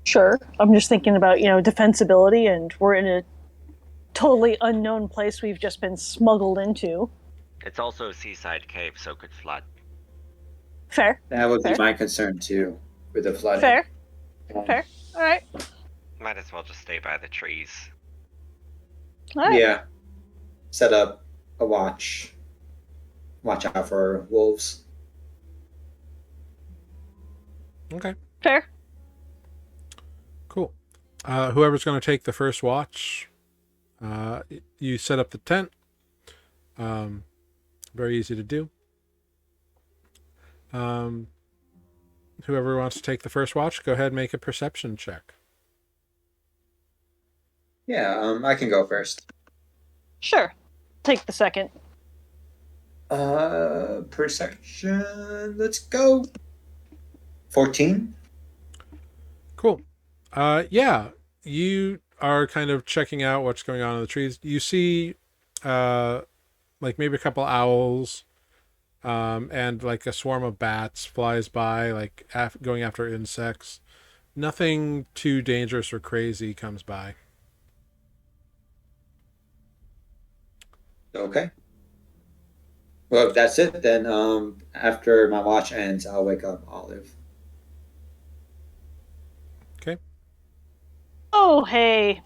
[SPEAKER 2] Sure. I'm just thinking about, defensibility, and we're in a totally unknown place we've just been smuggled into.
[SPEAKER 3] It's also a seaside cave, so it could flood.
[SPEAKER 2] Fair.
[SPEAKER 4] That would
[SPEAKER 2] Fair.
[SPEAKER 4] be my concern too, with the flooding.
[SPEAKER 2] Fair. Fair. All right.
[SPEAKER 3] Might as well just stay by the trees.
[SPEAKER 2] All right.
[SPEAKER 4] Yeah. Set up a watch. Watch out for wolves.
[SPEAKER 1] Okay.
[SPEAKER 2] Fair.
[SPEAKER 1] Cool. Whoever's going to take the first watch, you set up the tent. Very easy to do. Whoever wants to take the first watch, go ahead and make a perception check.
[SPEAKER 4] Yeah, I can go first.
[SPEAKER 2] Sure. Take the second.
[SPEAKER 4] Perception. Let's go. 14.
[SPEAKER 1] Cool. Yeah, you are kind of checking out what's going on in the trees. You see, like maybe a couple owls, and like a swarm of bats flies by, like going after insects. Nothing too dangerous or crazy comes by.
[SPEAKER 4] Okay. Well, if that's it, then after my watch ends, I'll wake up Olive.
[SPEAKER 1] Okay.
[SPEAKER 2] Oh, hey.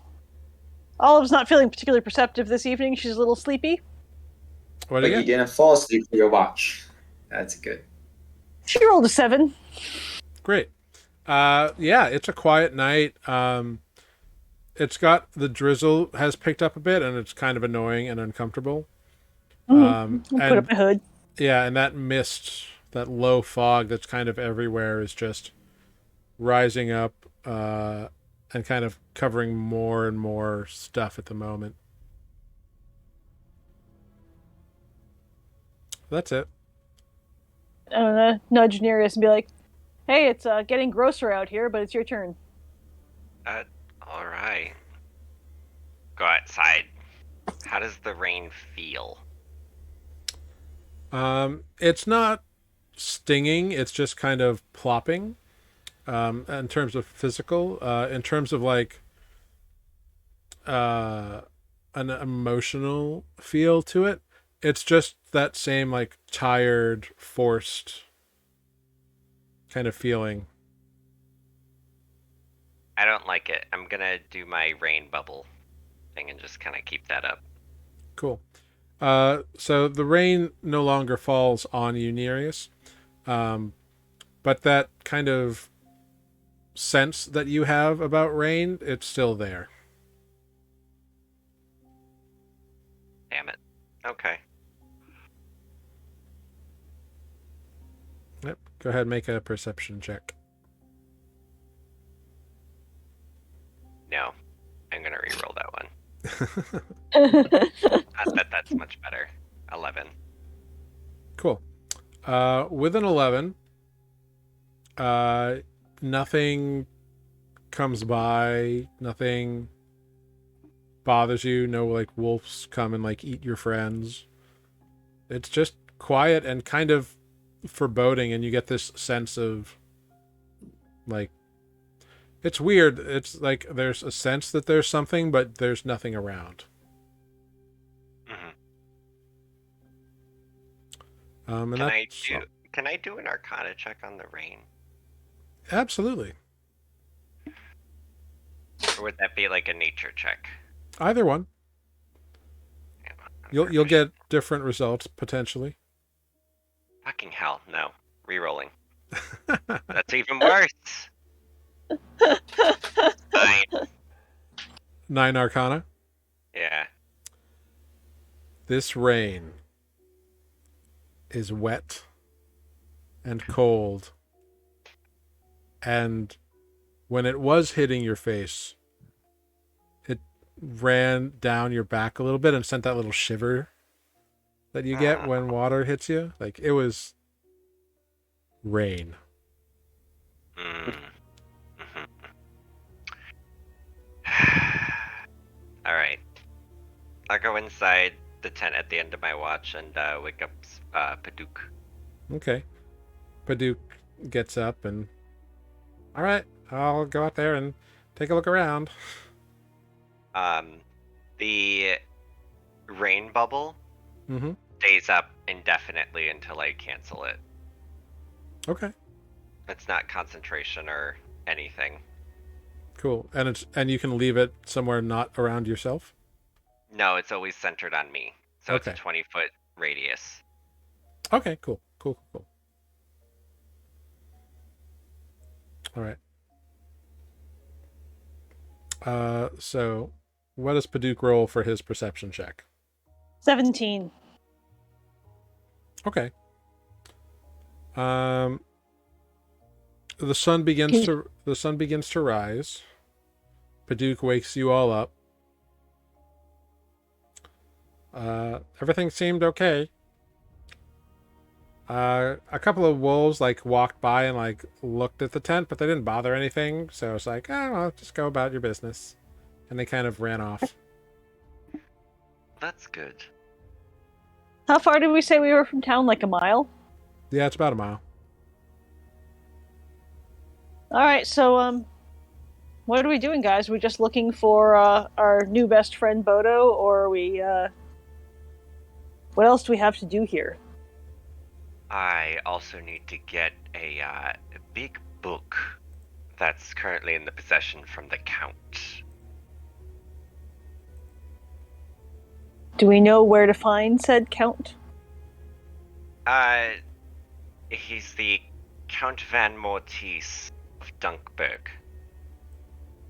[SPEAKER 2] Olive's not feeling particularly perceptive this evening. She's a little sleepy.
[SPEAKER 1] What
[SPEAKER 4] But
[SPEAKER 1] do you
[SPEAKER 4] you
[SPEAKER 1] get?
[SPEAKER 4] didn't fall asleep for your watch. That's good.
[SPEAKER 2] She rolled a 7.
[SPEAKER 1] Great. Yeah, it's a quiet night. It's got the drizzle has picked up a bit, and it's kind of annoying and uncomfortable.
[SPEAKER 2] I'll put
[SPEAKER 1] And
[SPEAKER 2] up my hood.
[SPEAKER 1] yeah, and that mist, that low fog that's kind of everywhere is just rising up, and kind of covering more and more stuff at the moment. That's it.
[SPEAKER 2] I'm gonna nudge Nereus and be like, hey, it's getting grosser out here, but it's your turn.
[SPEAKER 3] Alright. Go outside. How does the rain feel?
[SPEAKER 1] It's not stinging, it's just kind of plopping, in terms of physical. In terms of like an emotional feel to it, it's just that same like tired, forced kind of feeling.
[SPEAKER 3] I don't like it. I'm gonna do my rain bubble thing and just kind of keep that up.
[SPEAKER 1] Cool. So the rain no longer falls on you, Nereus, but that kind of sense that you have about rain, it's still there.
[SPEAKER 3] Damn it. Okay.
[SPEAKER 1] Yep. Go ahead and make a perception check.
[SPEAKER 3] No. I'm gonna re-roll that one. Not that that's much better. 11.
[SPEAKER 1] Cool. With an 11, nothing comes by, nothing bothers you, no like wolves come and like eat your friends. It's just quiet and kind of foreboding, and you get this sense of like, it's weird. It's like there's a sense that there's something, but there's nothing around.
[SPEAKER 3] Mm-hmm.
[SPEAKER 1] And
[SPEAKER 3] Can I do an Arcana check on the rain?
[SPEAKER 1] Absolutely.
[SPEAKER 3] Or would that be like a nature check?
[SPEAKER 1] Either one.
[SPEAKER 3] Damn, I'm
[SPEAKER 1] You'll get different results potentially.
[SPEAKER 3] Fucking hell, no. Re-rolling. That's even worse. 9.
[SPEAKER 1] 9 Arcana.
[SPEAKER 3] Yeah.
[SPEAKER 1] This rain is wet and cold, and when it was hitting your face, it ran down your back a little bit and sent that little shiver that you get when water hits you. Like, it was rain.
[SPEAKER 3] All right. I'll go inside the tent at the end of my watch and wake up Paduke.
[SPEAKER 1] Okay. Paduk gets up and, all right, I'll go out there and take a look around.
[SPEAKER 3] The rain bubble
[SPEAKER 1] Mm-hmm.
[SPEAKER 3] stays up indefinitely until I cancel it.
[SPEAKER 1] Okay.
[SPEAKER 3] It's not concentration or anything.
[SPEAKER 1] Cool. And you can leave it somewhere not around yourself?
[SPEAKER 3] No, it's always centered on me. So
[SPEAKER 1] Okay.
[SPEAKER 3] it's a 20-foot radius.
[SPEAKER 1] Okay, cool. Cool. All right. So what does Paduk roll for his perception check?
[SPEAKER 2] 17.
[SPEAKER 1] Okay. The sun begins to rise. Paduk wakes you all up. Everything seemed okay. A couple of wolves walked by and looked at the tent, but they didn't bother anything. So it's like, oh, well, just go about your business, and they kind of ran off.
[SPEAKER 3] That's good.
[SPEAKER 2] How far did we say we were from town? Like a mile?
[SPEAKER 1] Yeah, it's about a mile.
[SPEAKER 2] All right, so what are we doing, guys? Are we just looking for our new best friend Bodo, or are we? What else do we have to do here?
[SPEAKER 3] I also need to get a big book that's currently in the possession from the Count.
[SPEAKER 2] Do we know where to find said Count?
[SPEAKER 3] He's the Count Van Mortiz of Dunkburg.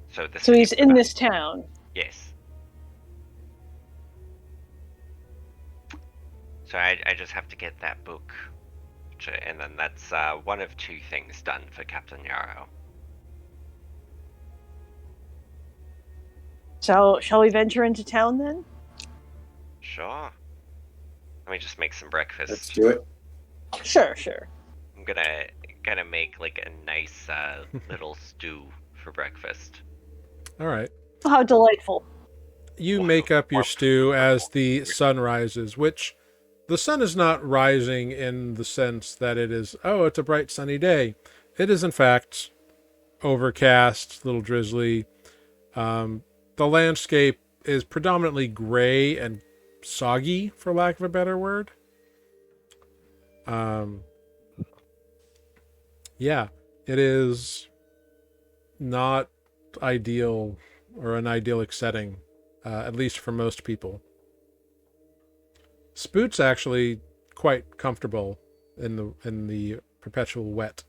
[SPEAKER 2] So he's in this town.
[SPEAKER 3] Yes. So I just have to get that book. And then that's one of two things done for Captain Yarrow.
[SPEAKER 2] So, shall we venture into town then?
[SPEAKER 3] Sure. Let me just make some breakfast.
[SPEAKER 4] Let's do it.
[SPEAKER 2] Sure.
[SPEAKER 3] I'm gonna make a nice little stew for breakfast.
[SPEAKER 1] All right.
[SPEAKER 2] How delightful.
[SPEAKER 1] You make up your stew as the sun rises, which the sun is not rising in the sense that it is, oh, it's a bright sunny day. It is, in fact, overcast, a little drizzly. The landscape is predominantly gray and soggy, for lack of a better word. Yeah, it is not ideal or an idyllic setting, at least for most people. Spoot's actually quite comfortable in the perpetual wet.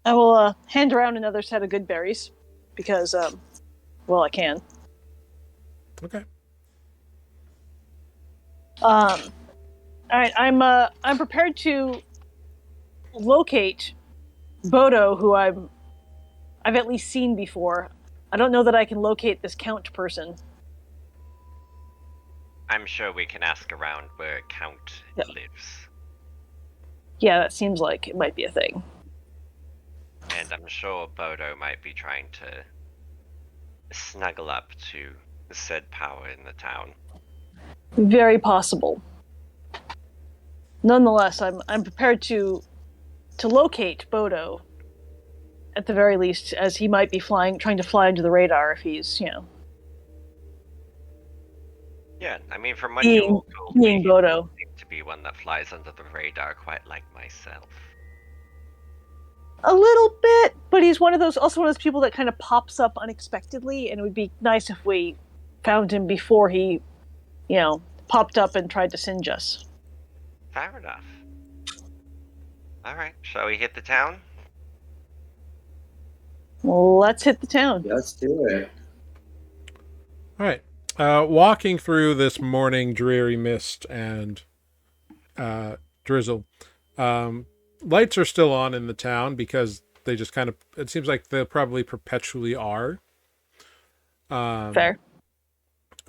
[SPEAKER 2] I will hand around another set of good berries because, well, I can.
[SPEAKER 1] Okay.
[SPEAKER 2] All right, I'm prepared to locate Bodo, who I've at least seen before. I don't know that I can locate this Count person.
[SPEAKER 3] I'm sure we can ask around where Count lives.
[SPEAKER 2] Yeah, that seems like it might be a thing.
[SPEAKER 3] And I'm sure Bodo might be trying to snuggle up to said power in the town.
[SPEAKER 2] Very possible. Nonetheless, I'm prepared to locate Bodo, at the very least, as he might be trying to fly under the radar if he's,
[SPEAKER 3] Yeah, I mean, from what
[SPEAKER 2] being
[SPEAKER 3] you all told me,
[SPEAKER 2] Bodo.
[SPEAKER 3] he seems to be one that flies under the radar, quite like myself.
[SPEAKER 2] A little bit, but he's one of those people that kind of pops up unexpectedly, and it would be nice if we found him before he, popped up and tried to singe us.
[SPEAKER 3] Fair enough. Alright, shall we hit the town?
[SPEAKER 2] Let's hit the town.
[SPEAKER 4] Let's do it.
[SPEAKER 1] All right. Walking through this morning dreary mist and drizzle, lights are still on in the town because they just kind of, it seems like they probably perpetually are.
[SPEAKER 2] Fair.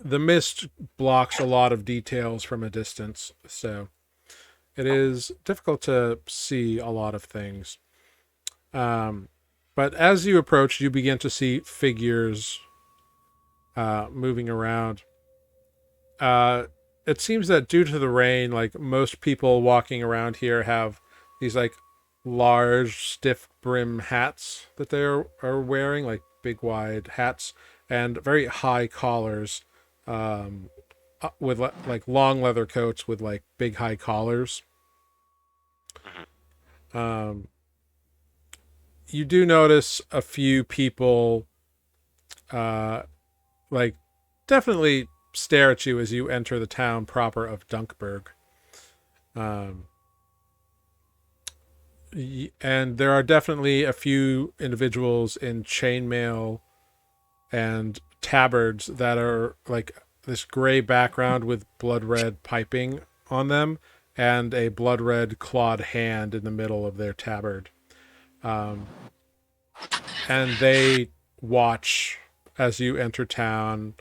[SPEAKER 1] The mist blocks a lot of details from a distance, so it is difficult to see a lot of things. But as you approach, you begin to see figures moving around. It seems that due to the rain, like most people walking around here have these like large, stiff brim hats that they are wearing, like big wide hats, and very high collars, with like long leather coats with like big high collars. You do notice a few people, like definitely stare at you as you enter the town proper of Dunkburg. And there are definitely a few individuals in chainmail and tabards that are like this gray background with blood red piping on them and a blood red clawed hand in the middle of their tabard. And they watch as you enter town,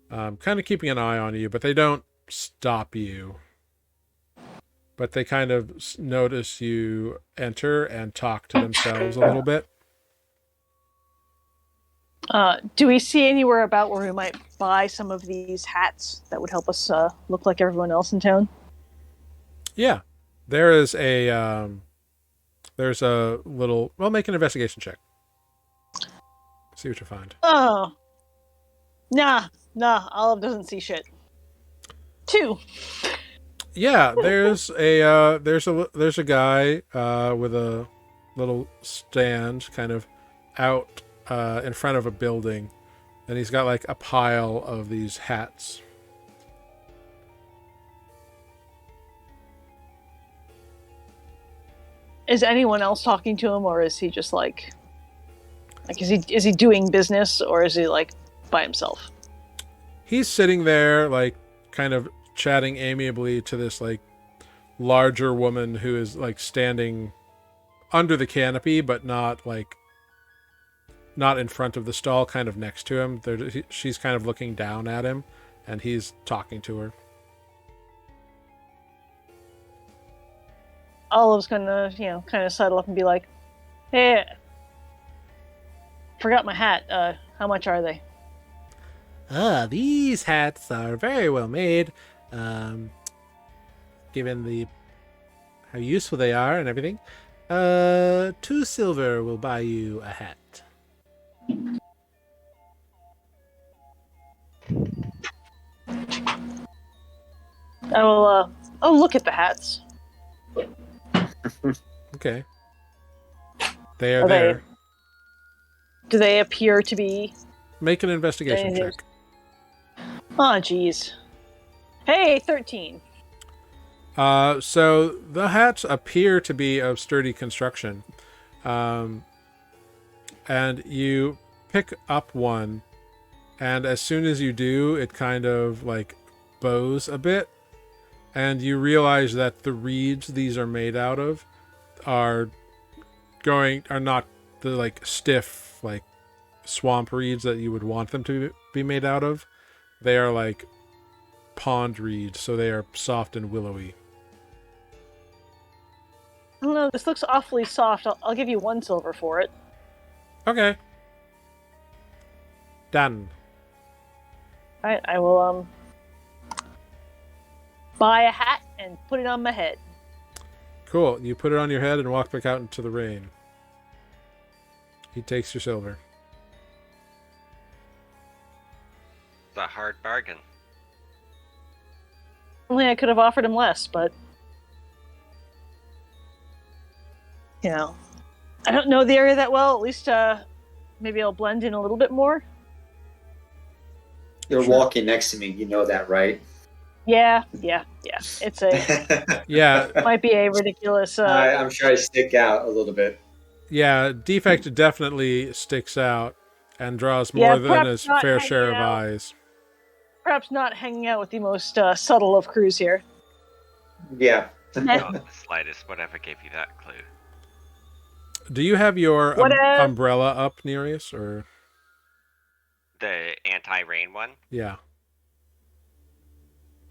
[SPEAKER 1] kind of keeping an eye on you, but they don't stop you. But they kind of notice you enter and talk to themselves a little bit.
[SPEAKER 2] Do we see anywhere about where we might buy some of these hats that would help us look like everyone else in town?
[SPEAKER 1] Yeah, there is a there's a little. Well, make an investigation check. See what you find.
[SPEAKER 2] Oh, nah. Olive doesn't see shit. 2.
[SPEAKER 1] Yeah, there's a guy with a little stand kind of out in front of a building, and he's got like a pile of these hats.
[SPEAKER 2] Is anyone else talking to him, or is he just like is he doing business, or is he like by himself?
[SPEAKER 1] He's sitting there like kind of chatting amiably to this like larger woman who is like standing under the canopy, but not in front of the stall, kind of next to him. She's kind of looking down at him, and he's talking to her.
[SPEAKER 2] Olive's gonna, kind of settle up and be like, "Hey, forgot my hat. How much are they?"
[SPEAKER 1] These hats are very well made, given how useful they are and everything. 2 silver will buy you a hat.
[SPEAKER 2] I will, look at the hats.
[SPEAKER 1] Okay. They are there.
[SPEAKER 2] Do they appear to be...
[SPEAKER 1] Make an investigation check.
[SPEAKER 2] Oh, jeez. Hey, 13.
[SPEAKER 1] So the hats appear to be of sturdy construction. And you pick up one, and as soon as you do, it kind of like bows a bit, and you realize that the reeds these are made out of are not the like stiff like swamp reeds that you would want them to be made out of. They are like pond reeds, so they are soft and willowy.
[SPEAKER 2] I don't know, this looks awfully soft. I'll give you 1 silver for it.
[SPEAKER 1] Okay. Done.
[SPEAKER 2] Alright, I will buy a hat and put it on my head.
[SPEAKER 1] Cool. You put it on your head and walk back out into the rain. He takes your silver.
[SPEAKER 3] It's a hard bargain.
[SPEAKER 2] Only I could have offered him less, but... I don't know the area that well. At least, maybe I'll blend in a little bit more.
[SPEAKER 4] You're walking next to me. You know that, right?
[SPEAKER 2] Yeah. It's a...
[SPEAKER 1] Yeah.
[SPEAKER 2] might be a ridiculous...
[SPEAKER 4] I'm sure I stick out a little bit.
[SPEAKER 1] Yeah, defect definitely sticks out. and draws
[SPEAKER 2] Yeah,
[SPEAKER 1] more than
[SPEAKER 2] perhaps
[SPEAKER 1] his
[SPEAKER 2] not
[SPEAKER 1] fair
[SPEAKER 2] hanging
[SPEAKER 1] share of
[SPEAKER 2] out.
[SPEAKER 1] eyes.
[SPEAKER 2] Perhaps not hanging out with the most subtle of crews here.
[SPEAKER 4] Yeah.
[SPEAKER 3] Not the slightest. Whatever gave you that clue.
[SPEAKER 1] Do you have your
[SPEAKER 2] Whatever.
[SPEAKER 1] umbrella up, Nereus, or
[SPEAKER 3] The anti-rain one?
[SPEAKER 1] yeah?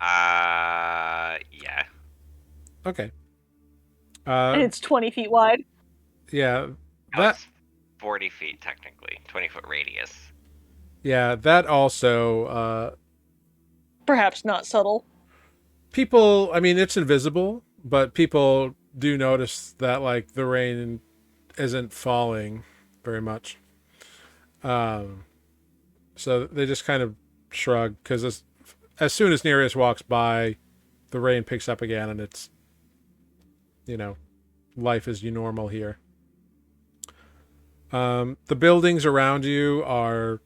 [SPEAKER 3] Yeah.
[SPEAKER 1] Okay.
[SPEAKER 2] And it's 20 feet wide.
[SPEAKER 1] Yeah,
[SPEAKER 3] Oh,
[SPEAKER 1] that
[SPEAKER 3] it's 40 feet technically, 20-foot radius.
[SPEAKER 1] that also
[SPEAKER 2] Perhaps not subtle.
[SPEAKER 1] people. I mean, it's invisible, but people do notice that like the rain isn't falling very much. So they just kind of shrug because as soon as Nereus walks by, the rain picks up again, and it's life is normal here. The buildings around you are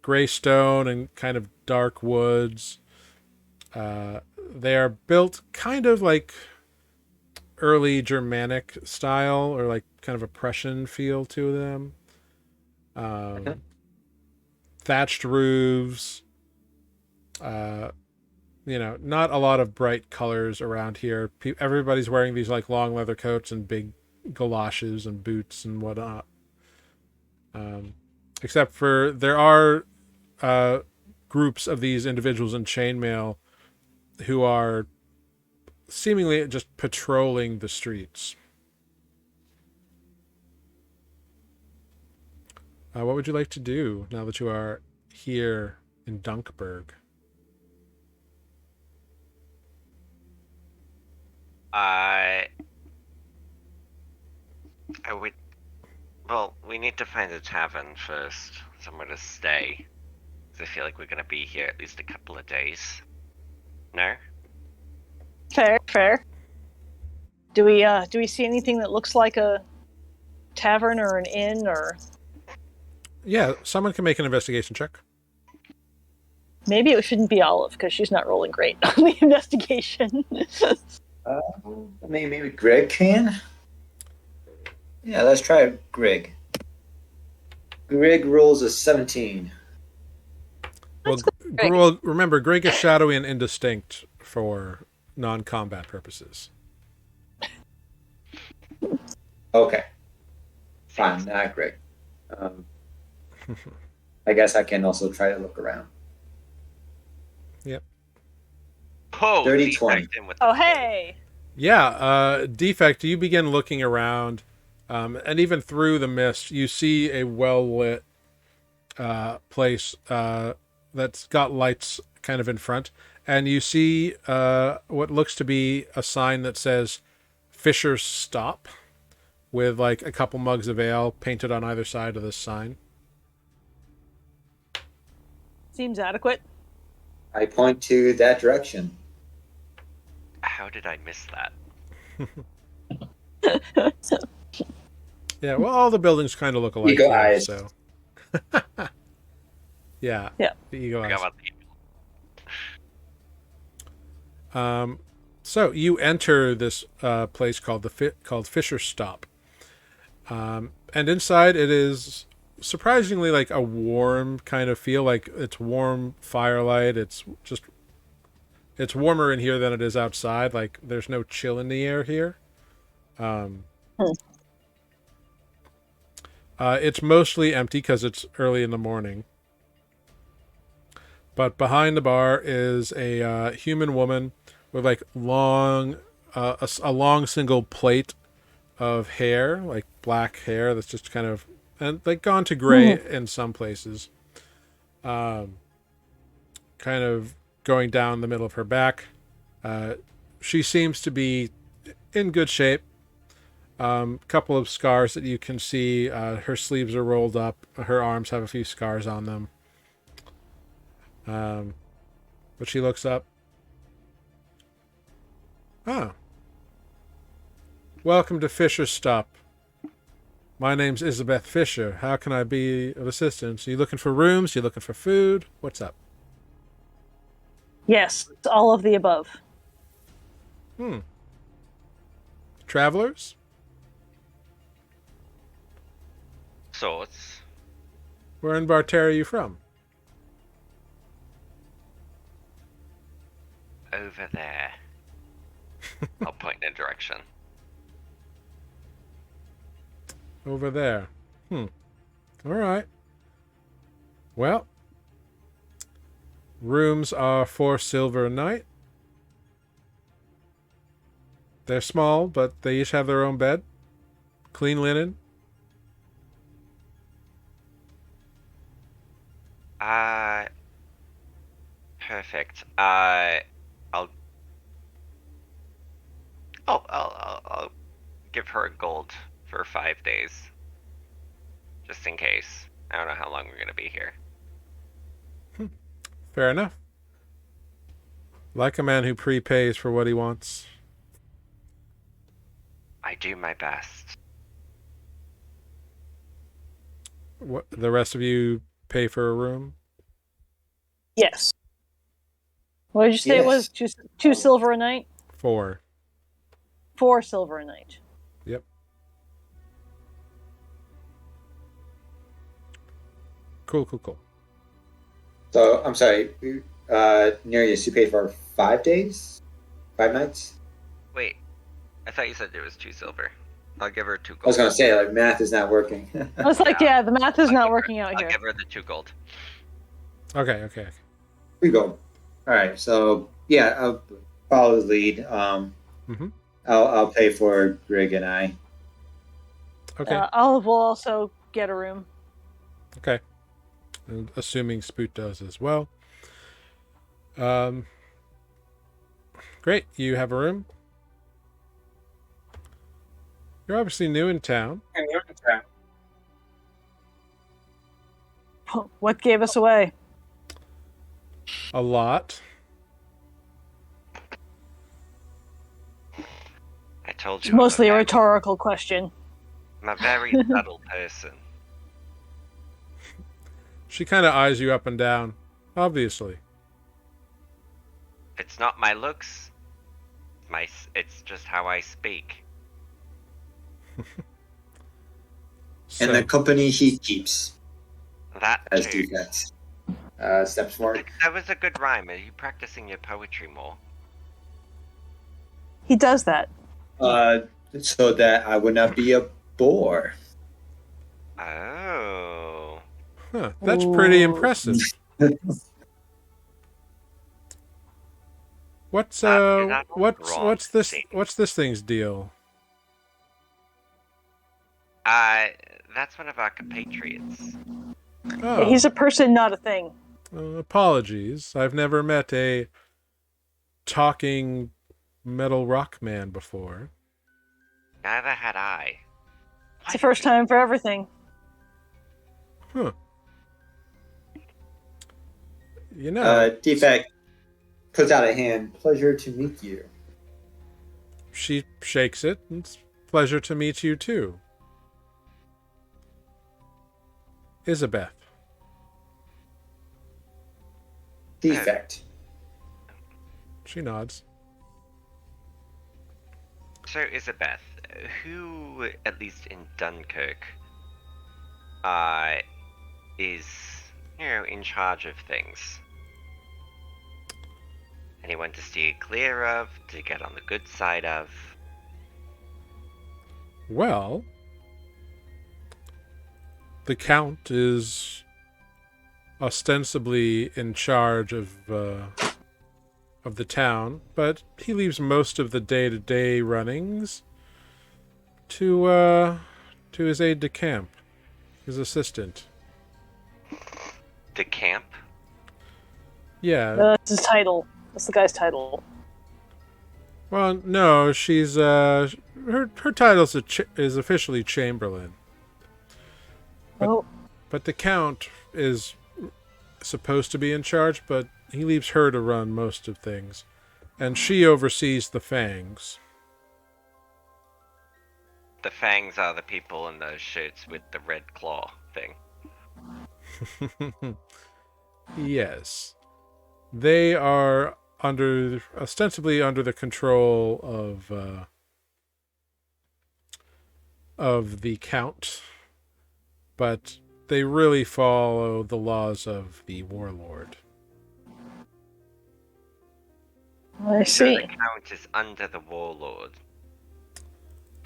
[SPEAKER 1] gray stone and kind of dark woods. They are built kind of like early Germanic style, or like kind of a Prussian feel to them. Thatched roofs. Not a lot of bright colors around here. Everybody's wearing these like long leather coats and big galoshes and boots and whatnot. Except for there are groups of these individuals in chainmail who are seemingly just patrolling the streets. What would you like to do now that you are here in Dunkburg?
[SPEAKER 3] I would. Well, we need to find a tavern first, somewhere to stay. 'Cause I feel like we're gonna be here at least a couple of days. No?
[SPEAKER 2] Fair. Do we see anything that looks like a tavern or an inn or
[SPEAKER 1] Yeah, someone can make an investigation check.
[SPEAKER 2] maybe it shouldn't be Olive because she's not rolling great on the investigation.
[SPEAKER 4] Maybe Greg can. Yeah, let's try Greg. Greg rolls a 17.
[SPEAKER 1] Well, remember, Greg is shadowy and indistinct for non-combat purposes.
[SPEAKER 4] Okay. Fine, not Greg. I guess I can also try to look around.
[SPEAKER 1] Yep.
[SPEAKER 3] Oh,
[SPEAKER 4] Dirty
[SPEAKER 3] defect
[SPEAKER 4] 20.
[SPEAKER 3] in with the
[SPEAKER 2] Oh, hey!
[SPEAKER 1] Yeah, Defect, you begin looking around, and even through the mist, you see a well-lit place that's got lights kind of in front, and you see what looks to be a sign that says Fisher's Stop, with like a couple mugs of ale painted on either side of this sign.
[SPEAKER 2] Seems adequate.
[SPEAKER 4] I point to that direction.
[SPEAKER 3] How did I miss that?
[SPEAKER 1] Yeah, well, all the buildings kind of look alike.
[SPEAKER 4] Eagle
[SPEAKER 1] here,
[SPEAKER 4] eyes.
[SPEAKER 1] So. Yeah.
[SPEAKER 2] Yeah.
[SPEAKER 1] The eagle
[SPEAKER 3] Forgot
[SPEAKER 1] eyes.
[SPEAKER 3] about the
[SPEAKER 1] So you enter this place called called Fisher's Stop, and inside it is surprisingly like a warm kind of feel. Like it's warm firelight. It's warmer in here than it is outside. Like there's no chill in the air here. It's mostly empty because it's early in the morning. But behind the bar is a human woman with like a long single plate of hair, like black hair that's just kind of and like gone to gray in some places. Kind of going down the middle of her back. She seems to be in good shape. Couple of scars that you can see. Her sleeves are rolled up. Her arms have a few scars on them. But she looks up. Ah. Welcome to Fisher's Stop. My name's Isabeth Fisher. How can I be of assistance? Are you looking for rooms? Are you looking for food? What's up?
[SPEAKER 2] Yes, all of the above.
[SPEAKER 1] Travelers?
[SPEAKER 3] sorts.
[SPEAKER 1] Where in Barterria are you from?
[SPEAKER 3] Over there. I'll point in a direction.
[SPEAKER 1] Over there. All right. Well, rooms are 4 silver a night. They're small, but they each have their own bed. Clean linen.
[SPEAKER 3] Perfect. I'll give her a gold for 5 days. Just in case. I don't know how long we're gonna be here.
[SPEAKER 1] Fair enough. Like a man who prepays for what he wants.
[SPEAKER 3] I do my best.
[SPEAKER 1] What, the rest of you pay for a room?
[SPEAKER 2] Yes. What did you say it was?
[SPEAKER 4] Yes.
[SPEAKER 2] 2 silver a night?
[SPEAKER 1] 4.
[SPEAKER 2] 4 silver a night.
[SPEAKER 1] Yep. Cool.
[SPEAKER 4] So, I'm sorry, Nereus, you paid for 5 days? 5 nights?
[SPEAKER 3] Wait, I thought you said it was 2 silver. I'll give her 2 gold.
[SPEAKER 4] I was going to say, like, math is not working.
[SPEAKER 2] I was like, yeah, the math is not working out
[SPEAKER 3] I'll
[SPEAKER 2] here.
[SPEAKER 3] give her the 2 gold.
[SPEAKER 1] Okay.
[SPEAKER 4] We go. All right, so, yeah, I'll follow the lead. I'll pay for Grig and I.
[SPEAKER 1] Okay.
[SPEAKER 2] Olive will also get a room.
[SPEAKER 1] Okay. And assuming Spoot does as well. Great. You have a room. You're obviously new in town.
[SPEAKER 2] What gave us away?
[SPEAKER 1] A lot.
[SPEAKER 3] I told
[SPEAKER 2] It's
[SPEAKER 3] you.
[SPEAKER 2] mostly a rhetorical question.
[SPEAKER 3] I'm a very subtle person.
[SPEAKER 1] She kind of eyes you up and down. Obviously.
[SPEAKER 3] It's not my looks. It's just how I speak.
[SPEAKER 1] So,
[SPEAKER 4] And the company he keeps
[SPEAKER 3] That
[SPEAKER 4] as
[SPEAKER 3] too.
[SPEAKER 4] defects. Steps forward.
[SPEAKER 3] That was a good rhyme. Are you practicing your poetry more?
[SPEAKER 2] He does that.
[SPEAKER 4] So that I would not be a bore.
[SPEAKER 3] Oh.
[SPEAKER 1] huh, that's pretty
[SPEAKER 2] Ooh.
[SPEAKER 1] impressive. What's
[SPEAKER 3] You're not wrong,
[SPEAKER 1] what's this
[SPEAKER 3] see.
[SPEAKER 1] what's this thing's deal?
[SPEAKER 3] That's one of our compatriots.
[SPEAKER 1] Oh,
[SPEAKER 2] He's a person, not a thing.
[SPEAKER 1] apologies. I've never met a talking metal rock man before.
[SPEAKER 3] Neither had I.
[SPEAKER 2] It's the first time for everything.
[SPEAKER 1] Huh. You know,
[SPEAKER 4] Defect puts out a hand. Pleasure to meet you.
[SPEAKER 1] she shakes it. It's a pleasure to meet you too. Isabeth.
[SPEAKER 4] Defect.
[SPEAKER 1] She nods.
[SPEAKER 3] So, Isabeth, who, at least in Dunkirk, is, in charge of things? Anyone to steer clear of, to get on the good side of?
[SPEAKER 1] Well, the Count is ostensibly in charge of the town, but he leaves most of the day-to-day runnings to his aide-de-camp, his assistant.
[SPEAKER 3] The camp?
[SPEAKER 1] Yeah.
[SPEAKER 2] That's his title. That's the guy's title.
[SPEAKER 1] Well, no, she's her title is officially Chamberlain. But the Count is supposed to be in charge, but he leaves her to run most of things. And she oversees the Fangs.
[SPEAKER 3] The Fangs are the people in those shirts with the red claw thing.
[SPEAKER 1] Yes. They are ostensibly under the control of the Count, but they really follow the laws of the warlord.
[SPEAKER 2] I
[SPEAKER 3] So
[SPEAKER 2] see.
[SPEAKER 3] the count is under the warlord.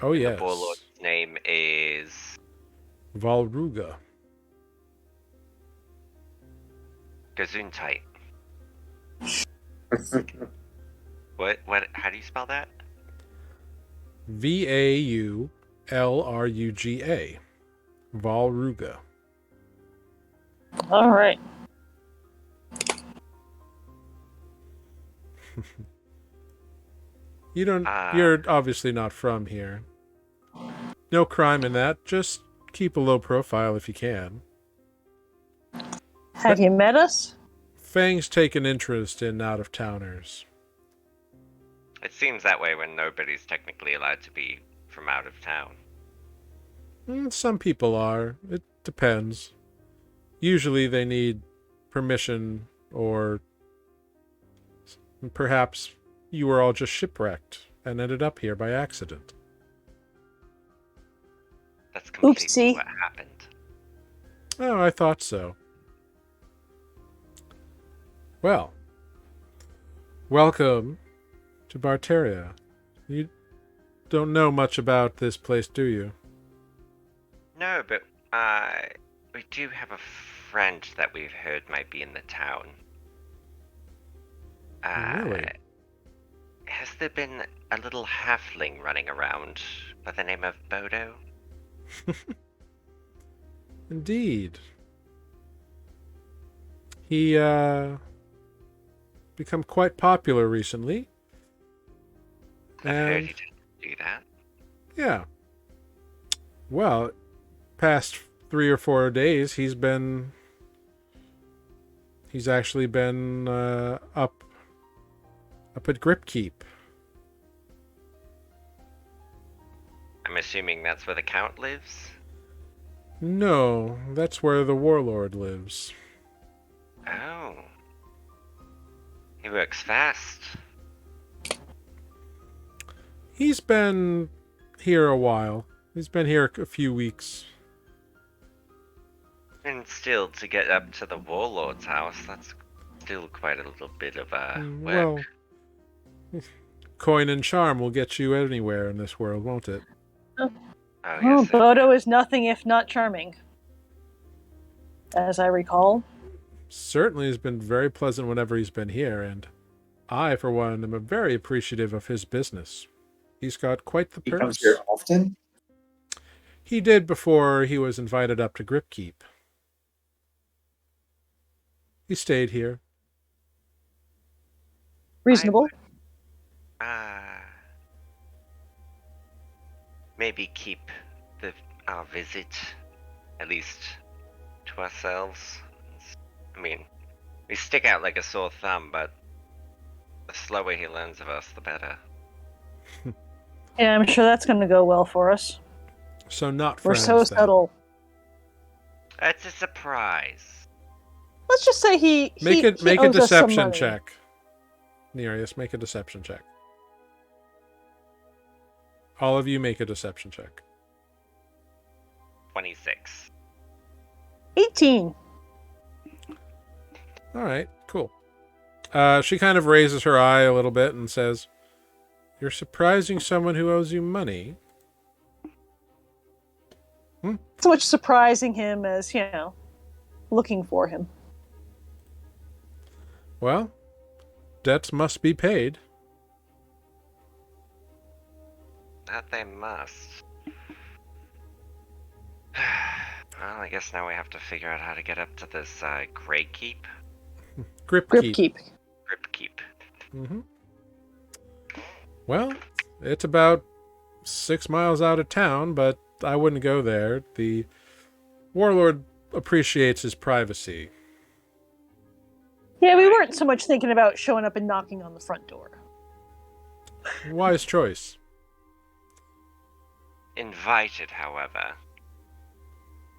[SPEAKER 1] Oh,
[SPEAKER 3] And
[SPEAKER 1] yes.
[SPEAKER 3] the warlord's name is...
[SPEAKER 1] Valruga.
[SPEAKER 3] Gesundheit. What? How do you spell that?
[SPEAKER 1] Vaulruga. Valruga.
[SPEAKER 2] All right.
[SPEAKER 1] You don't. You're obviously not from here. No crime in that. Just keep a low profile if you can.
[SPEAKER 2] Have you met us?
[SPEAKER 1] Fang's take an interest in out-of-towners.
[SPEAKER 3] It seems that way when nobody's technically allowed to be from out of town.
[SPEAKER 1] Some people are. It depends. Usually they need permission, or perhaps you were all just shipwrecked and ended up here by accident.
[SPEAKER 3] That's completely
[SPEAKER 2] Oopsie.
[SPEAKER 3] what happened.
[SPEAKER 1] Oh, I thought so. Well, welcome to Barterria. You don't know much about this place, do you?
[SPEAKER 3] No, but we do have a friend that we've heard might be in the town.
[SPEAKER 1] Really?
[SPEAKER 3] Has there been a little halfling running around by the name of Bodo?
[SPEAKER 1] Indeed. He, become quite popular recently.
[SPEAKER 3] I've heard
[SPEAKER 1] And
[SPEAKER 3] he didn't do that.
[SPEAKER 1] yeah. Well, past 3 or 4 days, he's actually been up at Gripkeep.
[SPEAKER 3] I'm assuming that's where the Count lives?
[SPEAKER 1] No, that's where the warlord lives.
[SPEAKER 3] Oh. He works fast.
[SPEAKER 1] He's been here a while. He's been here a few weeks.
[SPEAKER 3] And still, to get up to the warlord's house, that's still quite a little bit of work.
[SPEAKER 1] Well, coin and charm will get you anywhere in this world, won't it?
[SPEAKER 3] Oh,
[SPEAKER 2] Oh,
[SPEAKER 3] yes.
[SPEAKER 2] Bodo is nothing if not charming, as I recall.
[SPEAKER 1] Certainly has been very pleasant whenever he's been here, and I, for one, am very appreciative of his business. He's got quite the
[SPEAKER 4] He
[SPEAKER 1] purse.
[SPEAKER 4] comes here often.
[SPEAKER 1] He did before he was invited up to Gripkeep. He stayed here.
[SPEAKER 2] Reasonable.
[SPEAKER 3] Maybe keep our visit, at least, to ourselves. I mean, we stick out like a sore thumb, but the slower he learns of us, the better.
[SPEAKER 2] Yeah, I'm sure that's going to go well for us.
[SPEAKER 1] So not
[SPEAKER 2] We're
[SPEAKER 1] friends,
[SPEAKER 2] so
[SPEAKER 1] then.
[SPEAKER 2] subtle.
[SPEAKER 3] It's a surprise.
[SPEAKER 2] Let's just say he
[SPEAKER 1] Make a
[SPEAKER 2] owes us some
[SPEAKER 1] deception
[SPEAKER 2] money.
[SPEAKER 1] check. Nereus, make a deception check. All of you make a deception check.
[SPEAKER 3] 26.
[SPEAKER 2] 18.
[SPEAKER 1] All right, cool. She kind of raises her eye a little bit and says, "You're surprising someone who owes you money."
[SPEAKER 2] So much surprising him as, looking for him.
[SPEAKER 1] Well, debts must be paid.
[SPEAKER 3] That they must. Well, I guess now we have to figure out how to get up to this Grey Keep.
[SPEAKER 1] Gripkeep.
[SPEAKER 2] Grip keep.
[SPEAKER 1] Mm-hmm. Well, it's about 6 miles out of town, but I wouldn't go there. The warlord appreciates his privacy.
[SPEAKER 2] Yeah, we weren't so much thinking about showing up and knocking on the front door.
[SPEAKER 1] Wise choice.
[SPEAKER 3] Invited, however.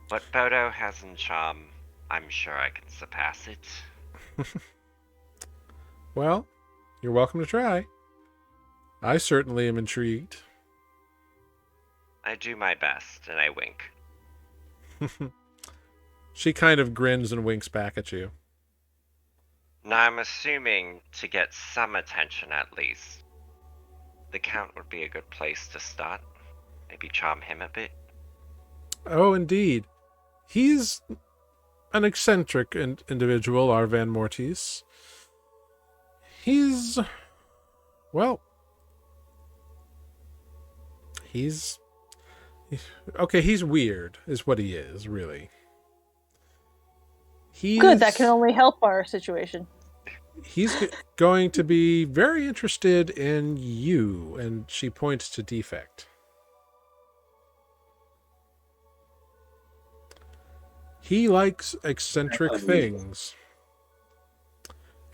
[SPEAKER 3] What Bodo has in charm, I'm sure I can surpass it.
[SPEAKER 1] Well, you're welcome to try. I certainly am intrigued.
[SPEAKER 3] I do my best, and I wink.
[SPEAKER 1] She kind of grins and winks back at you.
[SPEAKER 3] Now I'm assuming to get some attention at least, the Count would be a good place to start. Maybe charm him a bit.
[SPEAKER 1] Oh, indeed. He's an eccentric individual, our Van Mortis. He's... well... Okay, he's weird, is what he is, really.
[SPEAKER 2] Good, that can only help our situation.
[SPEAKER 1] He's going to be very interested in you, and she points to Defect. He likes eccentric things.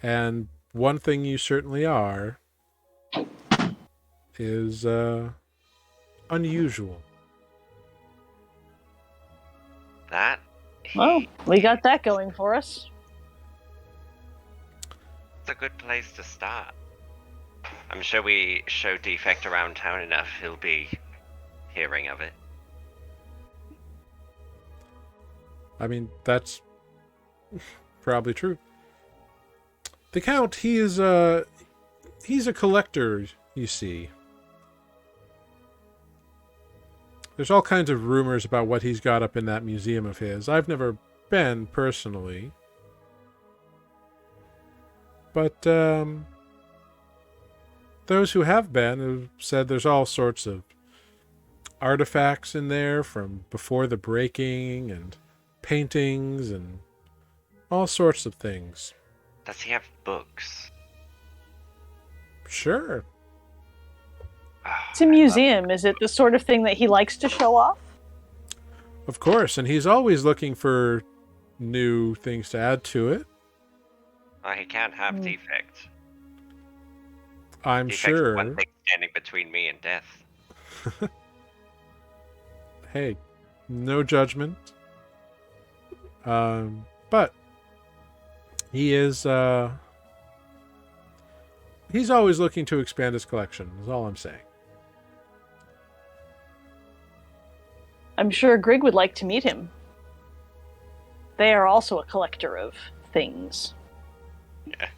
[SPEAKER 1] And one thing you certainly are is unusual.
[SPEAKER 3] That?
[SPEAKER 2] Well, we got that going for us.
[SPEAKER 3] It's a good place to start. I'm sure we show Defect around town enough, he'll be hearing of it.
[SPEAKER 1] I mean, that's probably true. The Count, he's a collector, you see. There's all kinds of rumors about what he's got up in that museum of his. I've never been, personally. But, those who have been have said there's all sorts of artifacts in there from before the breaking, and paintings, and all sorts of things.
[SPEAKER 3] Does he have books?
[SPEAKER 1] Sure.
[SPEAKER 2] It's a museum. Is it the sort of thing that he likes to show off?
[SPEAKER 1] Of course, and he's always looking for new things to add to it.
[SPEAKER 3] Oh, he can't have Defect.
[SPEAKER 1] I'm
[SPEAKER 3] Defect's
[SPEAKER 1] sure.
[SPEAKER 3] one thing standing between me and death.
[SPEAKER 1] Hey, no judgment. But he is he's always looking to expand his collection, is all I'm saying.
[SPEAKER 2] I'm sure Grigg would like to meet him. They are also a collector of things.
[SPEAKER 3] Yeah.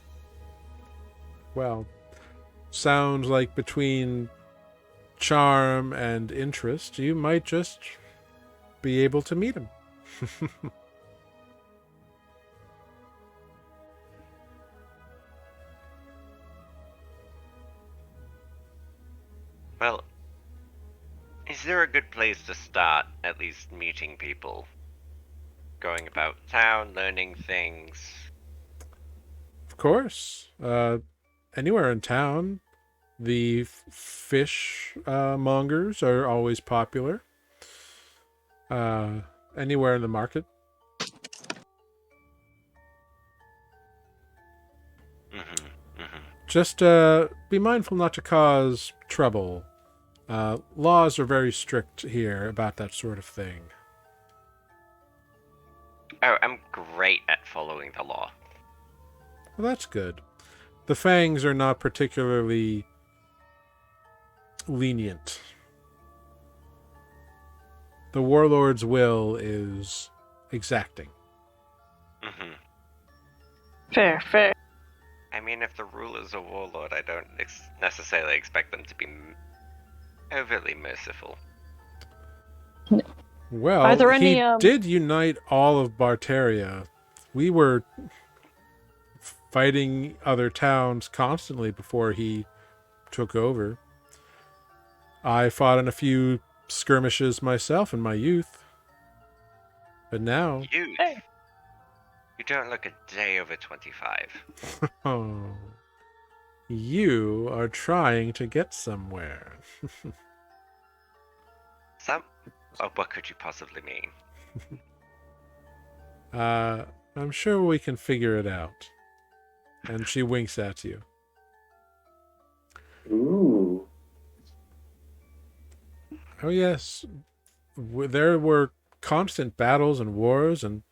[SPEAKER 1] Well, sounds like between charm and interest, you might just be able to meet him.
[SPEAKER 3] Well, is there a good place to start, at least meeting people? Going about town, learning things?
[SPEAKER 1] Of course. Anywhere in town, the fish mongers are always popular. Anywhere in the market. Just be mindful not to cause trouble. Laws are very strict here about that sort of thing.
[SPEAKER 3] Oh, I'm great at following the law.
[SPEAKER 1] Well, that's good. The Fangs are not particularly lenient. The Warlord's will is exacting.
[SPEAKER 2] Fair, fair.
[SPEAKER 3] I mean, if the ruler's a warlord, I don't necessarily expect them to be overly merciful.
[SPEAKER 1] Well,
[SPEAKER 2] Are there any,
[SPEAKER 1] he did unite all of Barterria. We were fighting other towns constantly before he took over. I fought in a few skirmishes myself in my youth. But now...
[SPEAKER 3] Youth?
[SPEAKER 2] Hey.
[SPEAKER 3] You don't look a day over 25.
[SPEAKER 1] Oh, you are trying to get somewhere.
[SPEAKER 3] Oh, what could you possibly mean?
[SPEAKER 1] I'm sure we can figure it out. And she winks at you.
[SPEAKER 4] Ooh.
[SPEAKER 1] Oh, yes. There were constant battles and wars, and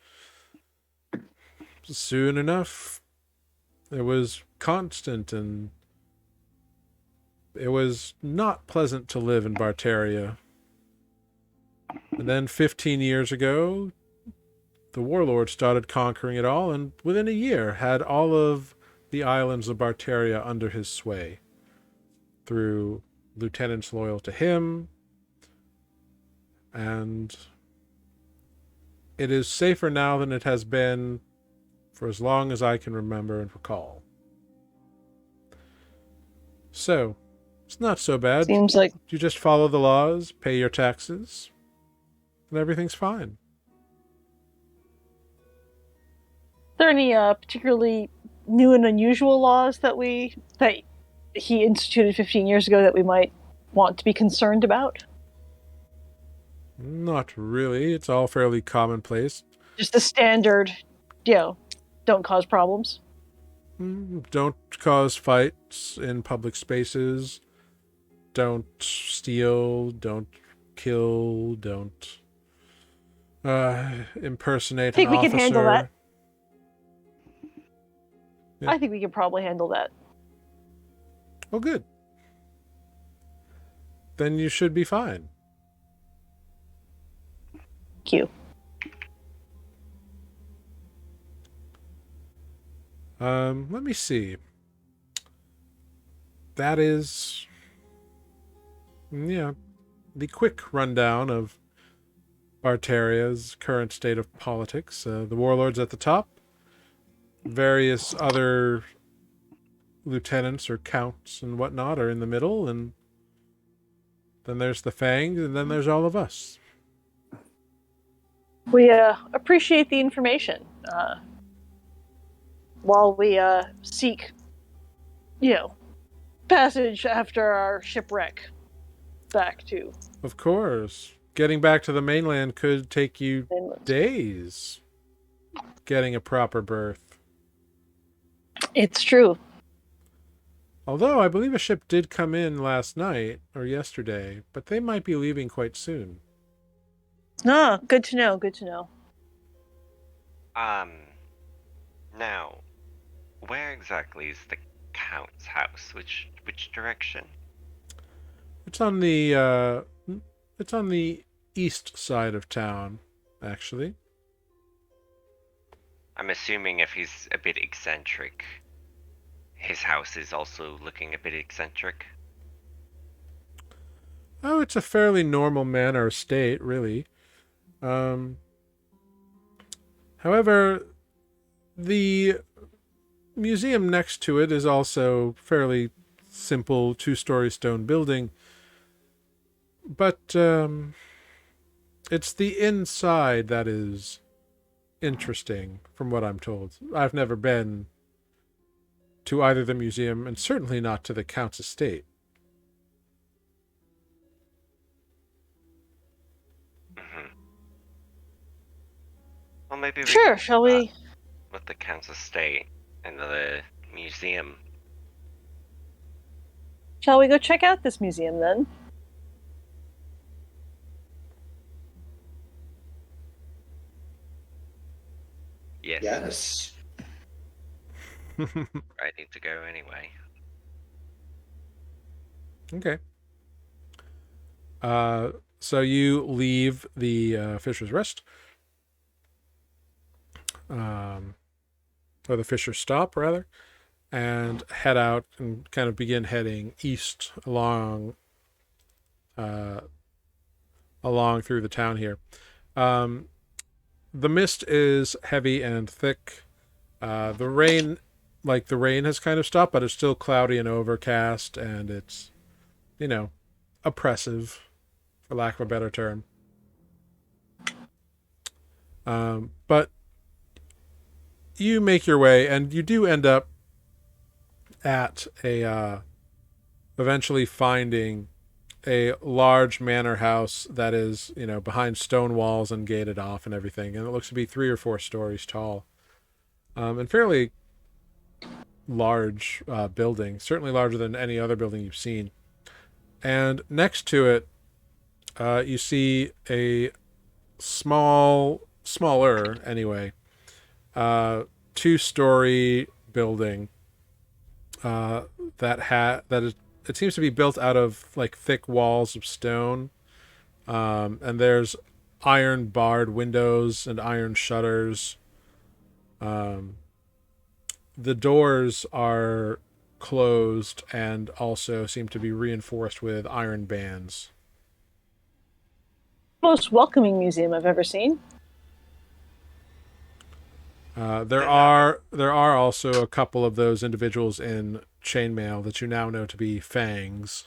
[SPEAKER 1] soon enough, it was constant, and it was not pleasant to live in Barterria. And then 15 years ago, the warlord started conquering it all, and within a year had all of the islands of Barterria under his sway through lieutenants loyal to him, and it is safer now than it has been for as long as I can remember and recall. So, it's not so bad.
[SPEAKER 2] Seems like
[SPEAKER 1] You just follow the laws, pay your taxes, and everything's fine.
[SPEAKER 2] Are there any particularly new and unusual laws that he instituted 15 years ago that we might want to be concerned about?
[SPEAKER 1] Not really. It's all fairly commonplace.
[SPEAKER 2] Just the standard, don't cause problems.
[SPEAKER 1] Don't cause fights in public spaces. Don't steal. Don't kill. Don't impersonate
[SPEAKER 2] I think
[SPEAKER 1] an
[SPEAKER 2] we
[SPEAKER 1] officer.
[SPEAKER 2] can handle that.
[SPEAKER 1] Yeah.
[SPEAKER 2] I think we can probably handle that.
[SPEAKER 1] Oh, good. Then you should be fine.
[SPEAKER 2] Thank you.
[SPEAKER 1] Let me see. That is, the quick rundown of Barterria's current state of politics. The warlord's at the top. Various other lieutenants or counts and whatnot are in the middle, and then there's the Fangs, and then there's all of us.
[SPEAKER 2] We appreciate the information while we seek, passage after our shipwreck back to
[SPEAKER 1] Of course. Getting back to the mainland could take you
[SPEAKER 2] Finland.
[SPEAKER 1] days. Getting a proper berth.
[SPEAKER 2] It's true.
[SPEAKER 1] Although I believe a ship did come in last night or yesterday, but they might be leaving quite soon.
[SPEAKER 2] Ah, good to know. Good to know.
[SPEAKER 3] Now, where exactly is the Count's house? Which direction?
[SPEAKER 1] It's on the east side of town, actually.
[SPEAKER 3] I'm assuming if he's a bit eccentric, his house is also looking a bit eccentric.
[SPEAKER 1] Oh, it's a fairly normal manor estate, really. However, the museum next to it is also fairly simple two-story stone building. But it's the inside that is interesting, from what I'm told. I've never been to either the museum, and certainly not to the Count's estate.
[SPEAKER 3] Mm-hmm. Well, maybe we
[SPEAKER 2] Sure,
[SPEAKER 3] can
[SPEAKER 2] shall we?
[SPEAKER 3] with the Count's estate and the museum.
[SPEAKER 2] Shall we go check out this museum then?
[SPEAKER 3] Yes,
[SPEAKER 4] Yes.
[SPEAKER 3] I need to go anyway.
[SPEAKER 1] Okay. So you leave the Fisher's Rest. Or the Fisher's Stop, rather. And head out and kind of begin heading east along through the town here. The mist is heavy and thick. The rain has kind of stopped, but it's still cloudy and overcast, and it's, oppressive, for lack of a better term. But you make your way, and you do end up at eventually finding a large manor house that is, behind stone walls and gated off and everything, and it looks to be 3 or 4 stories tall, and fairly large building, certainly larger than any other building you've seen. And next to it, you see a smaller anyway, 2-story building it seems to be built out of thick walls of stone, and there's iron barred windows and iron shutters. The doors are closed and also seem to be reinforced with iron bands.
[SPEAKER 2] Most welcoming museum I've ever seen.
[SPEAKER 1] There are also a couple of those individuals in chainmail that you now know to be fangs.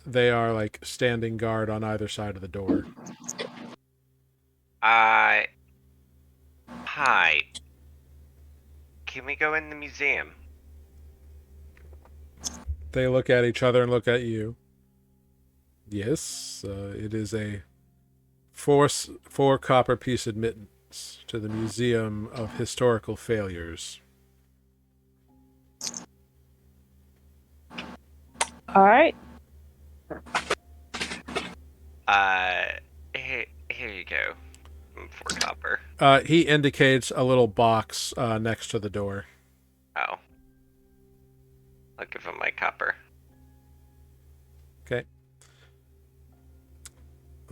[SPEAKER 1] They are like standing guard on either side of the door.
[SPEAKER 3] Hi. Can we go in the museum?
[SPEAKER 1] They look at each other and look at you. Yes, it is a four copper piece admittance to the Museum of Historical Failures.
[SPEAKER 2] All right.
[SPEAKER 3] Here you go. 4 copper.
[SPEAKER 1] He indicates a little box next to the door.
[SPEAKER 3] Oh. I'll give him my copper.
[SPEAKER 1] Okay.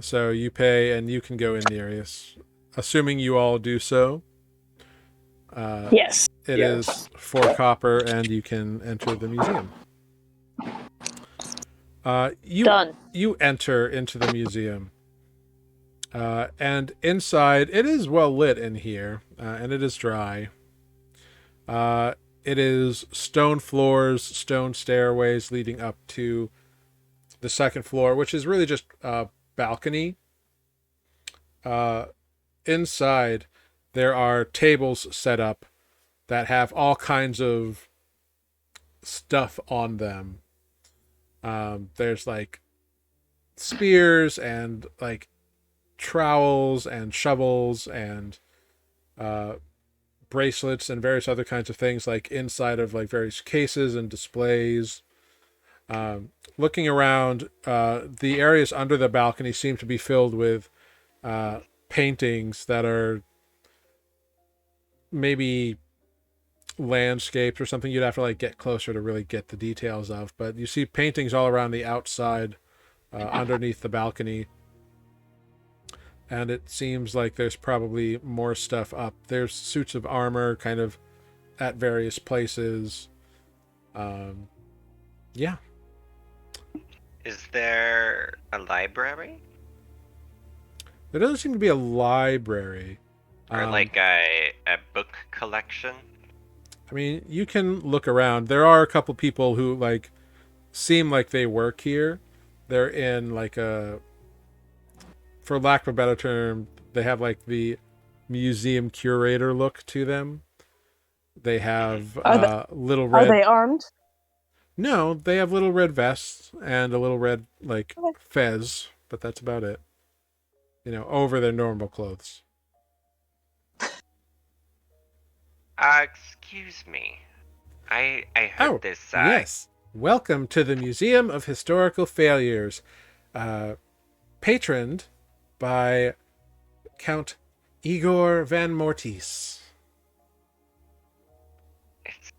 [SPEAKER 1] So you pay and you can go in the areas. Assuming you all do so.
[SPEAKER 2] Yes.
[SPEAKER 1] It is 4 copper and you can enter the museum.
[SPEAKER 2] Done.
[SPEAKER 1] You enter into the museum. And inside, it is well lit in here, and it is dry. It is stone floors, stone stairways leading up to the second floor, which is really just a balcony. Inside, there are tables set up that have all kinds of stuff on them. There's like spears and like trowels and shovels and bracelets and various other kinds of things like inside of like various cases and displays. Looking around, the areas under the balcony seem to be filled with paintings that are maybe landscapes or something you'd have to like get closer to really get the details of, but you see paintings all around the outside underneath the balcony. And it seems like there's probably more stuff up. There's suits of armor kind of at various places. Yeah.
[SPEAKER 3] Is there a library?
[SPEAKER 1] There doesn't seem to be a library.
[SPEAKER 3] Or like a book collection?
[SPEAKER 1] I mean, you can look around. There are a couple people who like seem like they work here. They're in like a, for lack of a better term, they have like the museum curator look to them. They have little red.
[SPEAKER 2] Are they armed?
[SPEAKER 1] No, they have little red vests and a little red like fez, but that's about it. You know, over their normal clothes.
[SPEAKER 3] Excuse me. I heard this.
[SPEAKER 1] Yes. Welcome to the Museum of Historical Failures, patroned by Count Igor Van Mortis.
[SPEAKER 3] It's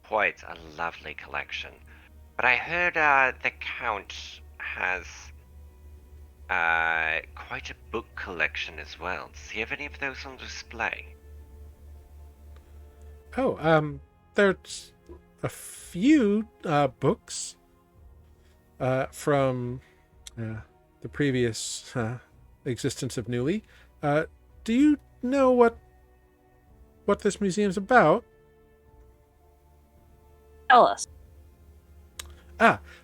[SPEAKER 3] quite a lovely collection. But I heard the Count has quite a book collection as well. Does he have any of those on display?
[SPEAKER 1] Oh, there's a few books from the previous existence of Nuuli. Do you know what this museum's about?
[SPEAKER 2] Tell us.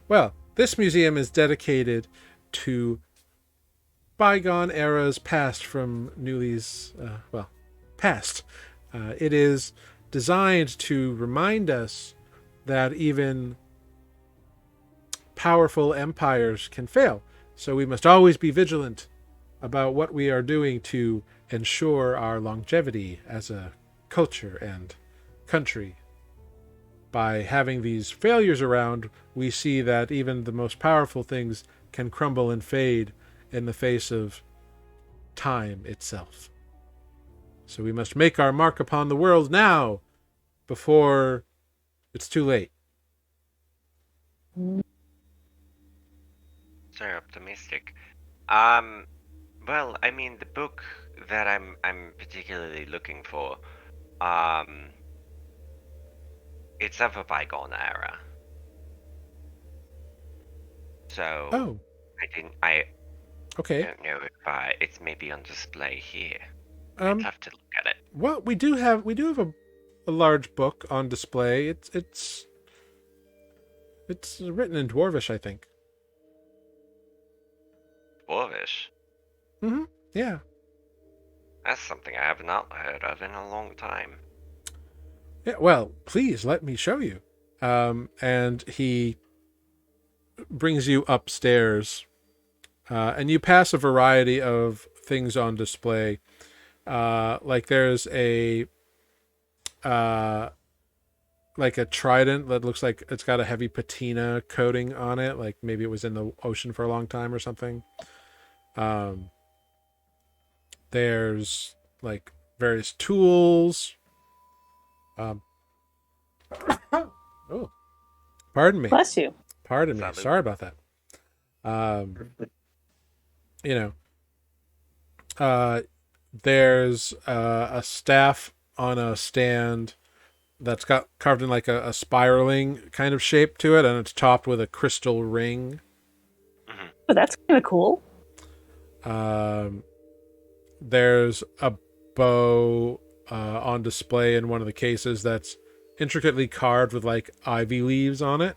[SPEAKER 1] Well, this museum is dedicated to bygone eras past from Nuuli's, past. It is designed to remind us that even powerful empires can fail. So we must always be vigilant about what we are doing to ensure our longevity as a culture and country. By having these failures around, we see that even the most powerful things can crumble and fade in the face of time itself. So we must make our mark upon the world now, before it's too late.
[SPEAKER 3] So optimistic. Well, I mean, the book that I'm particularly looking for, it's of a bygone era. So
[SPEAKER 1] Oh,
[SPEAKER 3] I
[SPEAKER 1] okay.
[SPEAKER 3] don't know if it's maybe on display here. I'd
[SPEAKER 1] Um,
[SPEAKER 3] have to look at it.
[SPEAKER 1] well, we do have a large book on display. It's written in Dwarvish, I think.
[SPEAKER 3] Dwarvish.
[SPEAKER 1] Mm-hmm. Yeah.
[SPEAKER 3] That's something I have not heard of in a long time.
[SPEAKER 1] Yeah. Well, please let me show you. And he brings you upstairs, and you pass a variety of things on display. Like there's uh, like a trident that looks like it's got a heavy patina coating on it, like maybe it was in the ocean for a long time or something. Um, there's like various tools. Um, oh, pardon me.
[SPEAKER 2] Bless you.
[SPEAKER 1] Pardon me.
[SPEAKER 3] Salute.
[SPEAKER 1] Sorry about that. You know, there's a staff on a stand that's got carved in like a spiraling kind of shape to it, and it's topped with a crystal ring.
[SPEAKER 2] Oh, that's kind of cool.
[SPEAKER 1] There's a bow on display in one of the cases that's intricately carved with like ivy leaves on it.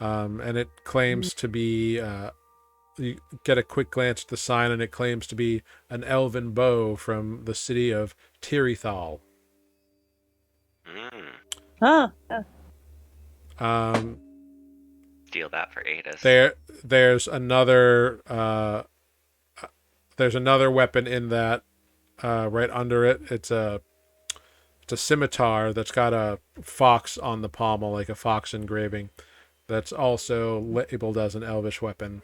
[SPEAKER 1] And it claims to be, you get a quick glance at the sign, and it claims to be an elven bow from the city of Tirithal.
[SPEAKER 2] Huh. Yeah.
[SPEAKER 3] Steal that for Adis.
[SPEAKER 1] There's another weapon in that, right under it. It's a scimitar that's got a fox on the pommel, like a fox engraving. That's also labeled as an elvish weapon.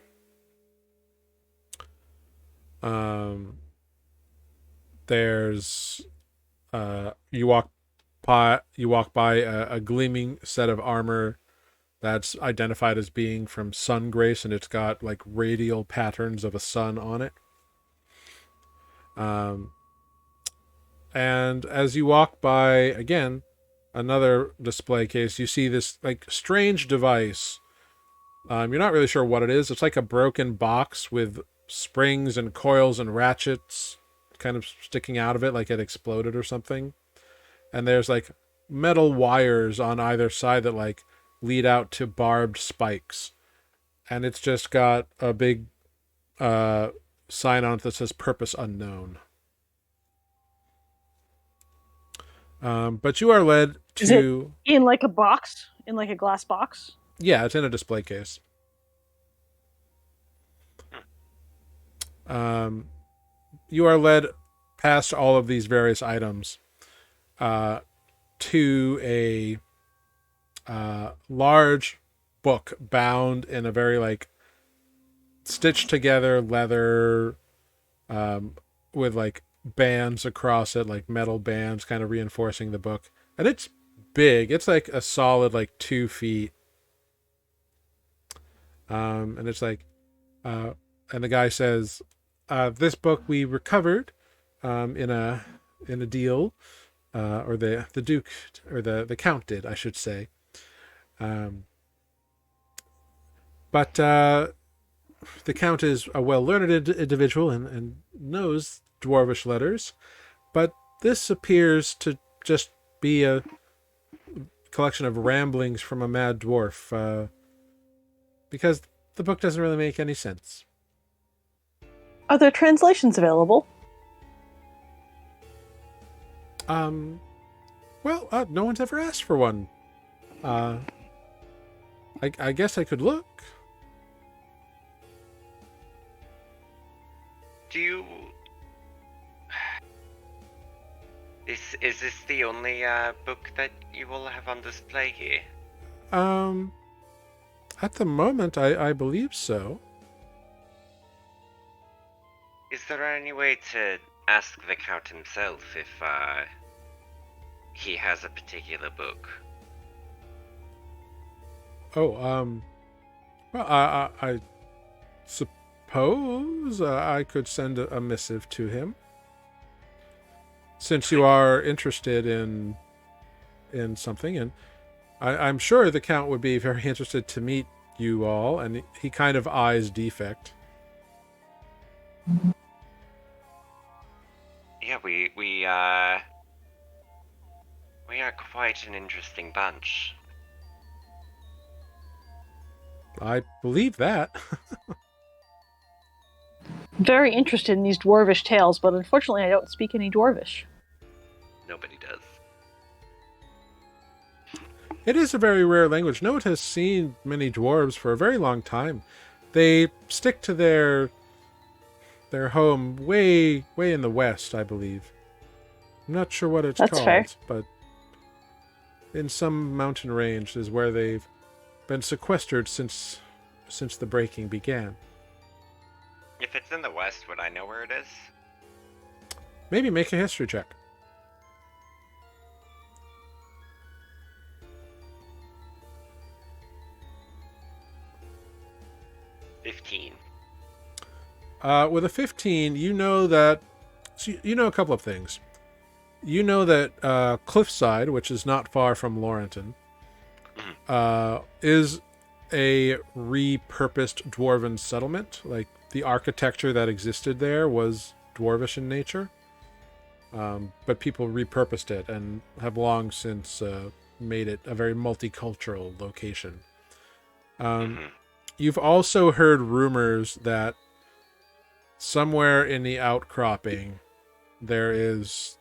[SPEAKER 1] There's you walk by a gleaming set of armor that's identified as being from Sun Grace, and it's got like radial patterns of a sun on it. And as you walk by again another display case, you see this like strange device. You're not really sure what it is. It's like a broken box with springs and coils and ratchets kind of sticking out of it, like it exploded or something. And there's like metal wires on either side that like lead out to barbed spikes. And it's just got a big sign on it that says "Purpose Unknown." But you are led
[SPEAKER 2] Is it
[SPEAKER 1] to...
[SPEAKER 2] in like a box? In like a glass box?
[SPEAKER 1] Yeah, it's in a display case. You are led past all of these various items to a large book bound in a very like stitched together leather, with like bands across it, like metal bands kind of reinforcing the book. And it's big. It's like a solid like 2 feet. And it's like, and the guy says, "This book we recovered in a deal, or the Duke or the Count did, I should say. But the Count is a well-learned individual and knows Dwarvish letters, but this appears to just be a collection of ramblings from a mad dwarf, because the book doesn't really make any sense."
[SPEAKER 2] Are there translations available?
[SPEAKER 1] Well, no one's ever asked for one. I guess I could look.
[SPEAKER 3] Do you... Is this the only book that you will have on display here?
[SPEAKER 1] At the moment, I believe so.
[SPEAKER 3] Is there any way to ask the Count himself if he has a particular book?
[SPEAKER 1] Oh, well, suppose I could send a missive to him. Since you are interested in something, and I'm sure the Count would be very interested to meet you all, and he kind of eyes Defect.
[SPEAKER 3] Yeah, we are quite an interesting bunch.
[SPEAKER 1] I believe that.
[SPEAKER 2] Very interested in these dwarvish tales, but unfortunately I don't speak any dwarvish.
[SPEAKER 3] Nobody does.
[SPEAKER 1] It is a very rare language. No one has seen many dwarves for a very long time. They stick to their home way in the west, I believe. I'm not sure what it's
[SPEAKER 2] That's
[SPEAKER 1] called,
[SPEAKER 2] fair.
[SPEAKER 1] but in some mountain range is where they've been sequestered since the breaking began.
[SPEAKER 3] If it's in the west, would I know where it is?
[SPEAKER 1] Maybe make a history check. With a 15, you know that... So you know a couple of things. You know that Cliffside, which is not far from Laurenton, is a repurposed dwarven settlement. Like, the architecture that existed there was dwarvish in nature. But people repurposed it and have long since made it a very multicultural location. You've also heard rumors that somewhere in the outcropping there is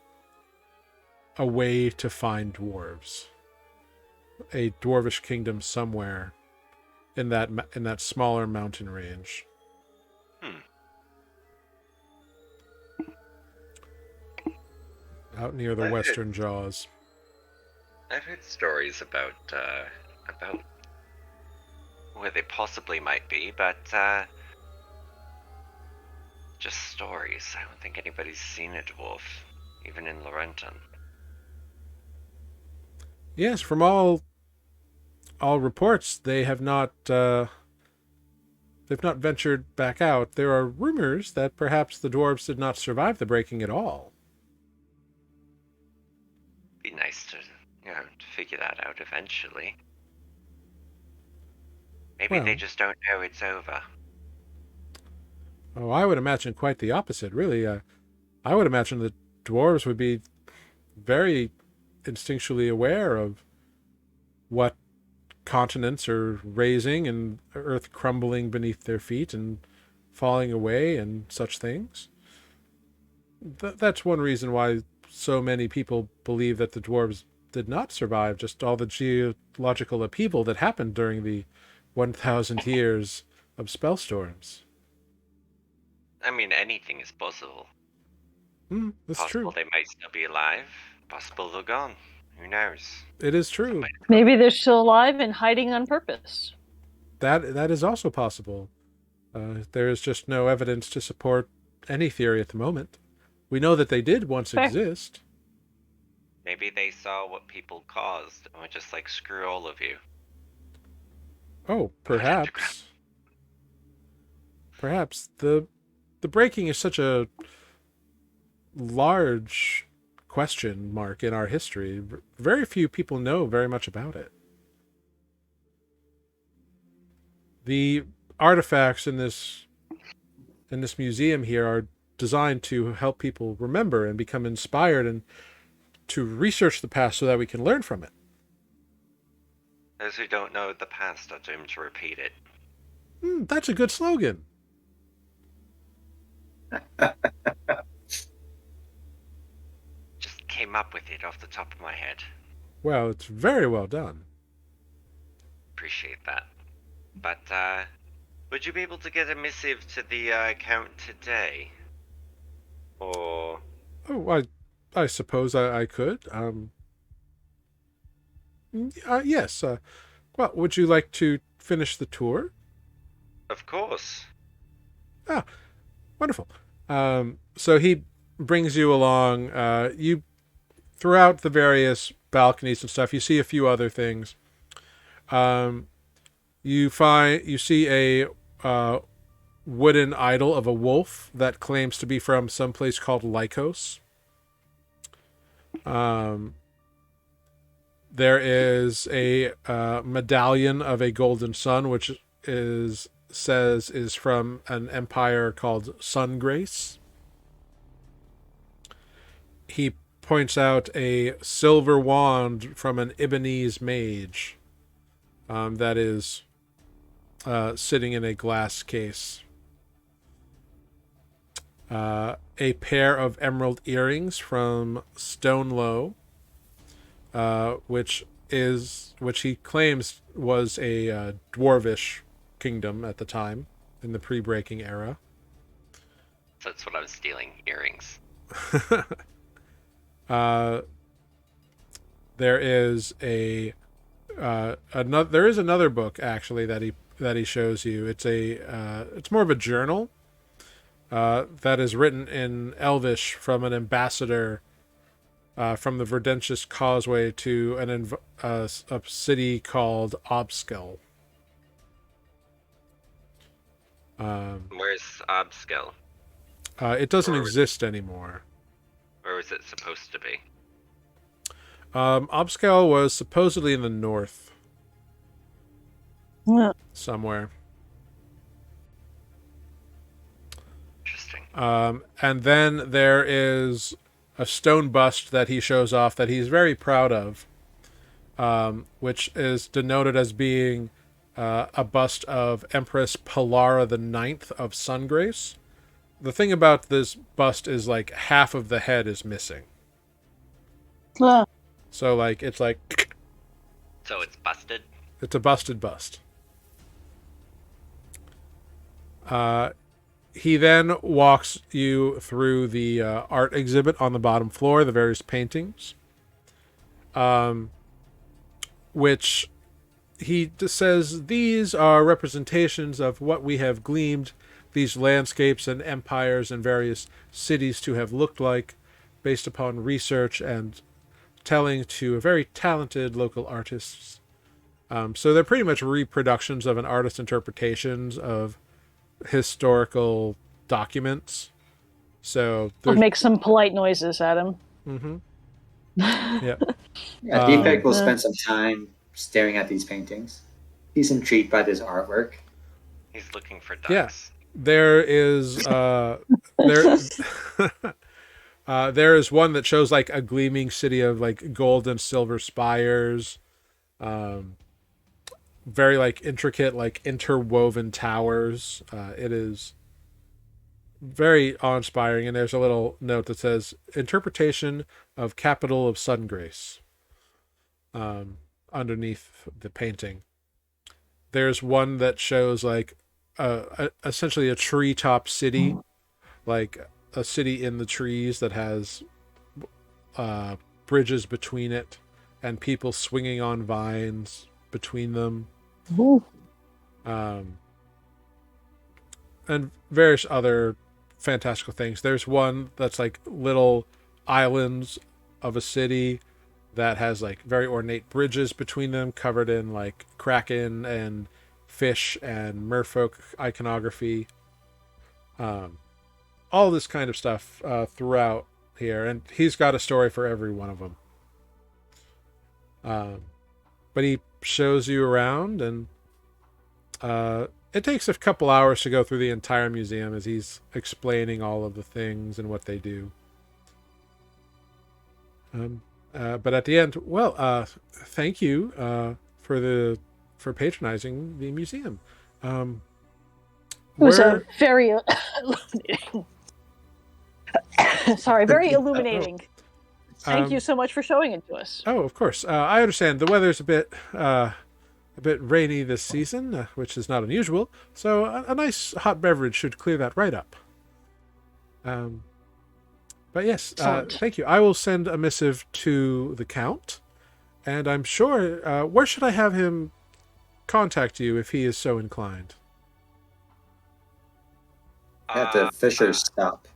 [SPEAKER 1] a way to find dwarves. A dwarvish kingdom somewhere in that smaller mountain range. Out near the Western Jaws.
[SPEAKER 3] I've heard stories about where they possibly might be, but just stories. I don't think anybody's seen a dwarf, even in Laurenton.
[SPEAKER 1] Yes, from all reports, they have not they've not ventured back out. There are rumors that perhaps the dwarves did not survive the breaking at all.
[SPEAKER 3] Be nice to, to figure that out eventually. Maybe they just don't know it's over.
[SPEAKER 1] Oh, I would imagine quite the opposite, really. I would imagine the dwarves would be very instinctually aware of what continents are raising and earth crumbling beneath their feet and falling away and such things. That's one reason why so many people believe that the dwarves did not survive, just all the geological upheaval that happened during the 1,000 years of spellstorms.
[SPEAKER 3] I mean, anything is possible.
[SPEAKER 1] That's
[SPEAKER 3] Possible
[SPEAKER 1] true.
[SPEAKER 3] they might still be alive. Possible they're gone. Who knows?
[SPEAKER 1] It is true.
[SPEAKER 2] Maybe they're still alive and hiding on purpose.
[SPEAKER 1] That is also possible. There is just no evidence to support any theory at the moment. We know that they did once
[SPEAKER 2] Fair.
[SPEAKER 1] exist.
[SPEAKER 3] Maybe they saw what people caused and were just like, screw all of you.
[SPEAKER 1] Oh, perhaps. Perhaps. The breaking is such a large question mark in our history. Very few people know very much about it. The artifacts in this museum here are designed to help people remember and become inspired and to research the past so that we can learn from it.
[SPEAKER 3] Those who don't know the past are doomed to repeat it.
[SPEAKER 1] That's a good slogan.
[SPEAKER 3] Just came up with it off the top of my head.
[SPEAKER 1] Well, it's very well done.
[SPEAKER 3] Appreciate that. But, would you be able to get a missive to the, Count today? Or...
[SPEAKER 1] Oh, I suppose I could. Yes. Well, would you like to finish the tour?
[SPEAKER 3] Of course.
[SPEAKER 1] Ah, wonderful. So he brings you along. You throughout the various balconies and stuff, you see a few other things. You see a wooden idol of a wolf that claims to be from some place called Lycos. There is a medallion of a golden sun, which is from an empire called Sungrace. He points out a silver wand from an Ibanese mage that is sitting in a glass case. A pair of emerald earrings from Stonelow, which he claims was a dwarvish kingdom at the time in the pre-breaking era.
[SPEAKER 3] So that's what I was stealing, earrings.
[SPEAKER 1] There is another book actually that he shows you. It's more of a journal that is written in Elvish from an ambassador from the Verdentious Causeway to a city called Obskel.
[SPEAKER 3] Where's Obskel?
[SPEAKER 1] It doesn't exist anymore.
[SPEAKER 3] Where was it supposed to be?
[SPEAKER 1] Obskel was supposedly in the north.
[SPEAKER 2] Yeah.
[SPEAKER 1] Somewhere.
[SPEAKER 3] Interesting.
[SPEAKER 1] And then there is a stone bust that he shows off that he's very proud of, which is denoted as being a bust of Empress Polara the Ninth of Sungrace. The thing about this bust is like half of the head is missing. So it's
[SPEAKER 3] So it's busted?
[SPEAKER 1] It's a busted bust. He then walks you through the art exhibit on the bottom floor, the various paintings, which he says these are representations of what we have gleaned these landscapes and empires and various cities to have looked like based upon research and telling to very talented local artists. So they're pretty much reproductions of an artist's interpretations of historical documents. So
[SPEAKER 2] make some polite noises at him.
[SPEAKER 1] Mm-hmm. Yeah.
[SPEAKER 4] Yeah, Deepak will spend some time staring at these paintings. He's intrigued by this artwork.
[SPEAKER 3] He's looking for ducks.
[SPEAKER 1] Yeah. There is there is one that shows like a gleaming city of like gold and silver spires, very like intricate, like interwoven towers. It is very awe-inspiring, and there's a little note that says interpretation of capital of Sungrace underneath the painting. There's one that shows like essentially a treetop city, like a city in the trees that has bridges between it and people swinging on vines between them. And various other fantastical things. There's one that's like little islands of a city that has like very ornate bridges between them covered in like kraken and fish and merfolk iconography. All this kind of stuff throughout here, and he's got a story for every one of them. But he shows you around, and it takes a couple hours to go through the entire museum as he's explaining all of the things and what they do. But at the end, thank you for patronizing the museum.
[SPEAKER 2] It was a very illuminating. Sorry, very illuminating. Thank you so much for showing it to us.
[SPEAKER 1] Oh, of course. I understand the weather's a bit rainy this season, which is not unusual. So a nice hot beverage should clear that right up. But yes, thank you. I will send a missive to the Count, and I'm sure. Where should I have him contact you if he is so inclined?
[SPEAKER 4] At the Fisher's stop.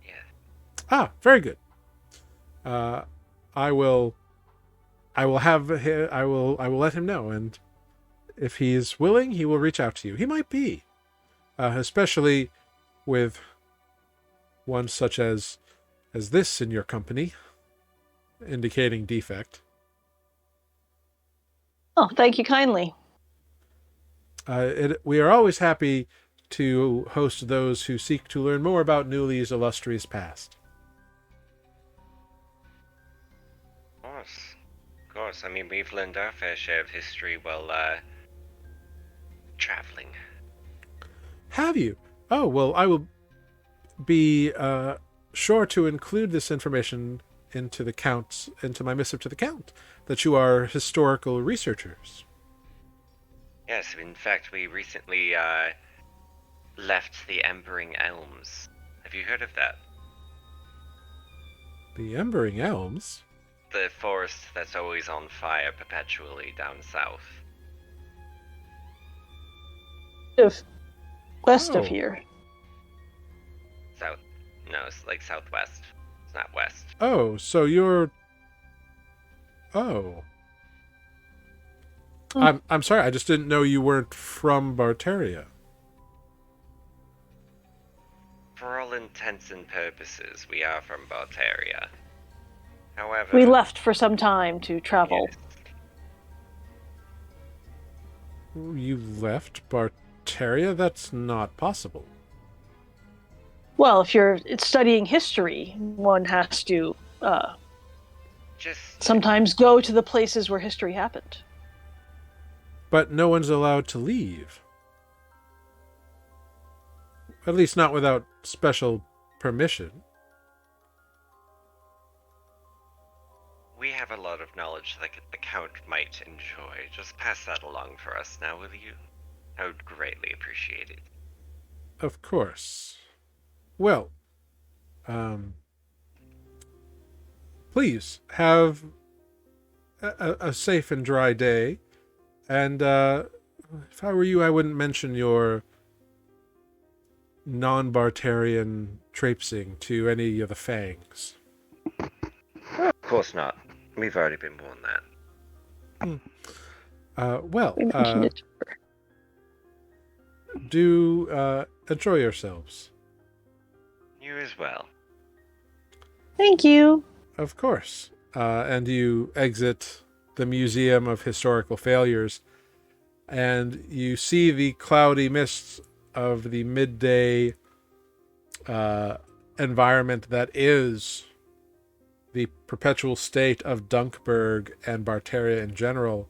[SPEAKER 3] Yeah.
[SPEAKER 1] Ah, very good. I will let him know, and if he's willing, he will reach out to you. He might be. especially with one such as this in your company, indicating defect.
[SPEAKER 2] Oh, thank you kindly.
[SPEAKER 1] We are always happy to host those who seek to learn more about Nuuli's illustrious past.
[SPEAKER 3] Of course. I mean, we've learned our fair share of history while traveling.
[SPEAKER 1] Have you? Oh, well, I will be sure to include this information into my missive to the Count, that you are historical researchers.
[SPEAKER 3] Yes, in fact, we recently left the Embering Elms. Have you heard of that?
[SPEAKER 1] The Embering Elms?
[SPEAKER 3] The forest that's always on fire perpetually down south.
[SPEAKER 2] West
[SPEAKER 1] Oh.
[SPEAKER 2] of here.
[SPEAKER 3] South? No, it's like southwest. It's not west.
[SPEAKER 1] Oh, so you're... Oh. I'm sorry, I just didn't know you weren't from Barterria.
[SPEAKER 3] For all intents and purposes, we are from Barterria. However...
[SPEAKER 2] We left for some time to travel.
[SPEAKER 3] Yes.
[SPEAKER 1] You left Barterria? That's not possible.
[SPEAKER 2] Well, if you're studying history, one has to
[SPEAKER 3] Just...
[SPEAKER 2] sometimes go to the places where history happened.
[SPEAKER 1] But no one's allowed to leave. At least not without special permission.
[SPEAKER 3] We have a lot of knowledge that the Count might enjoy. Just pass that along for us now, will you? I would greatly appreciate it.
[SPEAKER 1] Of course. Well, please have a safe and dry day. And if I were you, I wouldn't mention your non-Barterian traipsing to any of the Fangs.
[SPEAKER 3] Of course not. We've already been warned that.
[SPEAKER 1] Well,
[SPEAKER 2] We mentioned it.
[SPEAKER 1] do enjoy yourselves.
[SPEAKER 3] You as well.
[SPEAKER 2] Thank you.
[SPEAKER 1] Of course. And you exit the Museum of Historical Failures, and you see the cloudy mists of the midday environment that is the perpetual state of Dunkburg and Barteria in general.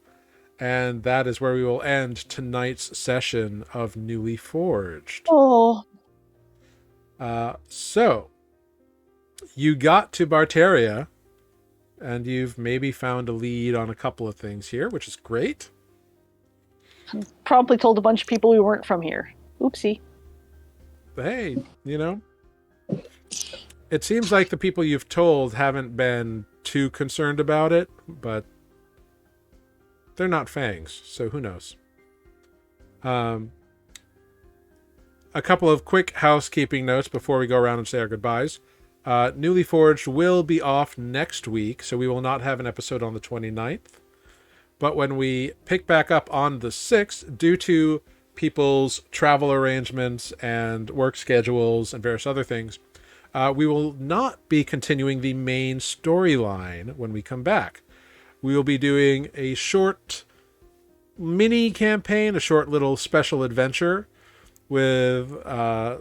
[SPEAKER 1] And that is where we will end tonight's session of Nuuli Forged.
[SPEAKER 2] Oh,
[SPEAKER 1] So, you got to Barteria, and you've maybe found a lead on a couple of things here, which is great.
[SPEAKER 2] promptly told a bunch of people we weren't from here. Oopsie.
[SPEAKER 1] But hey, it seems like the people you've told haven't been too concerned about it, but they're not Fangs, so who knows? A couple of quick housekeeping notes before we go around and say our goodbyes. Nuuli Forged will be off next week, so we will not have an episode on the 29th. But when we pick back up on the 6th, due to people's travel arrangements and work schedules and various other things, we will not be continuing the main storyline when we come back. We will be doing a short mini campaign, a short little special adventure with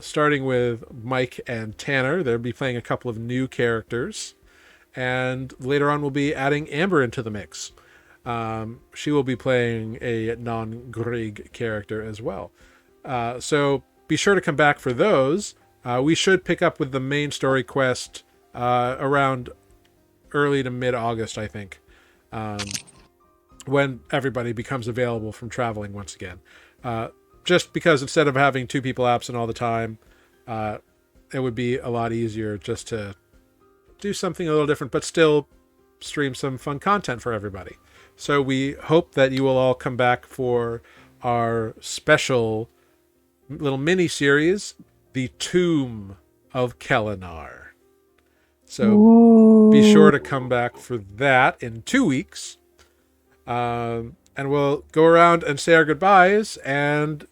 [SPEAKER 1] starting with Mike and Tanner. They'll be playing a couple of new characters, and later on we'll be adding Amber into the mix. She will be playing a non-Grieg character as well. So be sure to come back for those. We should pick up with the main story quest around early to mid-August, I think, when everybody becomes available from traveling once again. Just because instead of having two people absent all the time, it would be a lot easier just to do something a little different, but still stream some fun content for everybody. So we hope that you will all come back for our special little mini-series, The Tomb of Kelenar. So be sure to come back for that in 2 weeks. And we'll go around and say our goodbyes, and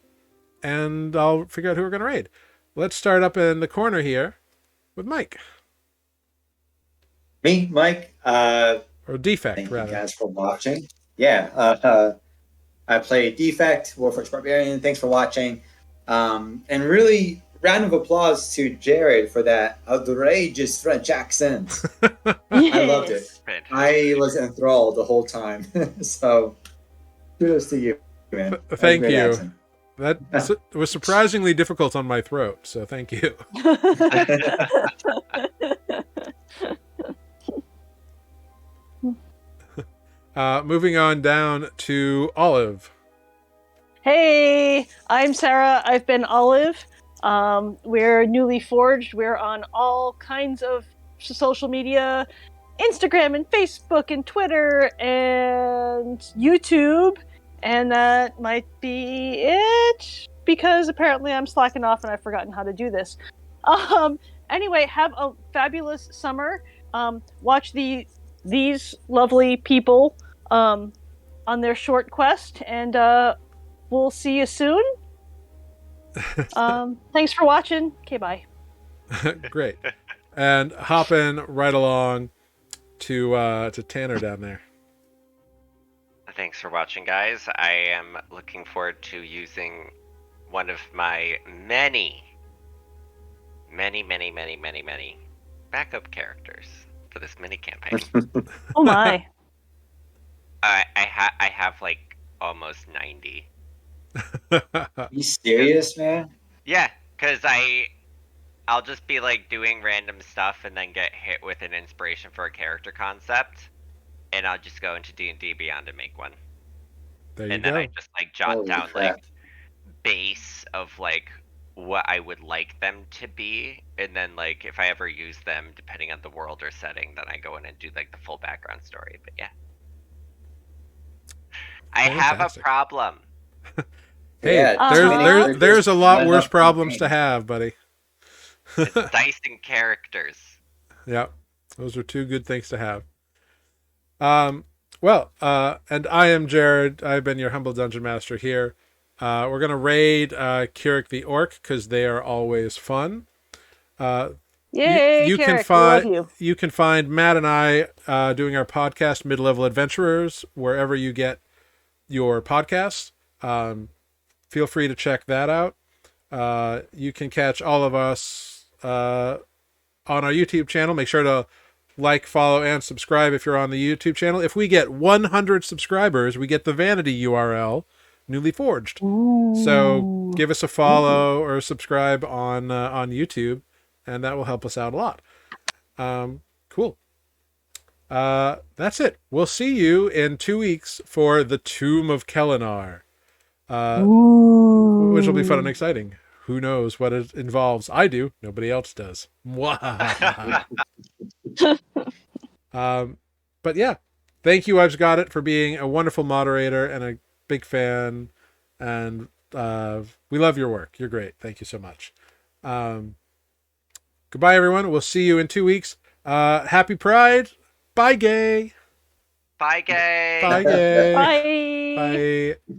[SPEAKER 1] and I'll figure out who we're going to raid. Let's start up in the corner here with Mike.
[SPEAKER 4] Me, Mike.
[SPEAKER 1] Or Defect,
[SPEAKER 4] Thank you
[SPEAKER 1] rather.
[SPEAKER 4] guys for watching. Yeah, I play Defect, Warforged Barbarian. Thanks for watching. And really, round of applause to Jared for that outrageous French accent. I loved it.
[SPEAKER 3] Fantastic.
[SPEAKER 4] I was enthralled the whole time. So, kudos to you, man. That was a
[SPEAKER 1] Thank
[SPEAKER 4] great
[SPEAKER 1] you.
[SPEAKER 4] accent.
[SPEAKER 1] That was surprisingly difficult on my throat, so thank you. Moving on down to Olive.
[SPEAKER 2] Hey, I'm Sarah. I've been Olive. We're Nuuli Forged. We're on all kinds of social media, Instagram and Facebook and Twitter and YouTube. And that might be it, because apparently I'm slacking off and I've forgotten how to do this. Anyway, have a fabulous summer. Watch these lovely people on their short quest, and we'll see you soon. Thanks for watching. Okay, bye.
[SPEAKER 1] Great. And hopping right along to Tanner down there.
[SPEAKER 3] Thanks for watching, guys. I am looking forward to using one of my many backup characters for this mini campaign.
[SPEAKER 2] Oh my.
[SPEAKER 3] I have like almost 90.
[SPEAKER 4] You serious, man?
[SPEAKER 3] Yeah, because I'll just be like doing random stuff and then get hit with an inspiration for a character concept, and I'll just go into D&D Beyond and make one.
[SPEAKER 1] There you
[SPEAKER 3] And
[SPEAKER 1] go.
[SPEAKER 3] then I just like jot
[SPEAKER 4] Holy
[SPEAKER 3] down
[SPEAKER 4] crap.
[SPEAKER 3] like base of like what I would like them to be, and then like if I ever use them, depending on the world or setting, then I go in and do like the full background story. But yeah, I have a
[SPEAKER 1] Fantastic.
[SPEAKER 3] problem.
[SPEAKER 1] Hey,
[SPEAKER 4] Yeah,
[SPEAKER 2] too many
[SPEAKER 1] there's a lot
[SPEAKER 4] not
[SPEAKER 1] worse
[SPEAKER 4] enough
[SPEAKER 1] problems to
[SPEAKER 4] campaign.
[SPEAKER 1] have, buddy.
[SPEAKER 3] It's dicing characters.
[SPEAKER 1] Yeah, those are two good things to have. And I am Jared. I've been your humble dungeon master here. We're gonna raid Keurig the Orc because they are always fun.
[SPEAKER 2] Yay,
[SPEAKER 1] you can
[SPEAKER 2] Carrick, we love
[SPEAKER 1] find
[SPEAKER 2] you.
[SPEAKER 1] you can find Matt and I doing our podcast, Mid-Level Adventurers, wherever you get your podcasts. Feel free to check that out. You can catch all of us on our YouTube channel. Make sure to like, follow, and subscribe if you're on the YouTube channel. If we get 100 subscribers, we get the vanity URL, Nuuli Forged. So give us a follow or subscribe on YouTube, and that will help us out a lot. Cool. That's it. We'll see you in 2 weeks for the Tomb of Kelenar, which will be fun and exciting. Who knows what it involves? I do. Nobody else does. But yeah, thank you, I've Got It, for being a wonderful moderator and a big fan. And we love your work. You're great. Thank you so much. Goodbye, everyone. We'll see you in 2 weeks. Happy Pride. Bye, gay.
[SPEAKER 3] Bye, gay.
[SPEAKER 1] Bye, gay.
[SPEAKER 2] Bye.
[SPEAKER 1] Bye.